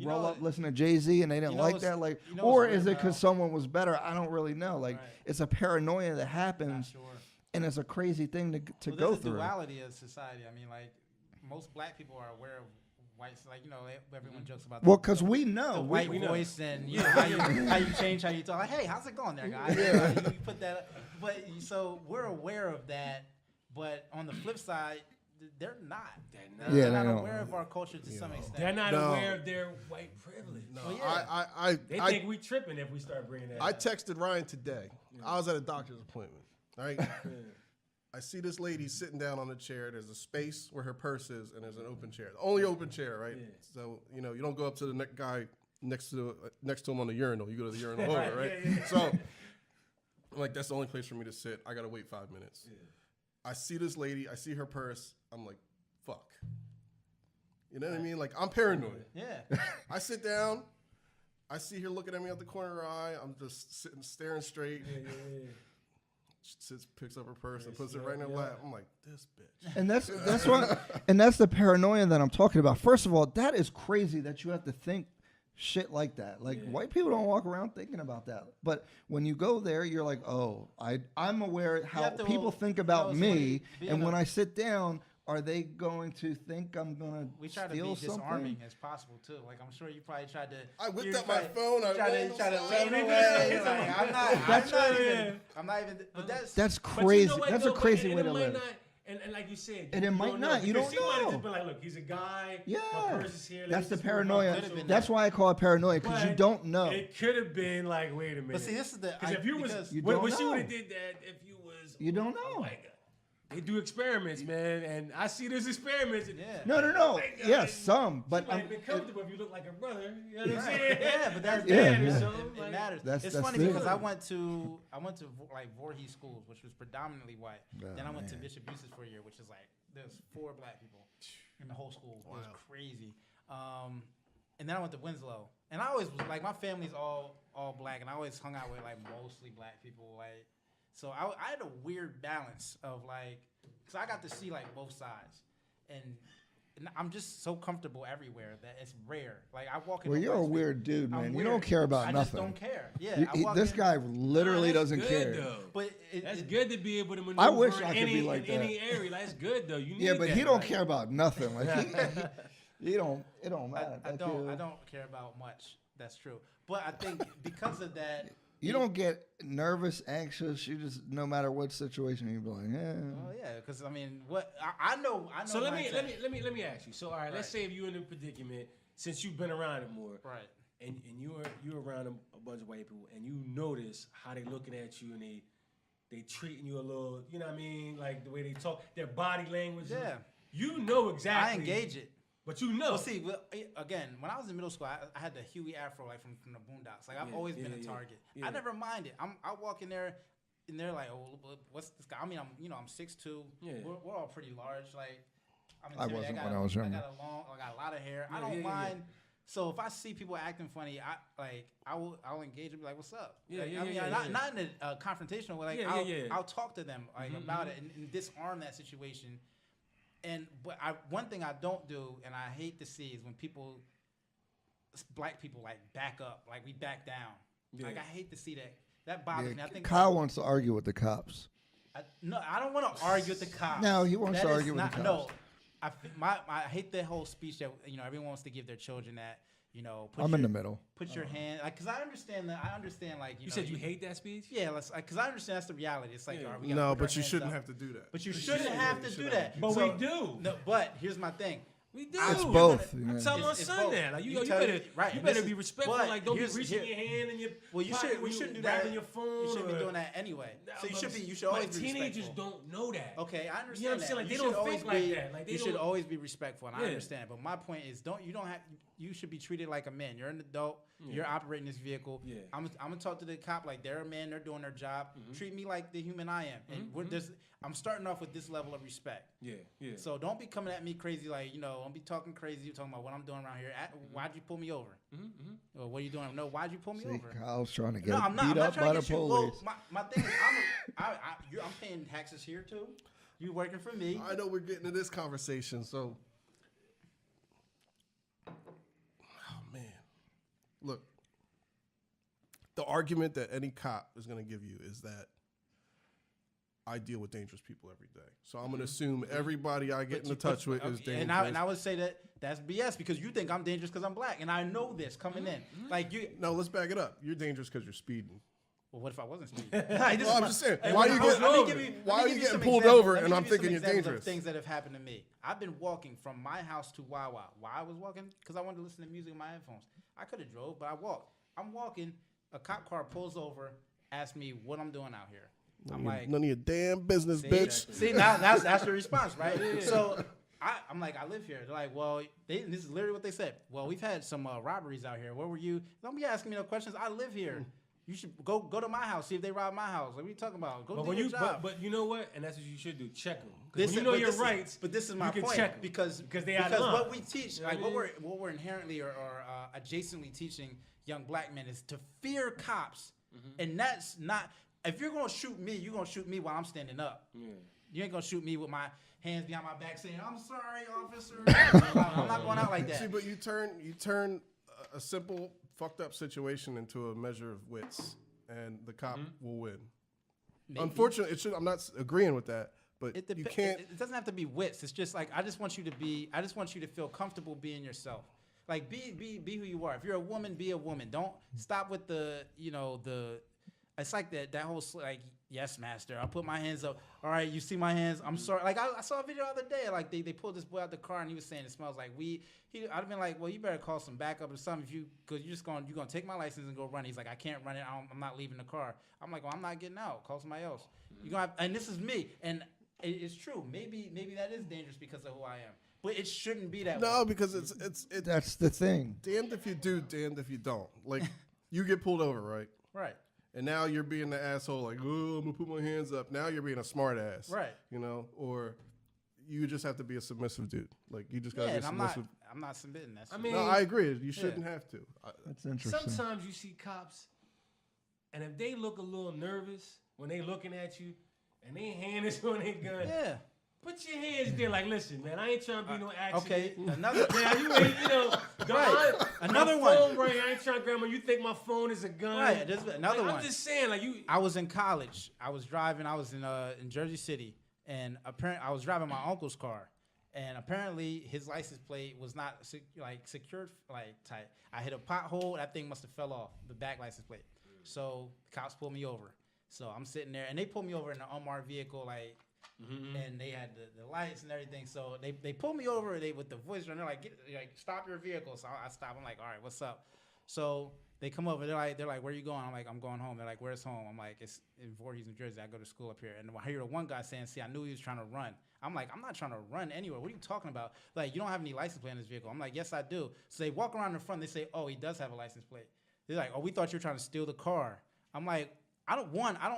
Speaker 1: roll up listen to Jay-Z and they didn't like that? Like, or is it because someone was better? I don't really know. Like, it's a paranoia that happens, and it's a crazy thing to go
Speaker 2: there's a
Speaker 1: through.
Speaker 2: duality of society. I mean, like most black people are aware of whites. Like everyone jokes about.
Speaker 1: Well, because we know
Speaker 2: the white
Speaker 4: we know.
Speaker 2: voice and how you change how you talk. Like, hey, how's it going there, guys? You put that up. But so we're aware of that. But on the flip side, they're not. They're not aware of our culture to some extent.
Speaker 4: They're not aware of their white privilege.
Speaker 3: No,
Speaker 2: Well,
Speaker 4: They think we tripping if we start bringing that.
Speaker 3: I
Speaker 4: up.
Speaker 3: texted Ryan today. I was at a doctor's appointment. Right. I see this lady sitting down on a chair. There's a space where her purse is, and there's an open chair. The only open chair, right?
Speaker 4: Yeah.
Speaker 3: So you don't go up to the guy next to him on the urinal. You go to the urinal over, right?
Speaker 4: Yeah.
Speaker 3: So I'm like, that's the only place for me to sit. I gotta wait 5 minutes.
Speaker 4: Yeah.
Speaker 3: I see this lady. I see her purse. I'm like, fuck. You know what I mean? Like, I'm paranoid.
Speaker 2: Yeah.
Speaker 3: I sit down. I see her looking at me out the corner of her eye. I'm just sitting, staring straight.
Speaker 4: Yeah.
Speaker 3: She sits, picks up her purse and puts it right in her lap. I'm like, this bitch.
Speaker 1: And that's what, and that's the paranoia that I'm talking about. First of all, that is crazy that you have to think shit like that. Like white people don't walk around thinking about that. But when you go there, you're like, oh, I'm aware how people think about me, and when I sit down, are they going to think I'm gonna
Speaker 2: We try to
Speaker 1: steal
Speaker 2: be
Speaker 1: something?
Speaker 2: disarming as possible too. Like I'm sure you probably tried to.
Speaker 3: I whipped
Speaker 2: you
Speaker 3: up my phone. I
Speaker 2: try to lean
Speaker 3: rolled
Speaker 2: away. Like, I'm not even. But
Speaker 1: That's
Speaker 4: But you know
Speaker 1: crazy.
Speaker 4: what,
Speaker 1: That's
Speaker 4: though,
Speaker 1: a crazy
Speaker 4: and
Speaker 1: way
Speaker 4: it
Speaker 1: to
Speaker 4: might
Speaker 1: live.
Speaker 4: not- and like you said,
Speaker 1: And it might not. You
Speaker 4: because
Speaker 1: don't
Speaker 4: she might have
Speaker 1: know.
Speaker 4: just been like, look, he's a guy.
Speaker 1: Yeah,
Speaker 4: My purse is here. let
Speaker 1: that's
Speaker 4: me
Speaker 1: the
Speaker 4: just put my
Speaker 1: paranoia.
Speaker 4: purse over
Speaker 1: That's
Speaker 4: there.
Speaker 1: why I call it paranoia, because you
Speaker 4: But
Speaker 1: don't know.
Speaker 4: It could have been like, wait a minute.
Speaker 2: But see, this is the.
Speaker 4: Because if you was,
Speaker 1: You
Speaker 4: what
Speaker 1: don't
Speaker 4: she would
Speaker 1: know.
Speaker 4: have did that if you was.
Speaker 1: You don't
Speaker 4: oh
Speaker 1: know.
Speaker 4: my God. They do experiments, man, and I see those experiments. And
Speaker 2: Yeah.
Speaker 1: No.
Speaker 4: my God.
Speaker 1: Yes, some, but
Speaker 4: She might have been comfortable if you look like a brother. You know what I'm
Speaker 2: Right.
Speaker 4: saying?
Speaker 2: Yeah, but that's
Speaker 1: Yeah,
Speaker 2: matters.
Speaker 1: yeah.
Speaker 2: So
Speaker 4: Like,
Speaker 2: it matters.
Speaker 1: That's-
Speaker 2: It's
Speaker 1: that's
Speaker 2: funny
Speaker 1: it.
Speaker 2: because I went to like Voorhees schools, which was predominantly white.
Speaker 1: Oh,
Speaker 2: then I went to
Speaker 1: man.
Speaker 2: Bishop Eustace for a year, which is like there's 4 black people in the whole school. It was crazy. And then I went to Winslow, and I always was like, my family's all black, and I always hung out with like mostly black people. Like, so I had a weird balance of like, because I got to see like both sides, and I'm just so comfortable everywhere that it's rare. Like I walk in.
Speaker 1: Well,
Speaker 2: a
Speaker 1: you're a
Speaker 2: white space,
Speaker 1: weird dude,
Speaker 2: I'm
Speaker 1: man. You
Speaker 2: weird.
Speaker 1: don't care about
Speaker 2: I
Speaker 1: nothing.
Speaker 2: just don't care. Yeah,
Speaker 1: You-
Speaker 2: I walk
Speaker 1: this
Speaker 2: in-
Speaker 1: guy literally
Speaker 4: Nah, that's
Speaker 1: doesn't
Speaker 4: good,
Speaker 1: care.
Speaker 4: Though.
Speaker 2: But
Speaker 4: That's good to be able to maneuver
Speaker 1: I wish I
Speaker 4: in
Speaker 1: could be
Speaker 4: any,
Speaker 1: like
Speaker 4: in
Speaker 1: that.
Speaker 4: any area. Like, that's good though. You need
Speaker 1: Yeah, but
Speaker 4: that,
Speaker 1: he don't
Speaker 4: like-
Speaker 1: care about nothing. Like he don't. It don't matter.
Speaker 2: I don't care about much. That's true. But I think because of that,
Speaker 1: You don't get nervous, anxious. You just no matter what situation you be like, yeah.
Speaker 2: well, yeah, because I mean, what I know.
Speaker 4: So let me
Speaker 2: mindset.
Speaker 4: let me ask you. So all right, let's say if you're in a predicament since you've been around it more,
Speaker 2: Right.
Speaker 4: and you're around a bunch of white people, and you notice how they looking at you and they treating you a little, you know what I mean, like the way they talk, their body language.
Speaker 2: Yeah.
Speaker 4: You know exactly.
Speaker 2: I engage it.
Speaker 4: But you know.
Speaker 2: Well, see, again, when I was in middle school, I had the Huey Afro, like from the Boondocks. Like I've always been a target.
Speaker 4: yeah.
Speaker 2: I never minded. I walk in there, and they're like, "Oh, what's this guy?" I mean, I'm 6'2".
Speaker 4: Yeah.
Speaker 2: We're all pretty large. Like
Speaker 1: I
Speaker 2: intimidated.
Speaker 1: wasn't when I was younger.
Speaker 2: I got a lot of hair. I
Speaker 4: Yeah,
Speaker 2: don't
Speaker 4: yeah, yeah,
Speaker 2: mind. So if I see people acting funny, I'll engage and be like, "What's up?"
Speaker 4: Yeah,
Speaker 2: Like,
Speaker 4: yeah,
Speaker 2: I mean,
Speaker 4: yeah,
Speaker 2: not in a confrontational way. Like
Speaker 4: Yeah, yeah, yeah.
Speaker 2: I'll talk to them like about it and disarm that situation. But one thing I don't do, and I hate to see, is when black people like back up, like we back down.
Speaker 4: Yeah.
Speaker 2: Like I hate to see that. That bothers me. I think
Speaker 1: Kyle wants to argue with the cops.
Speaker 2: no, I don't want to argue with the cops.
Speaker 1: No, he wants
Speaker 2: That
Speaker 1: to
Speaker 2: is
Speaker 1: argue with the
Speaker 2: No,
Speaker 1: cops.
Speaker 2: I hate the whole speech that everyone wants to give their children that
Speaker 1: I'm in the middle.
Speaker 2: Put your hand, like, because I understand like
Speaker 4: you said you hate that speech.
Speaker 2: Yeah, because I understand that's the reality. It's like,
Speaker 4: Yeah.
Speaker 2: all right, we gotta
Speaker 3: No,
Speaker 2: put our
Speaker 3: but you
Speaker 2: hands
Speaker 3: shouldn't
Speaker 2: up.
Speaker 3: have to do that.
Speaker 2: But you shouldn't have to do that.
Speaker 4: But
Speaker 2: So-
Speaker 4: we do.
Speaker 2: No, but here's my thing.
Speaker 4: We do.
Speaker 1: It's both.
Speaker 2: gonna-
Speaker 1: you know.
Speaker 4: I tell my
Speaker 2: It's
Speaker 4: son
Speaker 2: both.
Speaker 4: that. Like, you
Speaker 2: tell
Speaker 4: better,
Speaker 2: right,
Speaker 4: you
Speaker 2: and
Speaker 4: better
Speaker 2: this
Speaker 4: be
Speaker 2: is-
Speaker 4: respectful.
Speaker 2: but
Speaker 4: Like, don't be
Speaker 2: here's-
Speaker 4: reaching
Speaker 2: here-
Speaker 4: your hand in your
Speaker 2: Well, you
Speaker 4: pocket
Speaker 2: should. We
Speaker 4: when
Speaker 2: shouldn't do
Speaker 4: grabbing
Speaker 2: that.
Speaker 4: your phone.
Speaker 2: You shouldn't be
Speaker 4: or-
Speaker 2: doing that anyway.
Speaker 4: Nah,
Speaker 2: So you
Speaker 4: but-
Speaker 2: should be. You should
Speaker 4: but
Speaker 2: always be
Speaker 4: teenagers
Speaker 2: respectful.
Speaker 4: don't know that.
Speaker 2: Okay, I understand.
Speaker 4: You know what I'm saying?
Speaker 2: that.
Speaker 4: Like, they
Speaker 2: You
Speaker 4: don't
Speaker 2: should always
Speaker 4: think like
Speaker 2: be-
Speaker 4: that. Like, they
Speaker 2: you should
Speaker 4: don't-
Speaker 2: always be respectful, and I
Speaker 4: Yeah.
Speaker 2: understand. But my point is, you don't have. You should be treated like a man. You're an adult.
Speaker 4: Yeah.
Speaker 2: You're operating this vehicle.
Speaker 4: Yeah.
Speaker 2: I'm gonna talk to the cop like they're a man. They're doing their job. Treat me like the human I am. And I'm starting off with this level of respect.
Speaker 4: Yeah, yeah.
Speaker 2: So don't be coming at me crazy like, don't be talking crazy. You're talking about what I'm doing around here. Why'd you pull me over? Or what are you doing? No, why'd you pull me
Speaker 1: See,
Speaker 2: over?
Speaker 1: Kyle's trying to get
Speaker 2: No, I'm not.
Speaker 1: beat
Speaker 2: I'm not
Speaker 1: up
Speaker 2: trying
Speaker 1: by
Speaker 2: to
Speaker 1: the
Speaker 2: get you.
Speaker 1: police.
Speaker 2: Well, my thing is, I'm paying taxes here too. You working for me?
Speaker 3: I know we're getting to this conversation, so. Oh, man. Look, the argument that any cop is going to give you is that I deal with dangerous people every day. So I'm going to assume everybody I get into touch with is dangerous.
Speaker 2: And I would say that's BS because you think I'm dangerous because I'm black, and I know this coming in. Like you.
Speaker 3: No, let's back it up. You're dangerous because you're speeding.
Speaker 2: Well, what if I wasn't speeding?
Speaker 3: Well, I'm just saying.
Speaker 2: Hey,
Speaker 3: Why
Speaker 2: let
Speaker 3: are
Speaker 2: me
Speaker 3: you
Speaker 2: give
Speaker 3: getting
Speaker 2: some
Speaker 3: pulled
Speaker 2: examples.
Speaker 3: over
Speaker 2: Let me
Speaker 3: and I'm
Speaker 2: give you some
Speaker 3: thinking you're
Speaker 2: examples of
Speaker 3: dangerous?
Speaker 2: Things that have happened to me. I've been walking from my house to Wawa. Why I was walking? Because I wanted to listen to music in my headphones. I could have drove, but I walked. I'm walking. A cop car pulls over, asks me what I'm doing out here. I'm like,
Speaker 3: none of your damn business,
Speaker 2: see,
Speaker 3: bitch.
Speaker 2: See, now that's the response, right? So I'm like, I live here. They're like, well, this is literally what they said. Well, we've had some robberies out here. Where were you? Don't be asking me no questions. I live here. You should go to my house, see if they rob my house. Like, what are you talking about? Go
Speaker 4: But
Speaker 2: do
Speaker 4: when
Speaker 2: your
Speaker 4: you,
Speaker 2: job.
Speaker 4: but you know what? And that's what you should do. Check them. Because when you know your rights.
Speaker 2: But this is my
Speaker 4: you can
Speaker 2: point.
Speaker 4: check 'em.
Speaker 2: Because
Speaker 4: they out of line.
Speaker 2: what we teach,
Speaker 4: You know
Speaker 2: like
Speaker 4: what I mean?
Speaker 2: what we're inherently or adjacently teaching young black men is to fear cops. And that's not. If you're gonna shoot me, you're gonna shoot me while I'm standing up.
Speaker 4: Yeah.
Speaker 2: You ain't gonna shoot me with my hands behind my back saying, "I'm sorry, officer." I'm not going out like that.
Speaker 3: See, but you turn a simple fucked up situation into a measure of wits, and the cop will win.
Speaker 2: Maybe.
Speaker 3: Unfortunately, I'm not agreeing with that, but you can't.
Speaker 2: It doesn't have to be wits. It's just like I just want you to feel comfortable being yourself. Like be who you are. If you're a woman, be a woman. Don't stop with the. It's like that whole like, yes, master. I'll put my hands up. All right, you see my hands. I'm sorry. Like I saw a video the other day. Like they pulled this boy out the car and he was saying it smells like weed. I'd have been like, well, you better call some backup or something because you're gonna take my license and go run. He's like, I can't run it. I'm not leaving the car. I'm like, well, I'm not getting out. Call somebody else. You gonna and this is me. And it's true. Maybe that is dangerous because of who I am. But it shouldn't be that way.
Speaker 3: No, because it's
Speaker 1: That's the thing.
Speaker 3: damned if you do, damned if you don't. Like you get pulled over, right?
Speaker 2: Right.
Speaker 3: And now you're being the asshole, like, oh, I'm gonna put my hands up. Now you're being a smart ass,
Speaker 2: Right.
Speaker 3: Or you just have to be a submissive dude. Like you just gotta
Speaker 2: Yeah,
Speaker 3: be
Speaker 2: and
Speaker 3: submissive.
Speaker 2: I'm not submitting that.
Speaker 4: I mean,
Speaker 3: No, I agree. You shouldn't have to.
Speaker 1: That's interesting.
Speaker 4: sometimes you see cops, and if they look a little nervous when they looking at you, and they hand is on their gun,
Speaker 2: yeah.
Speaker 4: put your hands there like, listen, man, I ain't trying to be no accident.
Speaker 2: Okay. Another.
Speaker 4: Now you ain't,
Speaker 2: Right. Another
Speaker 4: my phone
Speaker 2: one.
Speaker 4: ring, I ain't trying to grab my. You think my phone is a gun?
Speaker 2: Right. There's another
Speaker 4: Like,
Speaker 2: one.
Speaker 4: I'm just saying, like you.
Speaker 2: I was in college. I was driving. I was in Jersey City, and apparently I was driving my uncle's car, and apparently his license plate was not secured tight. I hit a pothole. That thing must have fell off the back license plate. So the cops pulled me over. So I'm sitting there, and they pulled me over in an unmarked vehicle, and they had the lights and everything. So they pulled me over. With the voice, and they're like, stop your vehicle. So I stop. I'm like, all right, what's up? So they come over. They're like, where are you going? I'm like, I'm going home. They're like, where's home? I'm like, it's in Voorhees, New Jersey. I go to school up here. And I hear one guy saying, see, I knew he was trying to run. I'm like, I'm not trying to run anywhere. What are you talking about? Like, you don't have any license plate in this vehicle. I'm like, yes, I do. So they walk around in front. They say, oh, he does have a license plate. They're like, oh, we thought you were trying to steal the car. I'm like, I don't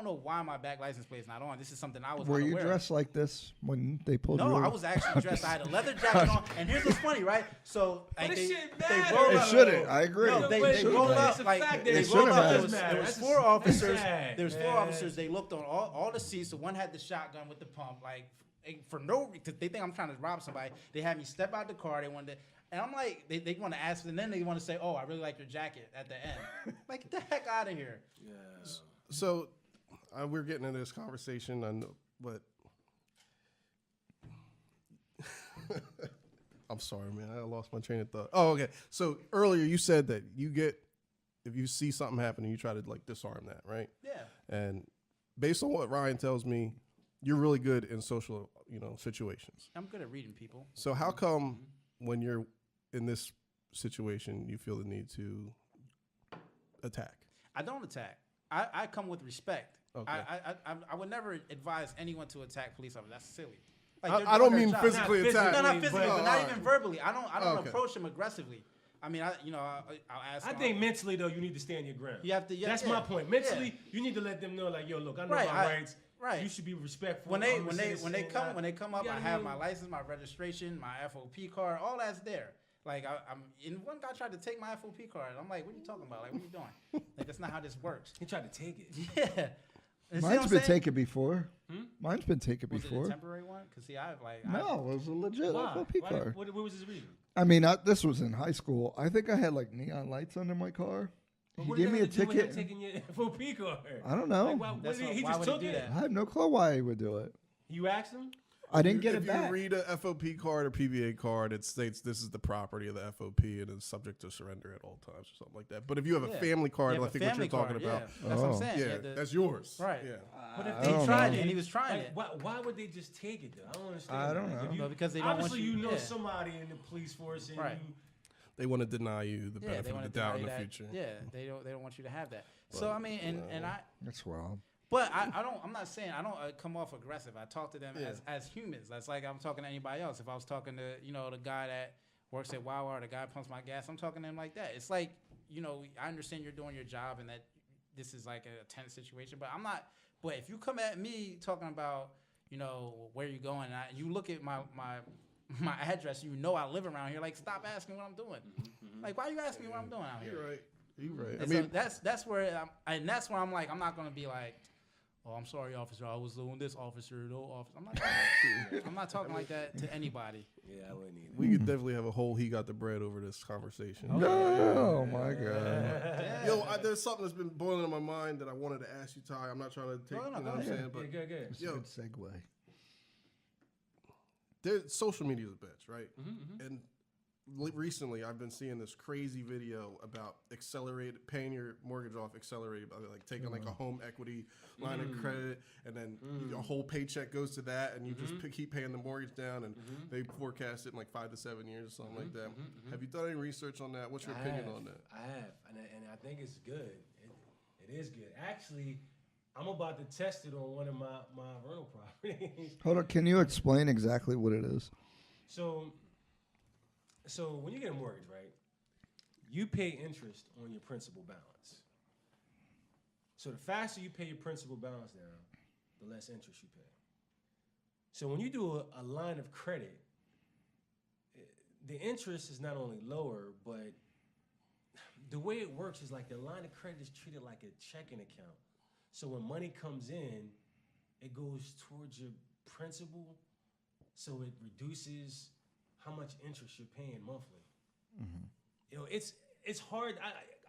Speaker 2: know why my back license plate is not on. This is something I was
Speaker 1: Were you
Speaker 2: unaware of.
Speaker 1: dressed like this when they pulled you
Speaker 2: No,
Speaker 1: over?
Speaker 2: I was actually dressed. I had a leather jacket on. And here's what's funny, right? So like,
Speaker 4: But it
Speaker 2: they
Speaker 4: shouldn't matter.
Speaker 2: roll
Speaker 1: It
Speaker 2: up.
Speaker 1: shouldn't. I agree.
Speaker 2: No, they
Speaker 4: But
Speaker 2: roll
Speaker 4: it's
Speaker 2: up
Speaker 4: a
Speaker 2: like
Speaker 4: fact that
Speaker 2: they
Speaker 1: it
Speaker 2: roll
Speaker 1: shouldn't
Speaker 2: up.
Speaker 1: matter.
Speaker 2: There was
Speaker 4: That's
Speaker 2: four officers.
Speaker 4: sad,
Speaker 2: There's four
Speaker 4: man.
Speaker 2: officers. They looked on all the seats. So one had the shotgun with the pump, like for no reason. They think I'm trying to rob somebody. They had me step out the car. They wanted to, and I'm like, they want to ask, and then they want to say, oh, I really like your jacket at the end. Like, get the heck out of here.
Speaker 4: Yeah.
Speaker 3: So we're getting into this conversation, I know, but I'm sorry, man. I lost my train of thought. Oh, okay. So earlier you said that if you see something happening, you try to like disarm that, right?
Speaker 2: Yeah.
Speaker 3: And based on what Ryan tells me, you're really good in social, situations.
Speaker 2: I'm good at reading people.
Speaker 3: So how come when you're in this situation, you feel the need to attack?
Speaker 2: I don't attack. I come with respect.
Speaker 3: Okay.
Speaker 2: I would never advise anyone to attack police officers. That's silly. Like, they're
Speaker 3: I
Speaker 2: doing
Speaker 3: don't
Speaker 2: their
Speaker 3: mean
Speaker 2: job.
Speaker 3: physically
Speaker 4: Not
Speaker 3: attack.
Speaker 2: No, not
Speaker 4: but-
Speaker 2: physically, but not even verbally. I don't
Speaker 3: Okay.
Speaker 2: approach them aggressively. I mean, I'll ask.
Speaker 4: I think mentally though, you need to stand your ground.
Speaker 2: you have to. Yeah,
Speaker 4: That's
Speaker 2: yeah.
Speaker 4: my point. Mentally, you need to let them know, like, yo, look, I know
Speaker 2: Right,
Speaker 4: my rights.
Speaker 2: right.
Speaker 4: You should be respectful.
Speaker 2: When
Speaker 4: I'm a
Speaker 2: they
Speaker 4: citizen.
Speaker 2: come up,
Speaker 4: You know
Speaker 2: I
Speaker 4: what I
Speaker 2: have
Speaker 4: mean?
Speaker 2: my license, my registration, my FOP card, all that's there. Like I'm. And one guy tried to take my FOP card. I'm like, what are you talking about? Like, what are you doing? Like, that's not how this works.
Speaker 4: He tried to take it.
Speaker 2: Yeah. And see what
Speaker 1: Mine's
Speaker 2: I'm
Speaker 1: been
Speaker 2: saying?
Speaker 1: taken before. Mine's been taken
Speaker 2: Was it a
Speaker 1: before.
Speaker 2: temporary one? Cause see, I have like.
Speaker 1: No, it was a legit
Speaker 4: Why?
Speaker 1: FOP
Speaker 4: Why
Speaker 1: car.
Speaker 4: what was his reason?
Speaker 1: I mean, this was in high school. I think I had like neon lights under my car.
Speaker 4: But
Speaker 1: He
Speaker 4: what
Speaker 1: gave
Speaker 4: did
Speaker 1: me
Speaker 4: that
Speaker 1: a
Speaker 4: have to do with him
Speaker 1: ticket.
Speaker 4: taking your FOP card?
Speaker 1: I don't know.
Speaker 4: Like, why, what
Speaker 2: That's
Speaker 4: did
Speaker 2: why-
Speaker 4: he
Speaker 2: why
Speaker 4: just
Speaker 2: would he
Speaker 4: took
Speaker 2: do
Speaker 4: it.
Speaker 2: that?
Speaker 1: I have no clue why he would do it.
Speaker 4: You asked him?
Speaker 1: I didn't get
Speaker 3: if
Speaker 1: it back.
Speaker 3: you read a FOP card or PVA card, it states this is the property of the FOP and is subject to surrender at all times or something like that. But if you have a
Speaker 2: Yeah.
Speaker 3: family card,
Speaker 2: Yeah,
Speaker 3: I
Speaker 2: but
Speaker 3: think what you're
Speaker 2: family
Speaker 3: talking
Speaker 2: card,
Speaker 3: about,
Speaker 2: Yeah. That's what I'm
Speaker 1: Oh.
Speaker 2: saying.
Speaker 3: yeah,
Speaker 2: the-
Speaker 3: that's yours.
Speaker 2: Right.
Speaker 3: Yeah.
Speaker 4: But if
Speaker 1: I
Speaker 4: they
Speaker 1: don't
Speaker 4: tried
Speaker 1: know.
Speaker 4: it,
Speaker 2: And he was trying
Speaker 4: like,
Speaker 2: it.
Speaker 4: Why would they just take it though? I don't understand.
Speaker 1: I don't
Speaker 4: Like,
Speaker 1: know.
Speaker 4: if you-
Speaker 2: No, because they don't want
Speaker 4: obviously
Speaker 2: you-
Speaker 4: you know
Speaker 2: yeah.
Speaker 4: somebody in the police force, and
Speaker 2: Right.
Speaker 4: you.
Speaker 3: They want to deny you the
Speaker 2: Yeah,
Speaker 3: benefit
Speaker 2: they
Speaker 3: of
Speaker 2: want
Speaker 3: the
Speaker 2: to
Speaker 3: doubt
Speaker 2: deny
Speaker 3: in the
Speaker 2: that.
Speaker 3: future.
Speaker 2: Yeah, they don't want you to have that. So
Speaker 3: But,
Speaker 2: I mean, and I.
Speaker 1: That's wild.
Speaker 2: But I'm not saying I don't come off aggressive. I talk to them
Speaker 3: Yeah.
Speaker 2: as humans. That's like I'm talking to anybody else. If I was talking to, the guy that works at Wawa or the guy who pumps my gas, I'm talking to him like that. It's like, I understand you're doing your job and that this is like a tense situation. But I'm not. But if you come at me talking about, where you going, and you look at my address, I live around here. Like, stop asking what I'm doing. Like, why are you asking me what I'm doing out here?
Speaker 3: You're right.
Speaker 2: And so that's where I'm like, I'm not gonna be like, oh, I'm sorry, officer, I was doing this, officer, no officer. I'm not talking like that to anybody.
Speaker 4: Yeah, I wouldn't either.
Speaker 3: We could definitely have a whole he got the bread over this conversation.
Speaker 1: Oh my God.
Speaker 3: Yo, there's something that's been boiling in my mind that I wanted to ask you, Ty. I'm not trying to take, what I'm saying, but
Speaker 4: good.
Speaker 1: It's a good segue.
Speaker 3: Social media is a bitch, right? And recently, I've been seeing this crazy video about paying your mortgage off accelerated, like taking like a home equity line of credit, and then your whole paycheck goes to that, and you just keep paying the mortgage down, and they forecast it in like 5 to 7 years or something like that. Have you done any research on that? What's your opinion on that?
Speaker 4: I have, and I think it's good. It is good. Actually, I'm about to test it on one of my rental properties.
Speaker 1: Hold on. Can you explain exactly what it is?
Speaker 4: So when you get a mortgage, right, you pay interest on your principal balance. So the faster you pay your principal balance down, the less interest you pay. So when you do a line of credit, the interest is not only lower, but the way it works is like the line of credit is treated like a checking account. So when money comes in, it goes towards your principal, so it reduces how much interest you're paying monthly. It's hard.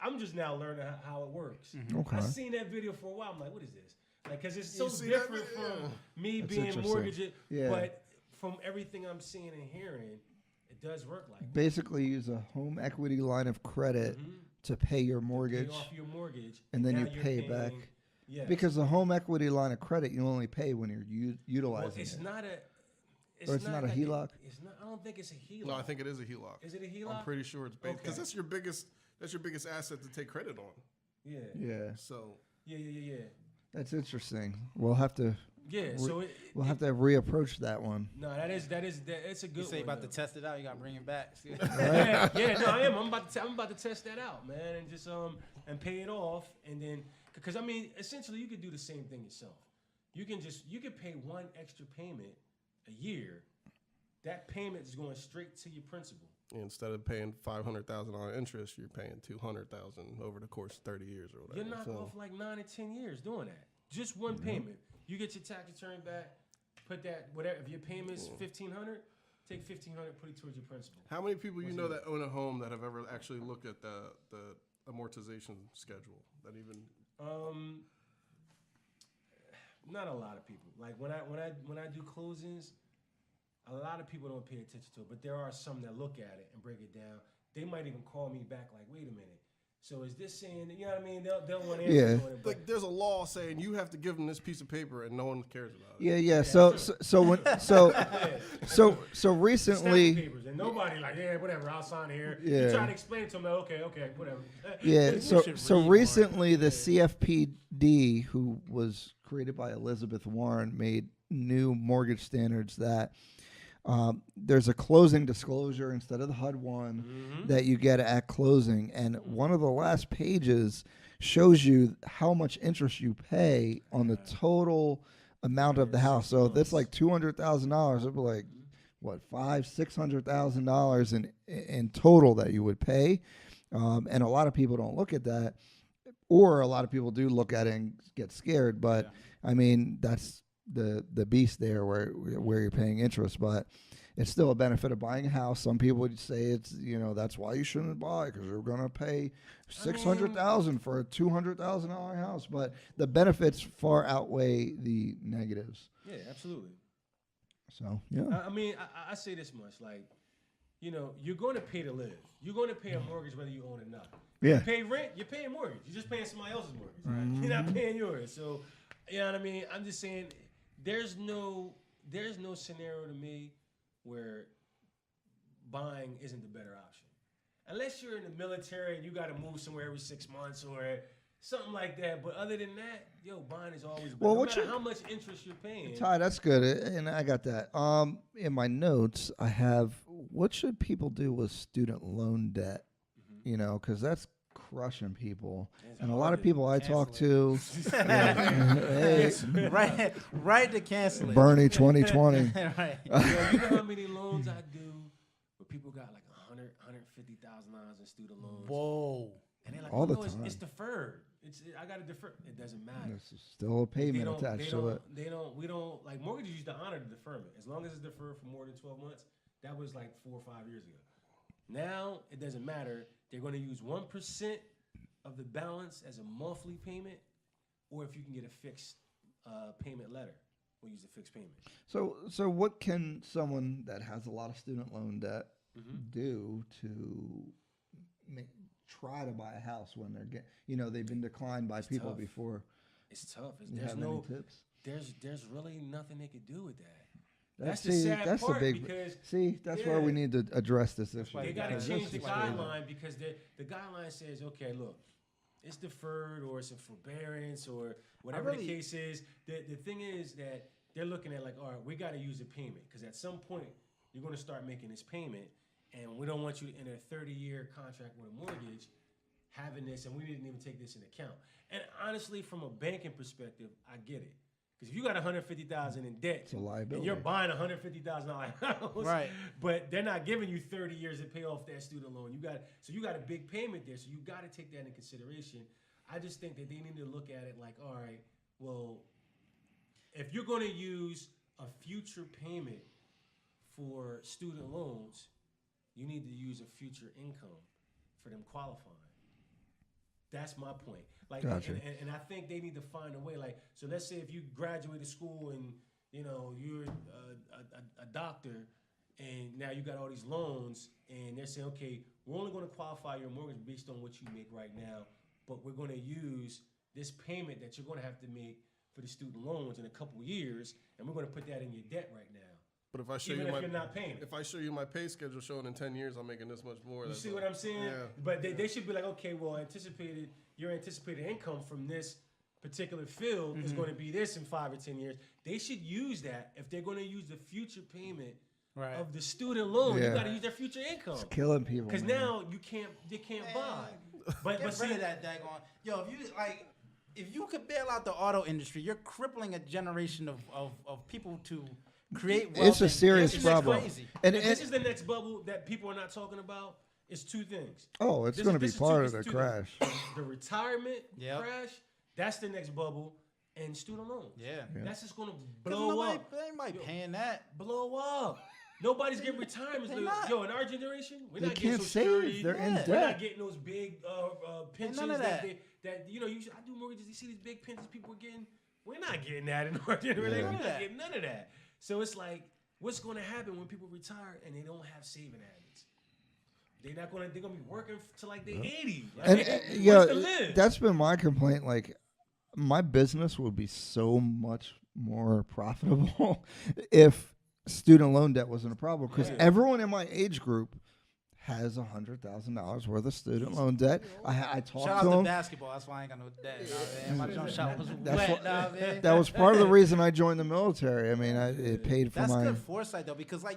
Speaker 4: I'm just now learning how it works.
Speaker 1: Okay.
Speaker 4: I've seen that video for a while. I'm like, what is this? Like, because it's so different from me being mortgaged.
Speaker 1: Yeah.
Speaker 4: But from everything I'm seeing and hearing, it does work like that.
Speaker 1: Basically, use a home equity line of credit to pay your mortgage,
Speaker 4: Pay off your mortgage,
Speaker 1: and then
Speaker 4: now
Speaker 1: you
Speaker 4: you're
Speaker 1: pay
Speaker 4: paying,
Speaker 1: back.
Speaker 4: Yes.
Speaker 1: Because the home equity line of credit, you only pay when you're utilizing
Speaker 4: it's
Speaker 1: it.
Speaker 4: not a.
Speaker 1: It's not a HELOC?
Speaker 4: It's not. I don't think it's a HELOC.
Speaker 3: No, I think it is a HELOC.
Speaker 4: Is it a HELOC?
Speaker 3: I'm pretty sure it's based because
Speaker 4: Okay.
Speaker 3: that's your biggest asset to take credit on.
Speaker 4: Yeah.
Speaker 1: Yeah,
Speaker 3: So
Speaker 4: Yeah.
Speaker 1: that's interesting. We'll have to
Speaker 4: Yeah. So
Speaker 1: we'll have to reapproach that one.
Speaker 4: no, it's a good.
Speaker 2: You say
Speaker 4: one,
Speaker 2: about
Speaker 4: though.
Speaker 2: to test it out, you got to bring it back.
Speaker 4: Yeah. No, I am. I'm about to test that out, man, and just and pay it off, and then because I mean, essentially, you could do the same thing yourself. You can pay one extra payment a year. That payment is going straight to your principal.
Speaker 3: instead of paying $500,000 interest, you're paying $200,000 over the course of 30 years or whatever.
Speaker 4: You knock off like 9 or 10 years doing that. Just one payment. You get your tax return back. Put that whatever. If your payment's $1,500, take $1,500, put it towards your principal.
Speaker 3: How many people you know that own a home that have ever actually looked at the amortization schedule? That even
Speaker 4: not a lot of people. Like when I do closings, a lot of people don't pay attention to it, but there are some that look at it and break it down. They might even call me back like, wait a minute. So is this saying, you know what I mean? They'll want to answer on it.
Speaker 3: like there's a law saying you have to give them this piece of paper and no one cares about it.
Speaker 1: Yeah. So recently,
Speaker 4: papers and nobody like, yeah, whatever, I'll sign here.
Speaker 1: Yeah.
Speaker 4: You try to explain it to them, like, okay, whatever.
Speaker 1: yeah.
Speaker 2: You
Speaker 1: So
Speaker 2: should
Speaker 1: so
Speaker 2: read more.
Speaker 1: recently, the CFPD, who was created by Elizabeth Warren, made new mortgage standards that there's a closing disclosure instead of the HUD-1 that you get at closing, and one of the last pages shows you how much interest you pay on the total amount of the house. So if it's like $200,000, it'd be like what, $600,000 in total that you would pay, and a lot of people don't look at that, or a lot of people do look at it and get scared. But I mean, that's the beast there where you're paying interest, but it's still a benefit of buying a house. Some people would say it's, that's why you shouldn't buy, because you're going to pay $600,000 for a $200,000 house, but the benefits far outweigh the negatives.
Speaker 4: Yeah, absolutely.
Speaker 1: So, yeah.
Speaker 4: I mean, I say this much, like, you're going to pay to live. You're going to pay a mortgage whether you own it or not.
Speaker 1: Yeah.
Speaker 4: You pay rent, you're paying mortgage. You're just paying somebody else's mortgage. Right? You're not paying yours. So, you know what I mean? I'm just saying there's no scenario to me where buying isn't the better option. Unless you're in the military and you got to move somewhere every 6 months or something like that. But other than that, buying is always better.
Speaker 1: Well,
Speaker 4: no matter how much interest you're paying.
Speaker 1: Ty, that's good, and I got that. In my notes, I have, what should people do with student loan debt? Because that's crushing people,
Speaker 4: It's
Speaker 1: and a
Speaker 4: hard
Speaker 1: lot of
Speaker 4: to
Speaker 1: people I
Speaker 2: cancel
Speaker 1: talk
Speaker 2: it.
Speaker 1: to, hey,
Speaker 2: right to cancel it.
Speaker 1: Bernie 2020.
Speaker 2: Right.
Speaker 4: Yo, you know how many loans I do where people got like $150,000 in student loans,
Speaker 2: Whoa.
Speaker 4: and they're like,
Speaker 1: All
Speaker 4: "Oh
Speaker 1: the
Speaker 4: no, it's
Speaker 1: time.
Speaker 4: deferred. I got to defer." It doesn't matter.
Speaker 1: There's still a payment attached to it.
Speaker 4: We don't like mortgages used to honor the deferment as long as it's deferred for more than 12 months. That was like 4 or 5 years ago. Now it doesn't matter. They're going to use 1% of the balance as a monthly payment, or if you can get a fixed payment letter, we'll use the fixed payment.
Speaker 1: So what can someone that has a lot of student loan debt do to try to buy a house when they've been declined by people
Speaker 4: tough.
Speaker 1: before?
Speaker 4: It's tough.
Speaker 1: You have any tips?
Speaker 4: There's really nothing they could do with that.
Speaker 1: That's
Speaker 4: the sad
Speaker 1: that's
Speaker 4: part,
Speaker 1: the big.
Speaker 4: because
Speaker 1: That's where we need to address this issue.
Speaker 4: they got to
Speaker 1: because
Speaker 4: change
Speaker 1: this
Speaker 4: the
Speaker 1: is crazy.
Speaker 4: guideline, because the guideline says, okay, look, it's deferred or it's a forbearance or whatever the case is. The thing is that they're looking at like, all right, we got to use a payment, because at some point you're going to start making this payment, and we don't want you to enter a 30-year contract with a mortgage having this, and we didn't even take this into account. And honestly, from a banking perspective, I get it. Because if you got $150,000 in debt,
Speaker 1: It's a liability.
Speaker 4: and you're buying $150,000 house,
Speaker 2: Right.
Speaker 4: but they're not giving you 30 years to pay off that student loan. You got a big payment there, so you got to take that into consideration. I just think that they need to look at it like, all right, well, if you're going to use a future payment for student loans, you need to use a future income for them qualifying. That's my point. Like,
Speaker 1: Gotcha.
Speaker 4: and I think they need to find a way. Like, so let's say if you graduated school and you're a doctor, and now you got all these loans, and they're saying, okay, we're only going to qualify your mortgage based on what you make right now, but we're going to use this payment that you're going to have to make for the student loans in a couple years, and we're going to put that in your debt right now.
Speaker 3: But if I show
Speaker 4: Even
Speaker 3: you
Speaker 4: if
Speaker 3: my
Speaker 4: you're not paying it.
Speaker 3: if I show you my pay schedule showing in 10 years, I'm making this much more.
Speaker 4: You
Speaker 3: that's
Speaker 4: see
Speaker 3: all.
Speaker 4: what I'm saying?
Speaker 3: Yeah.
Speaker 4: But they should be like, okay, well, your anticipated income from this particular field is going to be this in 5 or 10 years. They should use that if they're going to use the future payment of the student loan.
Speaker 1: Yeah.
Speaker 4: You got to use their future income.
Speaker 1: It's killing people.
Speaker 4: Because
Speaker 1: man.
Speaker 4: now they can't buy. But
Speaker 2: Get
Speaker 4: see,
Speaker 2: rid of that daggone. Yo, if you could bail out the auto industry, you're crippling a generation of people to create wealth.
Speaker 1: It's a serious
Speaker 2: it's
Speaker 1: problem.
Speaker 2: Crazy.
Speaker 1: And
Speaker 4: this is the next bubble that people are not talking about. It's two things.
Speaker 1: it's going to be
Speaker 4: this is
Speaker 1: part
Speaker 4: two-
Speaker 1: of the
Speaker 4: two
Speaker 1: crash.
Speaker 4: things. The retirement
Speaker 2: Yep.
Speaker 4: crash, that's the next bubble, and student loans.
Speaker 2: Yeah.
Speaker 4: That's just going to
Speaker 2: 'Cause
Speaker 4: blow up.
Speaker 2: Nobody paying that.
Speaker 4: Blow up. Nobody's getting retirements.
Speaker 2: They're not.
Speaker 4: Yo, in our generation, we're
Speaker 1: They
Speaker 4: not getting
Speaker 1: can't
Speaker 4: Social Security.
Speaker 1: save. They're in
Speaker 2: Yeah.
Speaker 4: We're not
Speaker 1: debt.
Speaker 4: getting those big pensions.
Speaker 2: None of that.
Speaker 4: I do mortgages. You see these big pensions people are getting. We're not getting that in our generation.
Speaker 1: Yeah.
Speaker 4: We're not getting none of that. So it's like, what's going to happen when people retire and they don't have saving habits? They're going to be working till like they're 80. Like,
Speaker 1: And
Speaker 4: what's to live?
Speaker 1: that's been my complaint. Like, my business would be so much more profitable if student loan debt wasn't a problem, because
Speaker 4: Yeah.
Speaker 1: everyone in my age group has $100,000 worth of student loan debt. I
Speaker 2: Shout
Speaker 1: talked
Speaker 2: out
Speaker 1: to
Speaker 2: to
Speaker 1: them.
Speaker 2: basketball. That's why I ain't got no debt. Nah, man. My jump shot was
Speaker 1: That's
Speaker 2: wet.
Speaker 1: what-
Speaker 2: Nah, man.
Speaker 1: That was part of the reason I joined the military. I mean, it paid for
Speaker 2: That's
Speaker 1: my.
Speaker 2: good foresight though, because we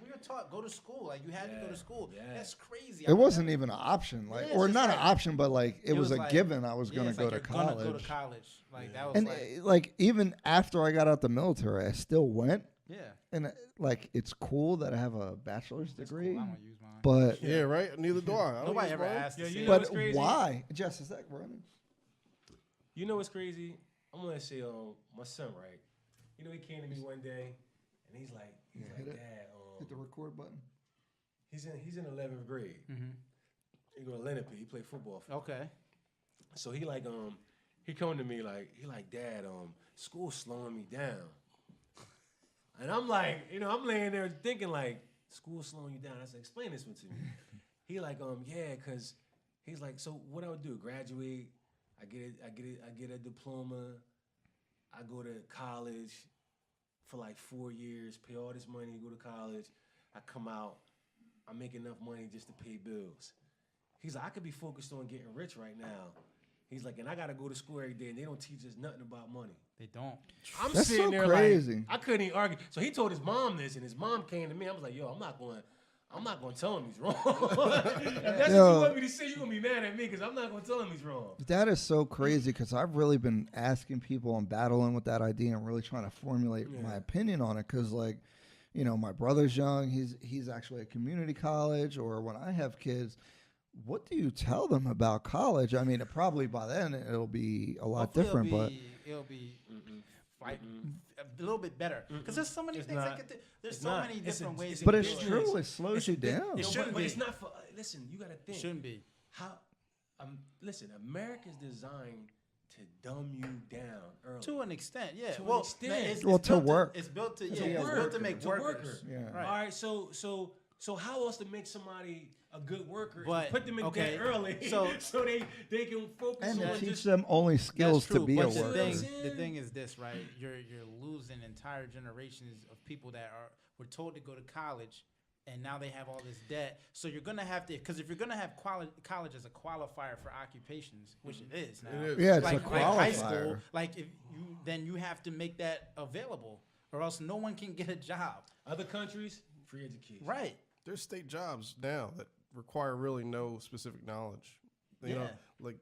Speaker 2: were taught go to school. Like you had to go to school.
Speaker 4: Yeah.
Speaker 2: That's crazy.
Speaker 1: It wasn't even an option, like,
Speaker 2: Yeah,
Speaker 1: or
Speaker 2: it's
Speaker 1: not
Speaker 2: just
Speaker 1: an
Speaker 2: like-
Speaker 1: option, but like it was a
Speaker 2: like-
Speaker 1: given. I was
Speaker 2: Yeah,
Speaker 1: going to
Speaker 2: it's
Speaker 1: go
Speaker 2: like
Speaker 1: to
Speaker 2: you're gonna
Speaker 1: college.
Speaker 2: go to college. Like that was
Speaker 1: And like even after I got out the military, I still went.
Speaker 2: yeah.
Speaker 1: And like it's cool that I have a bachelor's
Speaker 2: That's
Speaker 1: degree,
Speaker 2: cool. I don't use mine.
Speaker 1: but
Speaker 3: Yeah, right. Neither do I. I don't
Speaker 2: Nobody
Speaker 3: use
Speaker 2: ever
Speaker 3: mine.
Speaker 2: asked.
Speaker 4: Yeah,
Speaker 2: to
Speaker 4: you
Speaker 2: see
Speaker 4: know
Speaker 2: it.
Speaker 4: what's
Speaker 1: but
Speaker 4: crazy?
Speaker 1: why? Jess, is that running?
Speaker 4: You know what's crazy? I'm gonna say, my son, right? You know, he came to me one day, and he's like,
Speaker 1: hit it.
Speaker 4: Dad,
Speaker 1: Hit the record button.
Speaker 4: he's in 11th grade. He go to Lenape. He play football.
Speaker 2: Okay.
Speaker 4: So he he come to me like, Dad, school's slowing me down. And I'm like, I'm laying there thinking like, school's slowing you down. I said, explain this one to me. He like, yeah, cause he's like, so what I would do? Graduate, I get a diploma, I go to college for like 4 years, pay all this money, go to college, I come out, I make enough money just to pay bills. He's like, I could be focused on getting rich right now. He's like, and I gotta go to school every day, and they don't teach us nothing about money.
Speaker 2: They don't.
Speaker 4: I'm
Speaker 1: That's
Speaker 4: sitting
Speaker 1: so
Speaker 4: there
Speaker 1: crazy.
Speaker 4: like, I couldn't even argue. So he told his mom this, and his mom came to me. I was like, yo, I'm not I'm not gonna tell him he's wrong. If that's what you want me to say, you're gonna be mad at me because I'm not gonna tell him he's wrong.
Speaker 1: That is so crazy because I've really been asking people and battling with that idea and really trying to formulate my opinion on it. Because, like, you know, my brother's young. He's actually at community college. Or when I have kids, what do you tell them about college? I mean, probably by then it'll be a lot different.
Speaker 2: It'll be like a little bit better because there's so many things I could do. There's so many different ways.
Speaker 1: But it's true. It slows you down.
Speaker 4: It shouldn't be. It's not for. Listen, you got to think.
Speaker 2: It shouldn't be.
Speaker 4: How? Listen, America's designed to dumb you down early.
Speaker 2: To an extent, yeah.
Speaker 4: To an extent.
Speaker 2: It's
Speaker 1: to
Speaker 2: built
Speaker 1: work.
Speaker 2: It's built to
Speaker 4: To
Speaker 2: it's
Speaker 4: work.
Speaker 2: built to make
Speaker 4: To
Speaker 2: workers.
Speaker 4: workers.
Speaker 1: Yeah.
Speaker 2: Right.
Speaker 4: All right. So how else to make somebody a good worker?
Speaker 2: But,
Speaker 4: put them in debt early,
Speaker 2: so
Speaker 4: they can focus
Speaker 1: And
Speaker 4: on
Speaker 1: teach
Speaker 4: just
Speaker 1: them only skills
Speaker 2: That's true,
Speaker 1: to be a
Speaker 2: but
Speaker 1: worker.
Speaker 2: the thing is this, right? You're losing entire generations of people that were told to go to college, and now they have all this debt. So you're gonna have to, because if you're gonna have college as a qualifier for occupations, which it is now,
Speaker 3: It is.
Speaker 1: Yeah, it's
Speaker 2: like
Speaker 1: a
Speaker 2: high school,
Speaker 1: qualifier.
Speaker 2: like if you have to make that available, or else no one can get a job.
Speaker 4: other countries free education.
Speaker 2: Right.
Speaker 3: There's state jobs now that require really no specific knowledge. You know, like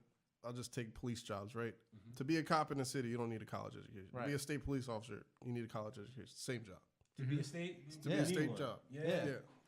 Speaker 3: I'll just take police jobs, right? To be a cop in the city, you don't need a college education.
Speaker 2: Right.
Speaker 3: To be a state police officer, you need a college education. Same job.
Speaker 4: To be a state.
Speaker 3: To be a state
Speaker 4: one.
Speaker 3: job.
Speaker 4: Yeah.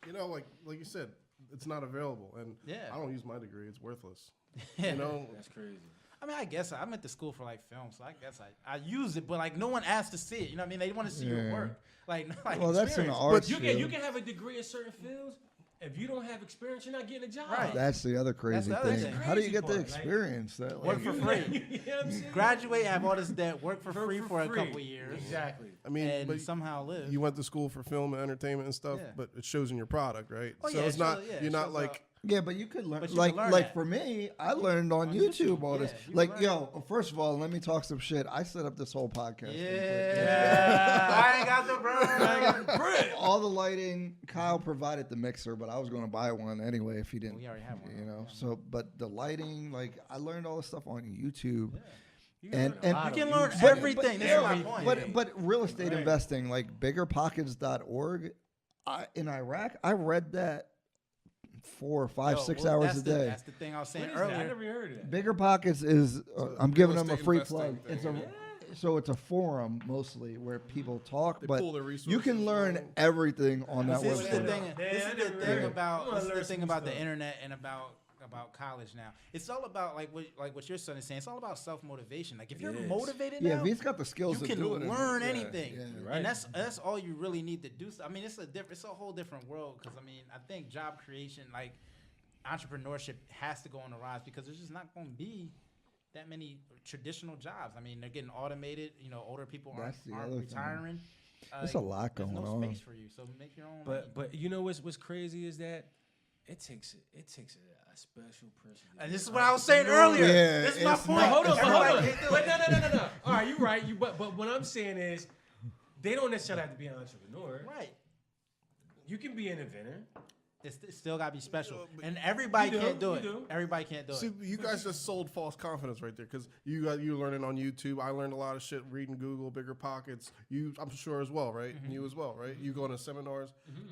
Speaker 3: You know, like you said, it's not available, and I don't use my degree; it's worthless. You know,
Speaker 4: That's crazy.
Speaker 2: I mean, I guess I went to school for like film, so I guess I use it, but like no one asked to see it. You know what I mean? They want to see your work. Like
Speaker 1: Well, that's an
Speaker 2: experience.
Speaker 1: art.
Speaker 4: But you can have a degree in certain fields. If you don't have experience, you're not getting a job.
Speaker 2: Right.
Speaker 1: That's the other crazy
Speaker 2: the other
Speaker 1: thing.
Speaker 2: thing.
Speaker 1: How do you get the
Speaker 4: Crazy part,
Speaker 1: experience? That, like,
Speaker 2: Work for free.
Speaker 4: You know what I'm saying?
Speaker 2: Graduate, have all this debt, work for
Speaker 4: Work
Speaker 2: free for a
Speaker 4: free.
Speaker 2: couple years.
Speaker 4: Exactly.
Speaker 3: I mean,
Speaker 2: And
Speaker 3: but
Speaker 2: somehow live.
Speaker 3: you went to school for film and entertainment and stuff,
Speaker 2: Yeah.
Speaker 3: but it shows in your product, right?
Speaker 2: Oh,
Speaker 3: so
Speaker 2: yeah,
Speaker 3: it's
Speaker 2: it
Speaker 3: not
Speaker 2: shows- yeah,
Speaker 3: you're
Speaker 2: it
Speaker 3: not
Speaker 2: shows
Speaker 3: like
Speaker 2: up.
Speaker 1: yeah, but you could learn.
Speaker 2: But you
Speaker 1: Like,
Speaker 2: can learn
Speaker 1: like
Speaker 2: that.
Speaker 1: for me, I learned on
Speaker 2: On
Speaker 1: YouTube
Speaker 2: YouTube,
Speaker 1: all this.
Speaker 2: yeah, you
Speaker 1: Like,
Speaker 2: learn.
Speaker 1: yo, first of all, let me talk some shit. I set up this whole podcast.
Speaker 2: I ain't got the bread.
Speaker 1: All the lighting, Kyle provided the mixer, but I was going to buy one anyway if he didn't.
Speaker 2: We already have one.
Speaker 1: You know, so but the lighting, like I learned all this stuff on YouTube.
Speaker 2: You
Speaker 1: And
Speaker 2: can learn
Speaker 1: but-
Speaker 2: everything.
Speaker 1: But,
Speaker 2: That's my point.
Speaker 1: but real estate investing, like biggerpockets.org, in Iraq, I read that 4 or 5, 6
Speaker 2: well,
Speaker 1: hours
Speaker 2: that's
Speaker 1: a
Speaker 2: the-
Speaker 1: day.
Speaker 2: That's the thing I was saying
Speaker 4: What is that? I
Speaker 2: earlier.
Speaker 4: never heard of that.
Speaker 1: Bigger Pockets is
Speaker 3: a
Speaker 1: I'm
Speaker 3: real
Speaker 1: giving them a
Speaker 3: estate
Speaker 1: free
Speaker 3: investing
Speaker 1: plug.
Speaker 3: thing.
Speaker 1: It's a so it's a forum mostly where people talk,
Speaker 3: They
Speaker 1: but
Speaker 3: pull their
Speaker 1: you
Speaker 3: resources
Speaker 1: can learn
Speaker 3: from-
Speaker 1: everything on that
Speaker 2: This is the
Speaker 1: website.
Speaker 2: thing.
Speaker 4: Yeah,
Speaker 2: This
Speaker 4: I
Speaker 2: is the
Speaker 4: never
Speaker 2: thing
Speaker 4: heard.
Speaker 2: about.
Speaker 4: You wanna
Speaker 2: This is the
Speaker 4: learn
Speaker 2: thing
Speaker 4: some
Speaker 2: about the
Speaker 4: stuff.
Speaker 2: internet and about college now. It's all about like what your son is saying. It's all about self motivation. Like if you're
Speaker 4: It is.
Speaker 2: motivated
Speaker 1: Yeah,
Speaker 2: now,
Speaker 1: if he's got the skills
Speaker 2: you
Speaker 1: to
Speaker 2: can
Speaker 1: do it.
Speaker 2: learn
Speaker 1: yeah,
Speaker 2: anything,
Speaker 1: yeah.
Speaker 4: Right.
Speaker 2: and that's all you really need to do. I mean, it's a whole different world because I mean, I think job creation, like entrepreneurship, has to go on the rise because there's just not going to be that many traditional jobs. I mean, they're getting automated. You know, older people aren't
Speaker 1: That's the
Speaker 2: aren't
Speaker 1: other thing.
Speaker 2: retiring.
Speaker 1: There's a lot
Speaker 2: there's
Speaker 1: going
Speaker 2: no
Speaker 1: on.
Speaker 2: space for you, so make your own. lane.
Speaker 4: But you know what's crazy is that it takes a special person. to
Speaker 2: And
Speaker 4: be
Speaker 2: this is
Speaker 4: an
Speaker 2: what I was saying
Speaker 4: entrepreneur.
Speaker 2: earlier.
Speaker 1: Yeah,
Speaker 2: This is my
Speaker 1: it's
Speaker 2: point.
Speaker 1: not-
Speaker 4: Hold on,
Speaker 2: Everybody can't do
Speaker 4: But
Speaker 2: it.
Speaker 4: no. All right, you're right. But what I'm saying is, they don't necessarily have to be an entrepreneur.
Speaker 2: Right.
Speaker 4: You can be an inventor.
Speaker 2: It's still got to be special,
Speaker 3: Yeah, but
Speaker 2: and everybody
Speaker 4: you do,
Speaker 2: can't do
Speaker 4: you
Speaker 2: it.
Speaker 4: do.
Speaker 2: Everybody can't do
Speaker 3: See,
Speaker 2: it.
Speaker 3: you guys just sold false confidence right there because you learning on YouTube. I learned a lot of shit reading Google, Bigger Pockets. I'm sure as well, right?
Speaker 2: Mm-hmm.
Speaker 3: You as well, right? You go to seminars,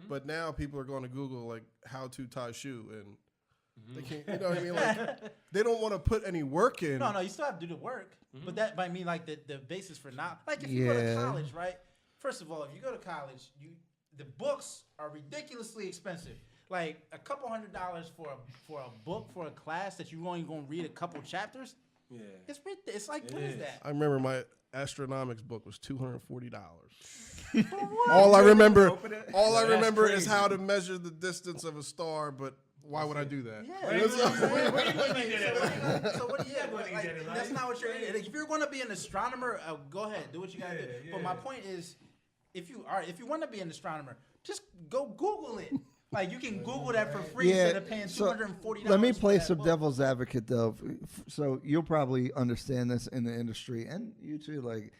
Speaker 3: but now people are going to Google like how to tie shoe, and they can't. You know what I mean? Like they don't want to put any work in.
Speaker 2: No, you still have to do the work, but that might mean like the basis for now. Like if you go to
Speaker 1: Yeah.
Speaker 2: college, right? First of all, if you go to college, the books are ridiculously expensive. Like a couple $100 for a book for a class that you only gonna read a couple chapters.
Speaker 4: Yeah.
Speaker 2: It's like what is that?
Speaker 3: I remember my astronomics book was $240. All I remember is
Speaker 4: crazy.
Speaker 3: how to measure the distance of a star, but why would I do that?
Speaker 2: Yeah. So what do you have?
Speaker 4: What do you
Speaker 2: Like,
Speaker 4: get in
Speaker 2: that's
Speaker 4: life?
Speaker 2: not what you're in. Like, if you're going to be an astronomer, go ahead, do what you got to do.
Speaker 4: Yeah,
Speaker 2: But my
Speaker 4: yeah.
Speaker 2: point is, if you want to be an astronomer, just go Google it. Like you can Google that for free instead of paying $240.
Speaker 1: let me
Speaker 2: for
Speaker 1: play
Speaker 2: that
Speaker 1: some
Speaker 2: book.
Speaker 1: devil's advocate though. So you'll probably understand this in the industry, and you too. Like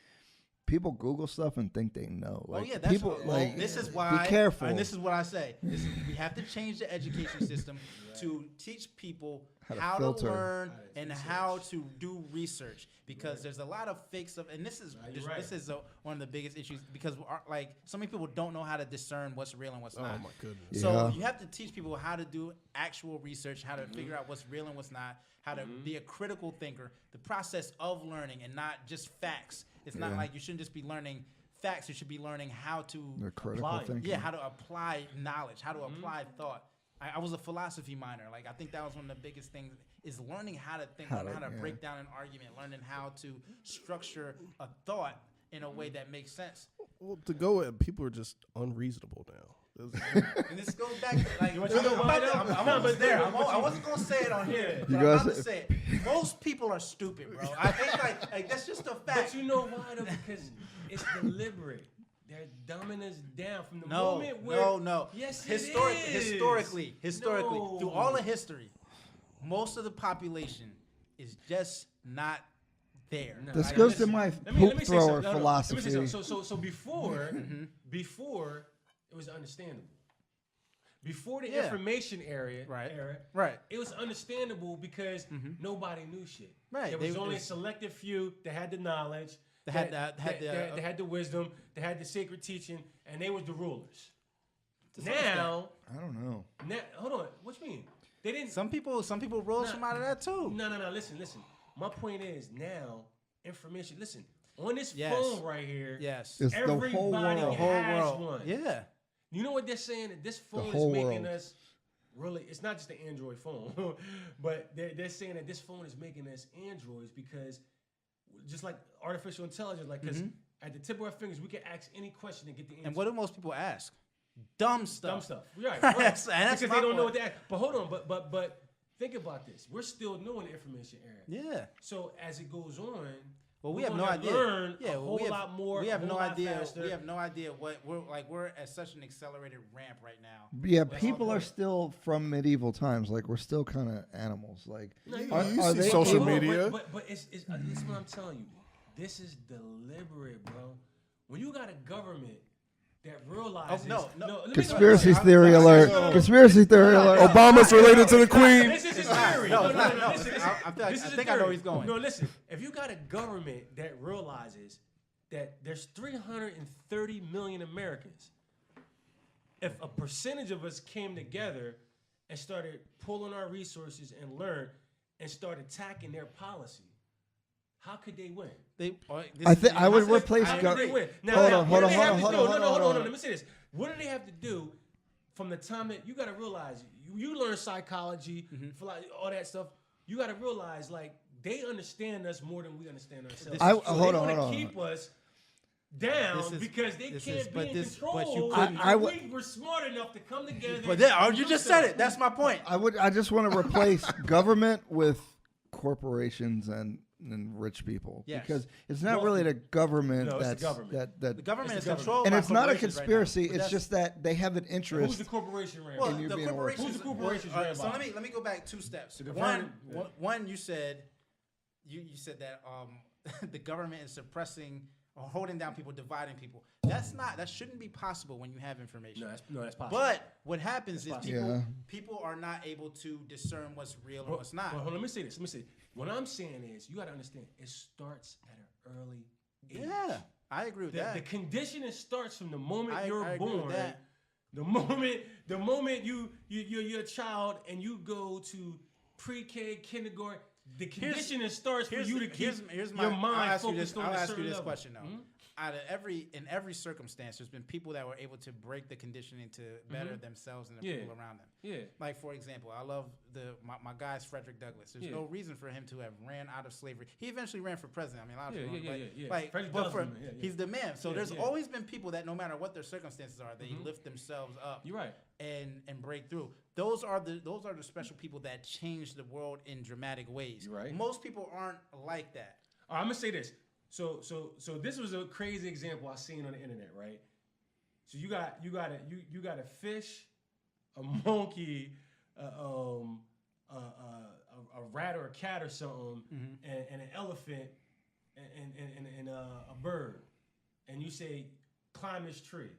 Speaker 1: people Google stuff and think they know. Like,
Speaker 2: Oh yeah, that's
Speaker 1: people.
Speaker 2: what, this is why.
Speaker 1: Be careful.
Speaker 2: And this is what I say. We have to change the education system to teach people how to
Speaker 1: filter.
Speaker 2: learn and
Speaker 4: Research.
Speaker 2: how to do research, because there's a lot of fake stuff, and this is one of the biggest issues, because like so many people don't know how to discern what's real and what's
Speaker 3: Oh
Speaker 2: not.
Speaker 3: my goodness.
Speaker 1: Yeah.
Speaker 2: So you have to teach people how to do actual research, how to figure out what's real and what's not, how to be a critical thinker, the process of learning, and not just facts. It's not like you shouldn't just be learning facts. You should be learning how to
Speaker 1: The critical thinking.
Speaker 2: yeah, how to apply knowledge, how to apply thought. I was a philosophy minor. Like, I think that was one of the biggest things, is learning how to think, learning how to break down an argument, learning how to structure a thought in a way that makes sense.
Speaker 3: Well, to go at people are just unreasonable now.
Speaker 2: And this goes back to, like,
Speaker 4: I'm
Speaker 2: I'm almost there. I wasn't going to say it on here, but
Speaker 1: You
Speaker 2: I'm
Speaker 1: guys-
Speaker 2: about to say it. Most people are stupid, bro. I think, like that's just a fact.
Speaker 4: But you know why though? Because it's deliberate. They're dumbing us down from the moment where.
Speaker 2: No.
Speaker 4: Yes,
Speaker 2: Historically,
Speaker 4: No.
Speaker 2: through all of history, most of the population is just not there.
Speaker 4: No.
Speaker 1: This
Speaker 4: Like,
Speaker 1: goes to
Speaker 4: listen,
Speaker 1: my
Speaker 4: let me
Speaker 1: hoop
Speaker 4: say
Speaker 1: thrower
Speaker 4: something. No,
Speaker 1: philosophy.
Speaker 4: Let me say something. So before, before it was understandable. Before the information era,
Speaker 2: Right.
Speaker 4: it was understandable because nobody knew shit.
Speaker 2: Right.
Speaker 4: There was
Speaker 2: They-
Speaker 4: only a
Speaker 2: they-
Speaker 4: selected few that had the knowledge,
Speaker 2: They
Speaker 4: had the wisdom, they had the sacred teaching, and they was the rulers. Now,
Speaker 1: I don't know.
Speaker 4: hold on. What you mean? They didn't.
Speaker 2: Some people rose from out of that too.
Speaker 4: No. Listen. My point is now information. Listen, on this
Speaker 2: Yes.
Speaker 4: phone right here.
Speaker 2: Yes.
Speaker 1: It's the
Speaker 4: Everybody
Speaker 1: whole world.
Speaker 2: The whole
Speaker 4: has
Speaker 2: world.
Speaker 4: one.
Speaker 2: Yeah.
Speaker 4: You know what they're saying? That this phone is
Speaker 1: whole
Speaker 4: making
Speaker 1: world.
Speaker 4: us really. It's not just an Android phone, but they're saying that this phone is making us androids because, just like artificial intelligence, like because at the tip of our fingers we can ask any question and get the answer.
Speaker 2: And what do most people ask? Dumb stuff.
Speaker 4: Dumb stuff. Right.
Speaker 2: That's
Speaker 4: because
Speaker 2: my
Speaker 4: they don't know
Speaker 2: point.
Speaker 4: what to ask. But hold on. But think about this. We're still new in the information era.
Speaker 2: Yeah.
Speaker 4: So as it goes on,
Speaker 2: Well, we
Speaker 4: we're
Speaker 2: have no
Speaker 4: gonna
Speaker 2: idea.
Speaker 4: Learn
Speaker 2: Yeah,
Speaker 4: a
Speaker 2: well,
Speaker 4: whole
Speaker 2: we have,
Speaker 4: lot more.
Speaker 2: We have
Speaker 4: a
Speaker 2: no
Speaker 4: whole lot
Speaker 2: idea.
Speaker 4: faster.
Speaker 2: We have no idea what we're at such an accelerated ramp right now.
Speaker 1: Yeah, people are still from medieval times. Like, we're still kind of animals. Like,
Speaker 3: You see
Speaker 1: they
Speaker 3: social
Speaker 1: able-
Speaker 3: media.
Speaker 4: But it's this is what I'm telling you. This is deliberate, bro. When you got a government that realizes
Speaker 2: no.
Speaker 4: let me
Speaker 1: Conspiracy
Speaker 4: go.
Speaker 1: theory alert. Conspiracy theory alert.
Speaker 3: Obama's related to the Queen.
Speaker 4: This is his theory.
Speaker 2: No,
Speaker 4: No,
Speaker 2: it's not. No,
Speaker 4: listen,
Speaker 2: I
Speaker 4: this is
Speaker 2: think
Speaker 4: a
Speaker 2: I know
Speaker 4: theory.
Speaker 2: he's going.
Speaker 4: No, listen. If you got a government that realizes that there's 330 million Americans, if a percentage of us came together and started pulling our resources and learned and started attacking their policy, how could they win?
Speaker 1: I would replace
Speaker 4: How
Speaker 1: go-
Speaker 4: could they win?
Speaker 1: Hold on,
Speaker 4: what
Speaker 1: hold
Speaker 4: do
Speaker 1: on,
Speaker 4: they have to
Speaker 1: hold
Speaker 4: do?
Speaker 1: on,
Speaker 4: No,
Speaker 1: hold
Speaker 4: hold
Speaker 1: on.
Speaker 4: on. Let me say this. What do they have to do from the time that you got to realize you learn psychology, all that stuff? You got to realize like they understand us more than we understand ourselves.
Speaker 1: Hold on,
Speaker 4: they
Speaker 1: hold on.
Speaker 4: keep us down
Speaker 2: This is-
Speaker 4: because they
Speaker 2: this
Speaker 4: can't
Speaker 2: is-
Speaker 4: be
Speaker 2: but
Speaker 4: in
Speaker 2: this-
Speaker 4: control.
Speaker 2: but you
Speaker 4: and
Speaker 1: couldn't-
Speaker 4: we were smart enough to come together.
Speaker 2: But there,
Speaker 4: and
Speaker 2: you
Speaker 4: do
Speaker 2: just said
Speaker 4: stuff.
Speaker 2: it. That's my point.
Speaker 1: I just want to replace government with corporations and rich people.
Speaker 2: Yes.
Speaker 1: Because it's not
Speaker 4: Well,
Speaker 1: really the government
Speaker 4: no, it's the
Speaker 1: that's
Speaker 4: government.
Speaker 1: that
Speaker 2: The government
Speaker 4: It's
Speaker 2: is
Speaker 4: the
Speaker 2: controlled
Speaker 1: and
Speaker 2: by
Speaker 1: it's not a
Speaker 2: corporations right now.
Speaker 1: conspiracy.
Speaker 2: But
Speaker 1: It's
Speaker 2: that's-
Speaker 1: just that they have an
Speaker 4: Who's
Speaker 1: interest.
Speaker 4: the corporation ran?
Speaker 2: Well,
Speaker 1: in you
Speaker 2: the
Speaker 1: being a
Speaker 2: corporations.
Speaker 4: Who's the corporations ran
Speaker 2: So
Speaker 4: by?
Speaker 2: let me go back 2 steps.
Speaker 4: The
Speaker 2: One,
Speaker 4: government-
Speaker 2: one, you said you said that the government is suppressing or holding down people, dividing people. That shouldn't be possible when you have information.
Speaker 4: No, that's possible.
Speaker 2: But what happens is
Speaker 1: Yeah.
Speaker 2: people are not able to discern what's real and what's not.
Speaker 4: Well, let me say this. What I'm saying is, you got to understand, it starts at an early age.
Speaker 2: Yeah, I agree with that.
Speaker 4: The conditioning starts from the moment
Speaker 2: I
Speaker 4: you're
Speaker 2: agree with
Speaker 4: born.
Speaker 2: that.
Speaker 4: The moment you're a child and you go to pre-K, kindergarten, the conditioning starts for you to keep
Speaker 2: here's
Speaker 4: your mind
Speaker 2: I'll ask you this,
Speaker 4: focused on
Speaker 2: I'll
Speaker 4: a
Speaker 2: ask
Speaker 4: certain
Speaker 2: you this
Speaker 4: level.
Speaker 2: question though. In every circumstance, there's been people that were able to break the conditioning to better themselves and the people around them.
Speaker 4: Yeah.
Speaker 2: Like, for example, I love my guy's Frederick Douglass. There's no reason for him to have ran out of slavery. He eventually ran for president. I mean, a lot of people, like,
Speaker 4: Frederick
Speaker 2: but
Speaker 4: Douglass,
Speaker 2: he's the man. So
Speaker 4: Yeah,
Speaker 2: there's
Speaker 4: yeah.
Speaker 2: always been people that no matter what their circumstances are, they lift themselves up.
Speaker 4: You're right.
Speaker 2: And break through. Those are the special people that change the world in dramatic ways.
Speaker 4: You're right.
Speaker 2: Most people aren't like that.
Speaker 4: All right, I'm gonna say this. So this was a crazy example I seen on the internet, right? So you got a fish, a monkey, a rat or a cat or something, and an elephant, and a bird, and you say climb this tree.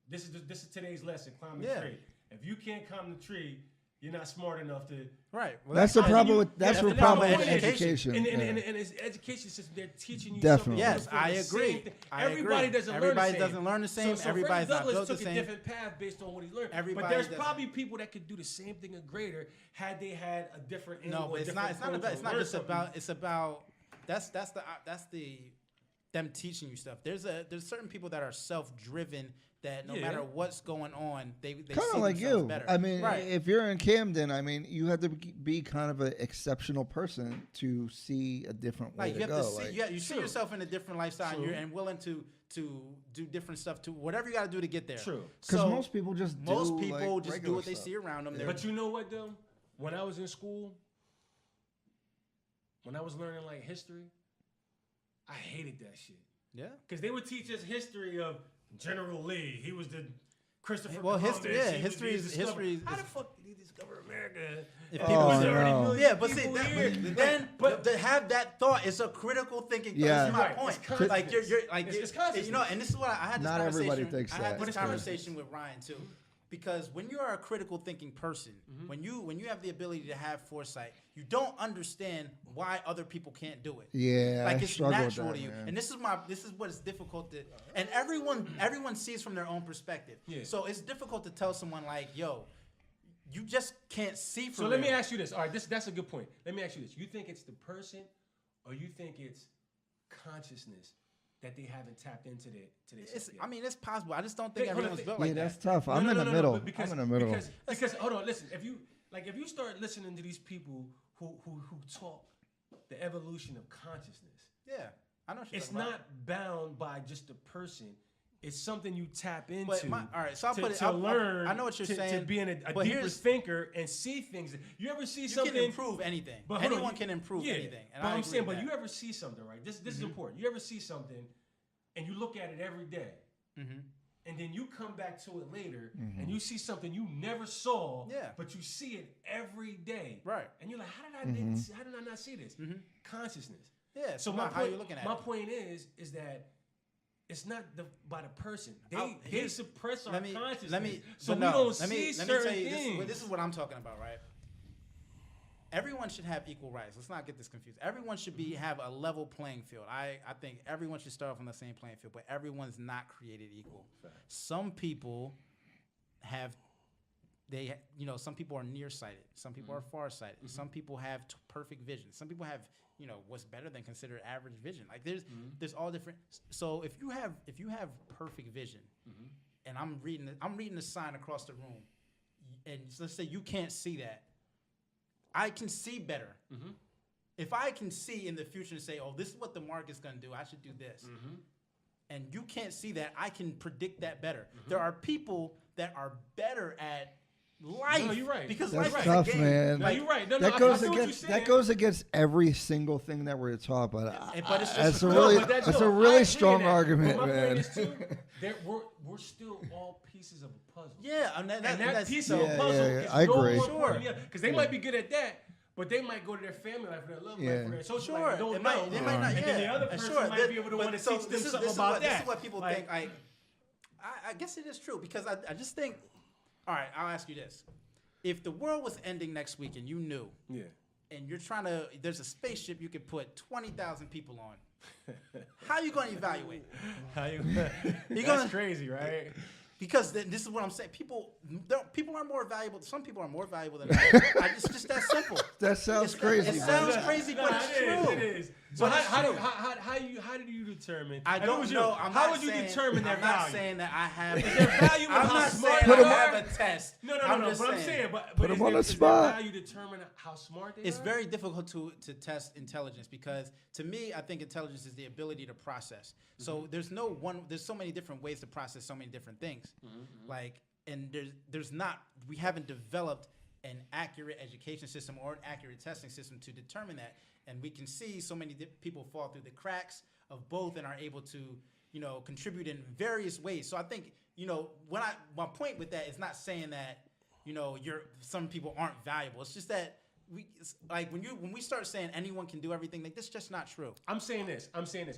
Speaker 4: This is today's lesson. Climb this tree. If you can't climb the tree, you're not smart enough to.
Speaker 2: Right. Well,
Speaker 1: That's the problem with
Speaker 2: education.
Speaker 1: education.
Speaker 4: And it's education system. They're teaching you
Speaker 1: Definitely.
Speaker 4: something.
Speaker 2: Yes, I agree.
Speaker 4: Everybody doesn't learn the same.
Speaker 2: Everybody doesn't learn the same.
Speaker 4: So
Speaker 2: Everybody's
Speaker 4: Frederick
Speaker 2: not
Speaker 4: Douglass
Speaker 2: built the
Speaker 4: took a
Speaker 2: same.
Speaker 4: different path based on what he learned.
Speaker 2: Everybody
Speaker 4: but there's
Speaker 2: doesn't.
Speaker 4: probably people that could do the same thing or greater had they had a different.
Speaker 2: No, but it's not. It's not about. It's not just about. It's about. That's the them teaching you stuff. There's certain people that are self-driven. That no matter what's going on, they
Speaker 1: Kind
Speaker 2: see
Speaker 1: of like
Speaker 2: themselves
Speaker 1: you.
Speaker 2: better.
Speaker 1: I mean,
Speaker 2: right.
Speaker 1: if you're in Camden, I mean, you have to be kind of an exceptional person to see a different way
Speaker 2: Like you
Speaker 1: to
Speaker 2: have
Speaker 1: go.
Speaker 2: to see, you see yourself in a different lifestyle, and willing to do different stuff, to whatever you got to do to get there.
Speaker 4: True.
Speaker 1: Because most people just do
Speaker 2: most people
Speaker 1: like
Speaker 2: just do what they
Speaker 1: stuff.
Speaker 2: see around them.
Speaker 4: But you know what though? When I was in school, when I was learning like history, I hated that shit.
Speaker 2: Yeah.
Speaker 4: Because they would teach us history of General Lee. He was the Christopher.
Speaker 2: Well,
Speaker 4: Columbus.
Speaker 2: history. Yeah,
Speaker 4: He was the
Speaker 2: history.
Speaker 4: discoverer. How the fuck did he discover America?
Speaker 2: If
Speaker 1: Oh,
Speaker 2: people
Speaker 4: was
Speaker 2: say-
Speaker 4: there already
Speaker 1: no.
Speaker 4: millions
Speaker 2: Yeah,
Speaker 4: of
Speaker 2: but see,
Speaker 4: people
Speaker 2: that,
Speaker 4: here?
Speaker 2: then
Speaker 4: But-
Speaker 2: to have that thought is a critical thinking.
Speaker 1: Yeah.
Speaker 2: This is my
Speaker 4: Right,
Speaker 2: point.
Speaker 4: it's consciousness.
Speaker 2: Like you're like
Speaker 4: It's
Speaker 2: you
Speaker 4: consciousness.
Speaker 2: know, and this is what I had. This
Speaker 1: Not everybody
Speaker 2: conversation-
Speaker 1: thinks
Speaker 2: I
Speaker 1: that.
Speaker 2: had
Speaker 1: But
Speaker 2: this
Speaker 1: it's
Speaker 2: conversation with Ryan too, because when you are a critical thinking person, when you have the ability to have foresight, you don't understand why other people can't do it.
Speaker 1: Yeah,
Speaker 2: like
Speaker 1: I
Speaker 2: it's
Speaker 1: struggle with
Speaker 2: natural
Speaker 1: that,
Speaker 2: to you,
Speaker 1: man.
Speaker 2: and this is what is difficult to. And everyone sees from their own perspective.
Speaker 4: Yeah.
Speaker 2: So it's difficult to tell someone like, yo, you just can't see from.
Speaker 4: So let me ask you this. All right, that's a good point. Let me ask you this. You think it's the person, or you think it's consciousness that they haven't tapped into their self yet?
Speaker 2: I mean, it's possible. I just don't think
Speaker 4: Hold on,
Speaker 2: everyone's built
Speaker 1: Yeah,
Speaker 2: like
Speaker 1: that's
Speaker 2: that.
Speaker 1: tough. I'm in the middle.
Speaker 4: but because,
Speaker 1: I'm in the middle.
Speaker 4: Because hold on, listen. If you start listening to these people who talk the evolution of consciousness,
Speaker 2: Yeah, I know what you're
Speaker 4: it's
Speaker 2: talking about.
Speaker 4: not bound by just the person. It's something you tap into.
Speaker 2: All right, so I'll
Speaker 4: to,
Speaker 2: put it.
Speaker 4: to learn.
Speaker 2: I know what you're
Speaker 4: to,
Speaker 2: saying.
Speaker 4: To being a
Speaker 2: but
Speaker 4: deeper
Speaker 2: here's-
Speaker 4: thinker and see things. You ever see
Speaker 2: you
Speaker 4: something?
Speaker 2: can improve anything.
Speaker 4: But hold on,
Speaker 2: Anyone can improve anything. And
Speaker 4: but
Speaker 2: I
Speaker 4: I'm
Speaker 2: agree
Speaker 4: saying,
Speaker 2: with
Speaker 4: but
Speaker 2: that.
Speaker 4: you ever see something, right? This is important. You ever see something, and you look at it every day, and then you come back to it later, and you see something you never saw, but you see it every day,
Speaker 2: Right.
Speaker 4: And you're like, how did I not see this? Consciousness.
Speaker 2: Yeah.
Speaker 4: So
Speaker 2: my how you looking at
Speaker 4: my
Speaker 2: it.
Speaker 4: point is that it's not by the person. They
Speaker 2: Here's-
Speaker 4: suppress our
Speaker 2: Let me.
Speaker 4: consciousness, so
Speaker 2: but
Speaker 4: we
Speaker 2: no,
Speaker 4: don't
Speaker 2: let
Speaker 4: see
Speaker 2: me
Speaker 4: certain
Speaker 2: tell you
Speaker 4: things.
Speaker 2: this is what I'm talking about, right? Everyone should have equal rights. Let's not get this confused. Everyone should have a level playing field. I think everyone should start off on the same playing field, but everyone's not created equal. Some people have some people are nearsighted. Some people are farsighted. Some people have perfect vision. Some people have, what's better than considered average vision. Like there's all different. So if you have perfect vision, and I'm reading the sign across the room, and let's say you can't see that, I can see better. If I can see in the future and say, oh, this is what the market's going to do, I should do this. And you can't see that, I can predict that better. There are people that are better at life.
Speaker 4: No, you're right.
Speaker 2: Because
Speaker 1: That's
Speaker 2: life's
Speaker 1: tough,
Speaker 2: a game.
Speaker 1: man.
Speaker 4: No, you're right. No,
Speaker 1: that
Speaker 4: I
Speaker 1: goes
Speaker 4: see what you're
Speaker 1: against
Speaker 4: saying.
Speaker 1: that goes against every single thing that we're taught. But
Speaker 2: But it's just
Speaker 1: that's a
Speaker 2: no,
Speaker 1: really
Speaker 4: but
Speaker 1: that's
Speaker 4: no,
Speaker 1: a
Speaker 4: I
Speaker 1: really
Speaker 4: agree
Speaker 1: strong
Speaker 4: in that.
Speaker 1: argument,
Speaker 4: But my
Speaker 1: man.
Speaker 4: point is too, that we're still all pieces of a puzzle.
Speaker 2: Yeah, and
Speaker 4: That piece
Speaker 1: yeah,
Speaker 4: of a puzzle
Speaker 1: yeah,
Speaker 4: is
Speaker 1: I
Speaker 4: no
Speaker 1: agree.
Speaker 4: more
Speaker 2: Sure.
Speaker 4: important because they might be good at that, but they might go to their family life, for their love life, for their social life,
Speaker 2: Sure,
Speaker 4: and don't know.
Speaker 2: they might not.
Speaker 4: And then the other person might be able to want to teach them something about that.
Speaker 2: This is what people
Speaker 4: Like,
Speaker 2: think. I guess it is true because I just think. All right, I'll ask you this: if the world was ending next week and you knew,
Speaker 4: yeah.
Speaker 2: and you're there's a spaceship you could put 20,000 people on, how are you going to evaluate?
Speaker 4: That's crazy, right?
Speaker 2: Because this is what I'm saying. People are more valuable. Some people are more valuable than others. It's just that simple.
Speaker 1: That sounds crazy.
Speaker 2: It
Speaker 1: man.
Speaker 2: sounds crazy, but it's true.
Speaker 4: It is. So
Speaker 2: But it's true.
Speaker 4: how did you determine?
Speaker 2: I
Speaker 4: if it
Speaker 2: don't
Speaker 4: was you,
Speaker 2: know.
Speaker 4: How would you determine their
Speaker 2: I'm not
Speaker 4: value?
Speaker 2: saying that I have.
Speaker 4: Is their value
Speaker 2: I'm
Speaker 4: how
Speaker 2: not
Speaker 4: smart
Speaker 2: saying
Speaker 4: they
Speaker 2: I
Speaker 4: are?
Speaker 2: have a test.
Speaker 4: No.
Speaker 2: I'm
Speaker 4: But
Speaker 2: just
Speaker 4: I'm saying, but
Speaker 1: Put 'em
Speaker 4: is
Speaker 1: on
Speaker 4: their,
Speaker 1: the
Speaker 4: is
Speaker 1: spot.
Speaker 4: their value determine how smart they
Speaker 2: It's
Speaker 4: are?
Speaker 2: very difficult to test intelligence because to me, I think intelligence is the ability to process. So there's so many different ways to process so many different things. Like, and we haven't developed an accurate education system or an accurate testing system to determine that. And we can see so many people fall through the cracks of both and are able to, contribute in various ways. So I think, my point with that is not saying that, some people aren't valuable. It's just that when we start saying anyone can do everything, that's just not true.
Speaker 4: I'm saying this.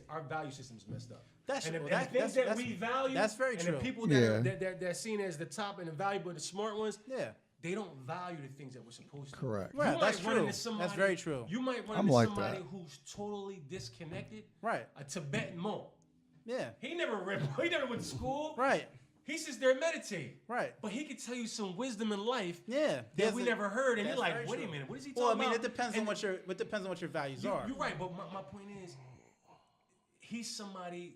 Speaker 4: Our value system's messed up.
Speaker 2: That's
Speaker 4: and
Speaker 2: true.
Speaker 4: the things that we value.
Speaker 2: That's very
Speaker 4: and
Speaker 2: true.
Speaker 4: the people that are seen as the top and the valuable, the smart ones.
Speaker 2: Yeah.
Speaker 4: they don't value the things that we're supposed to.
Speaker 1: Correct.
Speaker 2: Right,
Speaker 4: You
Speaker 2: that's
Speaker 4: might run
Speaker 2: true.
Speaker 4: into somebody-
Speaker 2: That's very true.
Speaker 4: You might run
Speaker 1: I'm
Speaker 4: into
Speaker 1: like
Speaker 4: somebody
Speaker 1: that.
Speaker 4: who's totally disconnected.
Speaker 2: Right.
Speaker 4: A Tibetan monk.
Speaker 2: Yeah.
Speaker 4: He never went to school.
Speaker 2: Right.
Speaker 4: He sits there and meditate.
Speaker 2: Right.
Speaker 4: But he could tell you some wisdom in life
Speaker 2: Yeah.
Speaker 4: that we never heard. And you're
Speaker 2: that's
Speaker 4: like,
Speaker 2: very
Speaker 4: wait a
Speaker 2: true.
Speaker 4: minute, what is he talking
Speaker 2: Well, I
Speaker 4: about?
Speaker 2: mean, it depends on
Speaker 4: And
Speaker 2: what your values are.
Speaker 4: You're right, but my point is, he's somebody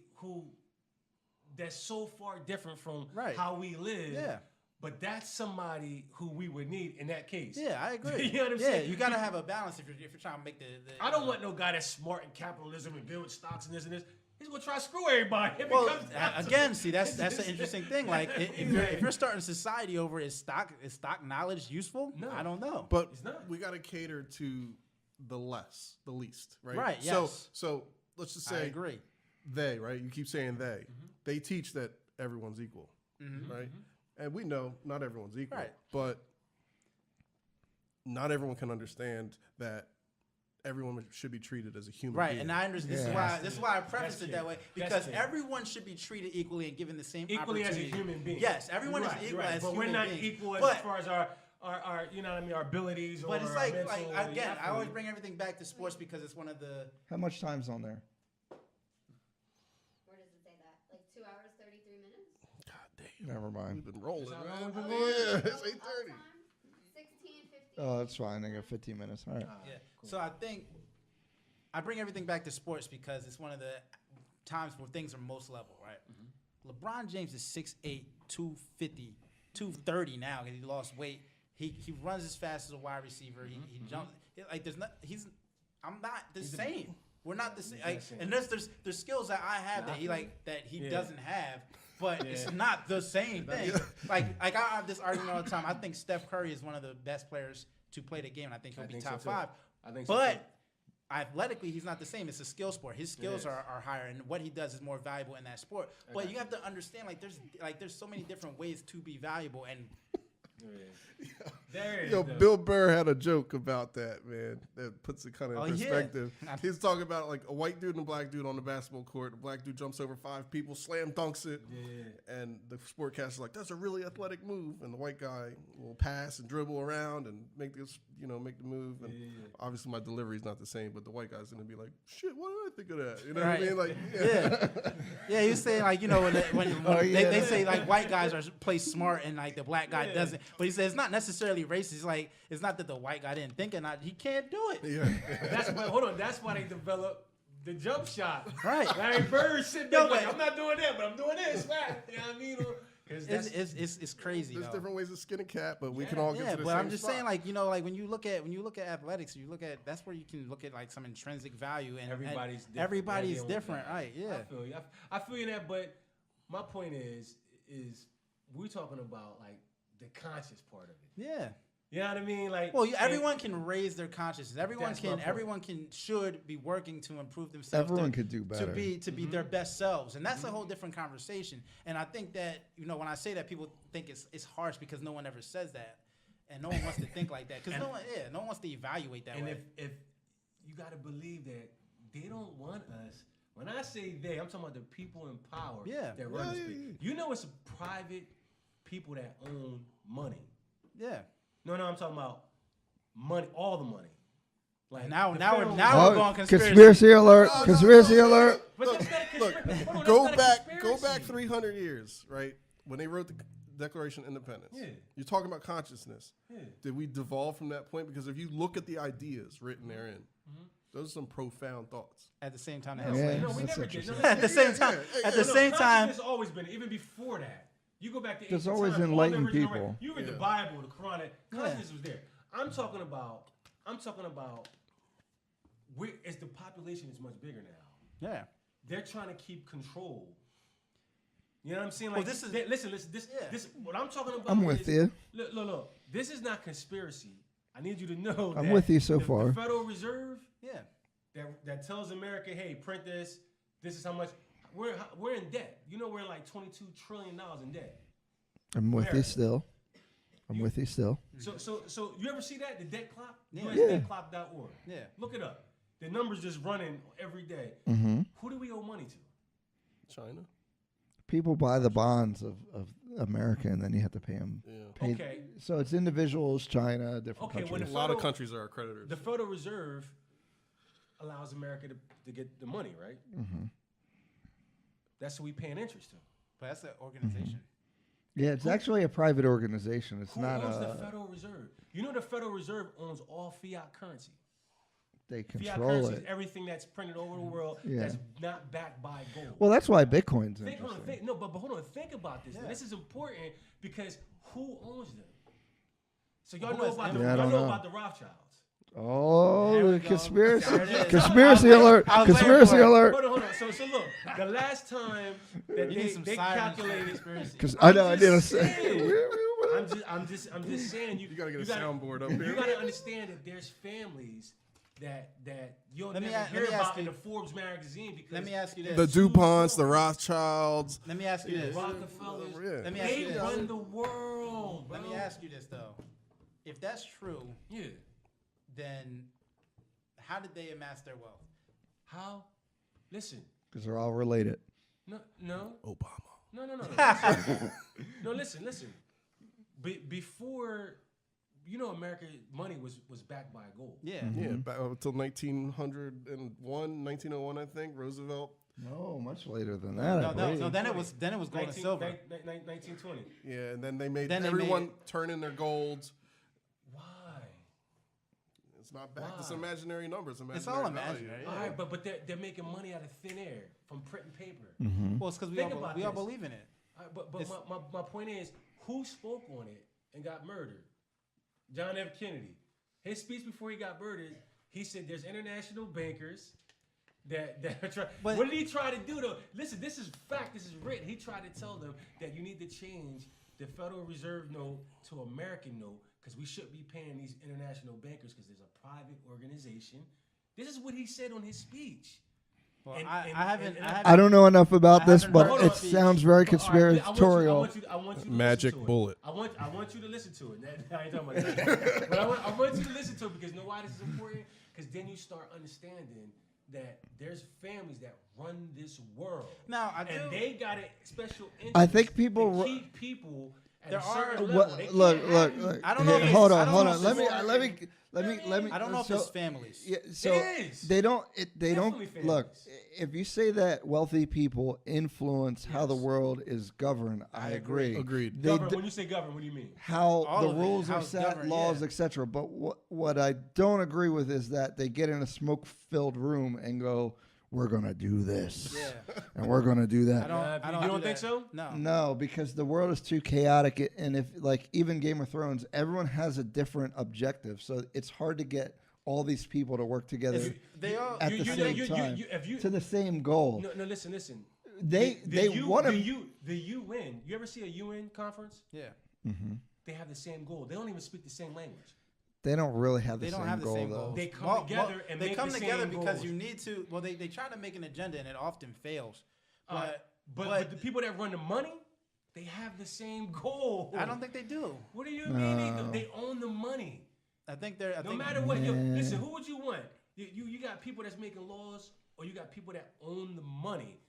Speaker 4: that's so far different from
Speaker 2: Right.
Speaker 4: how we live.
Speaker 2: Yeah.
Speaker 4: But that's somebody who we would need in that case.
Speaker 2: Yeah, I agree.
Speaker 4: You know what I'm
Speaker 2: yeah,
Speaker 4: saying?
Speaker 2: you gotta have a balance if you're trying to make the
Speaker 4: I don't want no guy that's smart in capitalism and build stocks and this and this. He's gonna try to screw everybody. If
Speaker 2: Well,
Speaker 4: it comes down to
Speaker 2: again,
Speaker 4: it.
Speaker 2: see that's an interesting thing. Like if you're starting society over is stock knowledge useful?
Speaker 4: No.
Speaker 2: I don't know.
Speaker 3: But
Speaker 4: It's not.
Speaker 3: we got to cater to the least, right?
Speaker 2: Right,
Speaker 3: So,
Speaker 2: yes.
Speaker 3: so let's just
Speaker 2: I
Speaker 3: say
Speaker 2: agree.
Speaker 3: they, right? You keep saying they. They teach that everyone's equal, right? And we know not everyone's equal,
Speaker 2: Right.
Speaker 3: but not everyone can understand that everyone should be treated as a human
Speaker 2: Right,
Speaker 3: being.
Speaker 2: and I understand.
Speaker 1: Yeah.
Speaker 2: This is why I prefaced
Speaker 4: That's
Speaker 2: it that
Speaker 4: true.
Speaker 2: way
Speaker 4: That's
Speaker 2: because
Speaker 4: true.
Speaker 2: everyone should be treated equally and given the same
Speaker 4: Equally as a
Speaker 2: opportunity.
Speaker 4: human being.
Speaker 2: Yes, everyone
Speaker 4: You're
Speaker 2: is
Speaker 4: right,
Speaker 2: equal
Speaker 4: you're right.
Speaker 2: as
Speaker 4: but
Speaker 2: human
Speaker 4: we're not
Speaker 2: beings.
Speaker 4: equal as
Speaker 2: But-
Speaker 4: far as our you know what I mean, our abilities or
Speaker 2: But it's
Speaker 4: our
Speaker 2: like
Speaker 4: mental,
Speaker 2: again, I always
Speaker 4: athlete.
Speaker 2: bring everything back to sports because it's one of the
Speaker 1: How much time's on there?
Speaker 5: Where does it say that? Like 2 hours, 33 minutes?
Speaker 3: God damn,
Speaker 1: Never mind.
Speaker 3: we've been rolling,
Speaker 4: how
Speaker 3: man.
Speaker 4: long we've been
Speaker 3: Oh,
Speaker 4: going?
Speaker 3: yeah, it's 8:30.
Speaker 5: 16, 15.
Speaker 1: Oh, that's fine. I got 15 minutes. All right.
Speaker 2: yeah. So I think I bring everything back to sports because it's one of the times where things are most level, right? LeBron James is 6'8", 250, 230 now because he lost weight. He runs as fast as a wide receiver. He jumps like I'm not the same. We're not the same. Like, and there's skills that I have that he doesn't have. But it's not the same thing. Like I have this argument all the time. I think Steph Curry is one of the best players to play the game. And I think he'll be top
Speaker 4: so, too.
Speaker 2: 5.
Speaker 4: I think so,
Speaker 2: But
Speaker 4: too.
Speaker 2: athletically, he's not the same. It's a skill sport. His skills are higher, and what he does is more valuable in that sport. But you have to understand, there's so many different ways to be valuable, and
Speaker 4: There it is.
Speaker 3: Yo,
Speaker 4: though.
Speaker 3: Bill Burr had a joke about that, man. That puts it kind of
Speaker 2: Oh,
Speaker 3: in
Speaker 2: yeah.
Speaker 3: perspective. He's talking about like a white dude and a black dude on the basketball court. The black dude jumps over 5 people, slam dunks it, and the sportcaster's like, "That's a really athletic move." And the white guy will pass and dribble around and make the move. And obviously, my delivery is not the same, but the white guy's gonna be like, "Shit, what did I think of that?" You know what I mean? Like,
Speaker 2: yeah, you say like when
Speaker 1: Oh, yeah.
Speaker 2: they say like white guys play smart and like the black guy doesn't. But he says it's not necessarily racist. Like it's not that the white guy didn't think it. Not he can't do it.
Speaker 4: That's why. Hold on. That's why they developed the jump shot.
Speaker 2: Right.
Speaker 4: Larry Bird sitting
Speaker 2: Yo,
Speaker 4: there like,
Speaker 2: but-
Speaker 4: I'm not doing that, but I'm doing this. Right? You know what I mean? 'Cause that's-
Speaker 2: It's crazy.
Speaker 3: There's
Speaker 2: though.
Speaker 3: different ways to skin a cat, but we can all get
Speaker 2: Yeah,
Speaker 3: to the
Speaker 2: but
Speaker 3: same
Speaker 2: I'm just
Speaker 3: spot.
Speaker 2: saying, like like when you look at athletics, you look at that's where you can look at like some intrinsic value, and
Speaker 4: Everybody's different.
Speaker 2: everybody's
Speaker 4: Yeah, they
Speaker 2: different, right? Yeah.
Speaker 4: I feel you. I feel you that, but my point is we're talking about like the conscious part of it.
Speaker 2: Yeah.
Speaker 4: You know what I mean? Like,
Speaker 2: Well, everyone can raise their consciousness.
Speaker 4: That's my point.
Speaker 2: Everyone should be working to improve themselves.
Speaker 1: Everyone could do better.
Speaker 2: to be their best selves, and that's a whole different conversation. And I think that when I say that, people think it's harsh because no one ever says that, and no one wants to think like that because no one wants to evaluate that
Speaker 4: and
Speaker 2: way.
Speaker 4: if you got to believe that they don't want us. When I say they, I'm talking about the people in power that run this place. You know, it's private people that own money.
Speaker 2: Yeah.
Speaker 4: No, I'm talking about money, all the money. Like
Speaker 2: Now
Speaker 4: the
Speaker 2: we're
Speaker 4: federal-
Speaker 2: now we're going
Speaker 1: Conspiracy alert! Conspiracy alert!
Speaker 4: But that's not a
Speaker 3: Look,
Speaker 4: conspiracy. Hold on,
Speaker 3: go
Speaker 4: that's not a
Speaker 3: back
Speaker 4: conspiracy.
Speaker 3: 300 years, right? When they wrote the Declaration of Independence.
Speaker 4: Yeah.
Speaker 3: You're talking about consciousness.
Speaker 4: Yeah.
Speaker 3: Did we devolve from that point? Because if you look at the ideas written therein, those are some profound thoughts.
Speaker 2: at the same time.
Speaker 1: Yeah.
Speaker 4: No, we
Speaker 1: That's
Speaker 4: never did.
Speaker 1: interesting.
Speaker 4: No,
Speaker 2: At the same time,
Speaker 3: yeah,
Speaker 2: at the
Speaker 3: no,
Speaker 2: same time,
Speaker 4: There's always been, even before that. You go back to
Speaker 1: There's
Speaker 4: ancient
Speaker 1: always
Speaker 4: times, all the
Speaker 1: enlightened
Speaker 4: original
Speaker 1: people.
Speaker 4: You read the Bible, the Quran, consciousness was there. I'm talking about as the population is much bigger now.
Speaker 2: yeah.
Speaker 4: They're trying to keep control. You know what I'm saying?
Speaker 2: Well,
Speaker 4: Like
Speaker 2: this is-
Speaker 4: listen. This what I'm talking about.
Speaker 1: I'm with
Speaker 4: is,
Speaker 1: you.
Speaker 4: Look. This is not conspiracy. I need you to know.
Speaker 1: I'm
Speaker 4: that
Speaker 1: with you so
Speaker 4: the
Speaker 1: far.
Speaker 4: Federal Reserve
Speaker 2: Yeah.
Speaker 4: that tells America, hey, print this. This is how much we're in debt. You know, we're in like $22 trillion in debt.
Speaker 1: I'm with you
Speaker 4: America.
Speaker 1: still. I'm with you still.
Speaker 4: So you ever see that? The debt clock?
Speaker 2: Yeah.
Speaker 4: USDebtClock.org.
Speaker 2: Yeah.
Speaker 4: Look it up. The numbers just running every day.
Speaker 1: Mm-hmm.
Speaker 4: Who do we owe money to?
Speaker 3: China?
Speaker 1: people buy the bonds of America, and then you have to pay them.
Speaker 3: Yeah.
Speaker 4: Okay.
Speaker 1: So it's individuals, China, different
Speaker 4: Okay, when
Speaker 1: countries.
Speaker 3: A lot of countries are our creditors.
Speaker 4: The Federal Reserve allows America to get the money, right?
Speaker 1: Mm-hmm.
Speaker 4: That's what we paying interest to.
Speaker 2: But that's an organization.
Speaker 1: Yeah, it's actually a private organization. It's
Speaker 4: Who
Speaker 1: not
Speaker 4: owns the
Speaker 1: a.
Speaker 4: Federal Reserve? You know the Federal Reserve owns all fiat currency.
Speaker 1: They
Speaker 4: Fiat
Speaker 1: control
Speaker 4: currency
Speaker 1: it.
Speaker 4: is everything that's printed over the world
Speaker 1: Yeah.
Speaker 4: that's not backed by gold.
Speaker 1: Well, that's why Bitcoin's
Speaker 4: Think, hold on,
Speaker 1: interesting.
Speaker 4: but hold on. Think about this.
Speaker 2: Yeah.
Speaker 4: This is important because who owns them? So y'all
Speaker 2: Who
Speaker 4: know
Speaker 2: has
Speaker 4: about
Speaker 1: Yeah, I
Speaker 4: y'all
Speaker 1: don't
Speaker 4: know
Speaker 1: know.
Speaker 4: about the Rothschilds.
Speaker 1: Oh,
Speaker 2: There we
Speaker 1: the
Speaker 2: go.
Speaker 1: conspiracy!
Speaker 2: There it is.
Speaker 1: Conspiracy alert!
Speaker 2: I was waiting
Speaker 1: Conspiracy
Speaker 2: for it.
Speaker 1: alert!
Speaker 4: Hold on. So look, the last time that
Speaker 2: You need some
Speaker 4: they
Speaker 2: sirens for
Speaker 4: calculated.
Speaker 2: conspiracy.
Speaker 1: Because I know I
Speaker 4: I'm
Speaker 1: didn't
Speaker 4: just
Speaker 1: say.
Speaker 4: saying. I'm just saying.
Speaker 3: You gotta get a
Speaker 4: gotta-
Speaker 3: soundboard up
Speaker 4: You
Speaker 3: here.
Speaker 4: gotta understand that there's families that you'll
Speaker 2: Let me
Speaker 4: never
Speaker 2: a-
Speaker 4: hear
Speaker 2: let me ask
Speaker 4: about in
Speaker 2: you-
Speaker 4: the Forbes magazine because
Speaker 2: Let me ask you this.
Speaker 3: The DuPonts, the Rothschilds.
Speaker 2: Let me ask you this.
Speaker 4: Rockefellers,
Speaker 3: Yeah.
Speaker 2: Let me ask you
Speaker 4: they
Speaker 2: this.
Speaker 4: run the world, bro.
Speaker 2: Let me ask you this though. If that's true,
Speaker 4: Yeah.
Speaker 2: then how did they amass their wealth?
Speaker 4: How? Listen.
Speaker 1: Because they're all related.
Speaker 4: No.
Speaker 3: Obama.
Speaker 4: No. Listen. No, listen. Before, America money was backed by gold.
Speaker 2: Yeah.
Speaker 3: Yeah, back until 1901, I think. Roosevelt.
Speaker 1: No, much later than that. I believe.
Speaker 2: No. Then it was gold and silver.
Speaker 4: 1920.
Speaker 3: Yeah, and then they made
Speaker 2: Then they
Speaker 3: everyone
Speaker 2: made-
Speaker 3: turn in their golds.
Speaker 4: Why?
Speaker 3: It's not back. It's
Speaker 4: Why?
Speaker 3: imaginary numbers.
Speaker 2: It's all
Speaker 3: value.
Speaker 2: imaginary.
Speaker 4: All right, but they're making money out of thin air from printing paper.
Speaker 2: Well, it's because we
Speaker 4: Think
Speaker 2: all
Speaker 4: about
Speaker 2: we all
Speaker 4: this.
Speaker 2: believe in it.
Speaker 4: All right, but
Speaker 2: It's-
Speaker 4: my point is, who spoke on it and got murdered? John F. Kennedy. His speech before he got murdered, he said there's international bankers that are trying.
Speaker 2: But-
Speaker 4: What did he try to do though? Listen, this is fact. This is written. He tried to tell them that you need to change the Federal Reserve note to American note because we shouldn't be paying these international bankers because there's a private organization. This is what he said on his speech.
Speaker 2: Well,
Speaker 4: And-
Speaker 2: I
Speaker 4: and-
Speaker 2: haven't.
Speaker 4: and-
Speaker 2: I haven't.
Speaker 1: I don't know enough about
Speaker 2: I
Speaker 1: this,
Speaker 2: haven't
Speaker 1: but
Speaker 2: heard
Speaker 1: it
Speaker 2: of these.
Speaker 1: sounds very
Speaker 4: All right,
Speaker 1: conspiratorial.
Speaker 4: I want you to
Speaker 3: Magic
Speaker 4: listen to
Speaker 3: bullet.
Speaker 4: It. I want you to listen to it. I ain't talking about that. But I want you to listen to it because know why this is important? Because then you start understanding that there's families that run this world.
Speaker 2: Now, I
Speaker 4: and
Speaker 2: do-
Speaker 4: they got a special interest.
Speaker 1: I think people
Speaker 4: to
Speaker 1: ru-
Speaker 4: keep people at
Speaker 2: There
Speaker 4: a certain
Speaker 2: are-
Speaker 4: level.
Speaker 1: What,
Speaker 4: They
Speaker 1: look,
Speaker 4: can't
Speaker 1: look,
Speaker 4: have you-
Speaker 1: look.
Speaker 2: I don't know
Speaker 1: Here,
Speaker 2: if
Speaker 1: hold
Speaker 2: it's- I
Speaker 1: on,
Speaker 2: don't
Speaker 1: hold
Speaker 2: know
Speaker 1: on.
Speaker 2: if
Speaker 1: Let
Speaker 2: it's
Speaker 1: me,
Speaker 2: more-
Speaker 1: let me.
Speaker 2: I don't know if
Speaker 1: so-
Speaker 2: it's families.
Speaker 1: Yeah, so
Speaker 4: is.
Speaker 1: they don't. They
Speaker 4: Definitely
Speaker 1: don't look.
Speaker 4: families.
Speaker 1: If you say that wealthy people influence how the
Speaker 4: Yes.
Speaker 1: world is governed, I agree.
Speaker 3: Agreed.
Speaker 1: They
Speaker 4: Govern,
Speaker 1: d-
Speaker 4: when you say govern, what do you mean?
Speaker 1: how
Speaker 2: All
Speaker 1: the
Speaker 2: of it,
Speaker 1: rules
Speaker 2: how
Speaker 1: are
Speaker 2: it's
Speaker 1: set,
Speaker 2: governed,
Speaker 1: laws,
Speaker 2: yeah.
Speaker 1: etc. But what I don't agree with is that they get in a smoke-filled room and go, "We're gonna do this,
Speaker 2: Yeah.
Speaker 1: and we're gonna do that."
Speaker 2: I don't
Speaker 4: You don't
Speaker 2: do
Speaker 4: think
Speaker 2: that.
Speaker 4: so?
Speaker 2: No.
Speaker 1: No, because the world is too chaotic, and if like even Game of Thrones, everyone has a different objective, so it's hard to get all these people to work together
Speaker 2: It's- they all.
Speaker 1: at the same time to the same goal.
Speaker 4: No, listen.
Speaker 1: They want
Speaker 4: the
Speaker 1: to.
Speaker 4: UN. You ever see a UN conference?
Speaker 2: Yeah.
Speaker 4: They have the same goal. They don't even speak the same language.
Speaker 1: They don't really have the
Speaker 2: They don't
Speaker 1: same
Speaker 2: have the
Speaker 1: goal
Speaker 2: same
Speaker 1: though.
Speaker 2: goals.
Speaker 4: They come together and
Speaker 2: they
Speaker 4: make
Speaker 2: come
Speaker 4: the
Speaker 2: together
Speaker 4: same
Speaker 2: because
Speaker 4: goals.
Speaker 2: you need to. Well, they try to make an agenda and it often fails.
Speaker 4: But
Speaker 2: but
Speaker 4: the people that run the money, they have the same goal.
Speaker 2: I don't think they do.
Speaker 4: What do you mean? They own the money.
Speaker 2: I think they're. I
Speaker 4: No
Speaker 2: think,
Speaker 4: matter what. Listen, who would you want? You got people that's making laws, or you got people that own the money.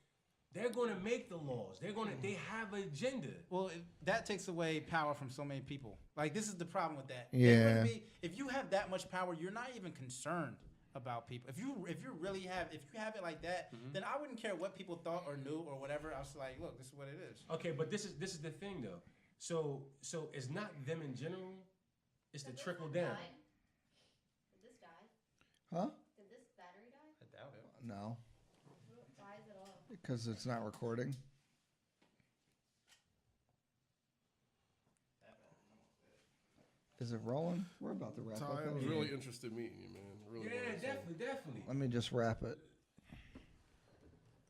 Speaker 4: They're going to make the laws. They have an agenda.
Speaker 2: Well, that takes away power from so many people. Like this is the problem with that.
Speaker 1: Yeah.
Speaker 2: It wouldn't be, if you have that much power, you're not even concerned about people. If you really have it like that, then I wouldn't care what people thought or knew or whatever. I was like, look, this is what it is.
Speaker 4: Okay, but this is the thing though. So it's not them in general. It's the trickle down.
Speaker 5: Did this die?
Speaker 1: Huh?
Speaker 5: Did this battery die?
Speaker 2: I doubt it.
Speaker 1: No,
Speaker 5: Why is it off?
Speaker 1: because it's not recording. Is it rolling? We're about to wrap
Speaker 3: Ty,
Speaker 1: up.
Speaker 3: I was
Speaker 1: anyway.
Speaker 3: really interested in meeting you, man. Really
Speaker 4: Yeah,
Speaker 3: was, so.
Speaker 4: definitely.
Speaker 1: Let me just wrap it.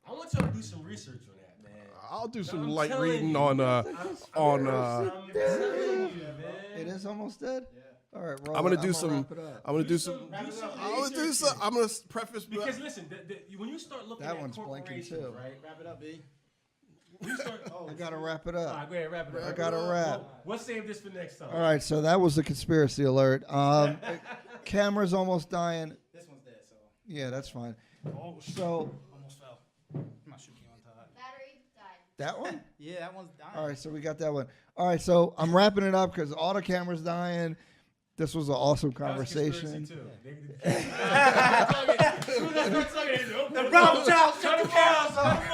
Speaker 4: I want y'all to do some research on that, man.
Speaker 3: I'll do
Speaker 4: I'm
Speaker 3: some light
Speaker 4: telling
Speaker 3: reading
Speaker 4: you.
Speaker 3: on
Speaker 4: I'm telling you, man.
Speaker 1: It is almost dead. All right, roll
Speaker 3: I'm gonna
Speaker 1: it.
Speaker 3: do some.
Speaker 1: Wrap it up.
Speaker 3: I'm gonna do
Speaker 4: Do
Speaker 3: some.
Speaker 4: some
Speaker 3: I'm gonna do
Speaker 4: research
Speaker 3: some.
Speaker 4: here.
Speaker 3: I'm gonna preface
Speaker 4: Because listen, when you start looking
Speaker 1: That
Speaker 4: at
Speaker 1: one's blinking,
Speaker 4: corporations,
Speaker 1: too.
Speaker 4: right?
Speaker 2: Wrap it up, B.
Speaker 4: When you start,
Speaker 1: I gotta wrap it
Speaker 4: all
Speaker 1: up.
Speaker 4: right, go ahead, wrap it up.
Speaker 1: I gotta wrap.
Speaker 4: We'll save this for next time.
Speaker 1: All right, so that was the conspiracy alert. Camera's almost dying.
Speaker 2: This one's dead, so
Speaker 1: Yeah, that's fine. So
Speaker 2: almost fell. I'm not shooting you on Todd.
Speaker 5: Battery died.
Speaker 1: That one?
Speaker 2: Yeah, that one's dying.
Speaker 1: All right, so we got that one. All right, so I'm wrapping it up because all the cameras dying. This was an awesome conversation.
Speaker 2: The Rothschilds shut the cows off.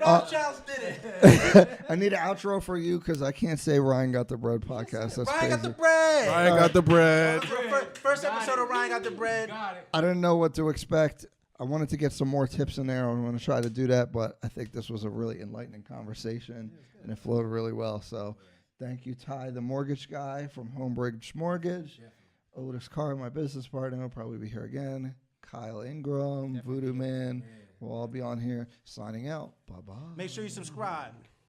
Speaker 2: Rothschilds did it.
Speaker 1: I need an outro for you because I can't say Ryan Got the Bread podcast. That's
Speaker 2: Ryan
Speaker 1: crazy.
Speaker 2: got the bread.
Speaker 3: Ryan got the bread.
Speaker 2: First episode of Ryan Got the Bread.
Speaker 4: Got it.
Speaker 1: I didn't know what to expect. I wanted to get some more tips in there. I'm going to try to do that, but I think this was a really enlightening conversation, and it flowed really well. So thank you, Ty, the mortgage guy from Homebridge Mortgage. Otis Carr, my business partner, will probably be here again. Kyle Ingram, Voodoo Man. We'll all be on here signing out. Bye-bye.
Speaker 2: Make sure you subscribe.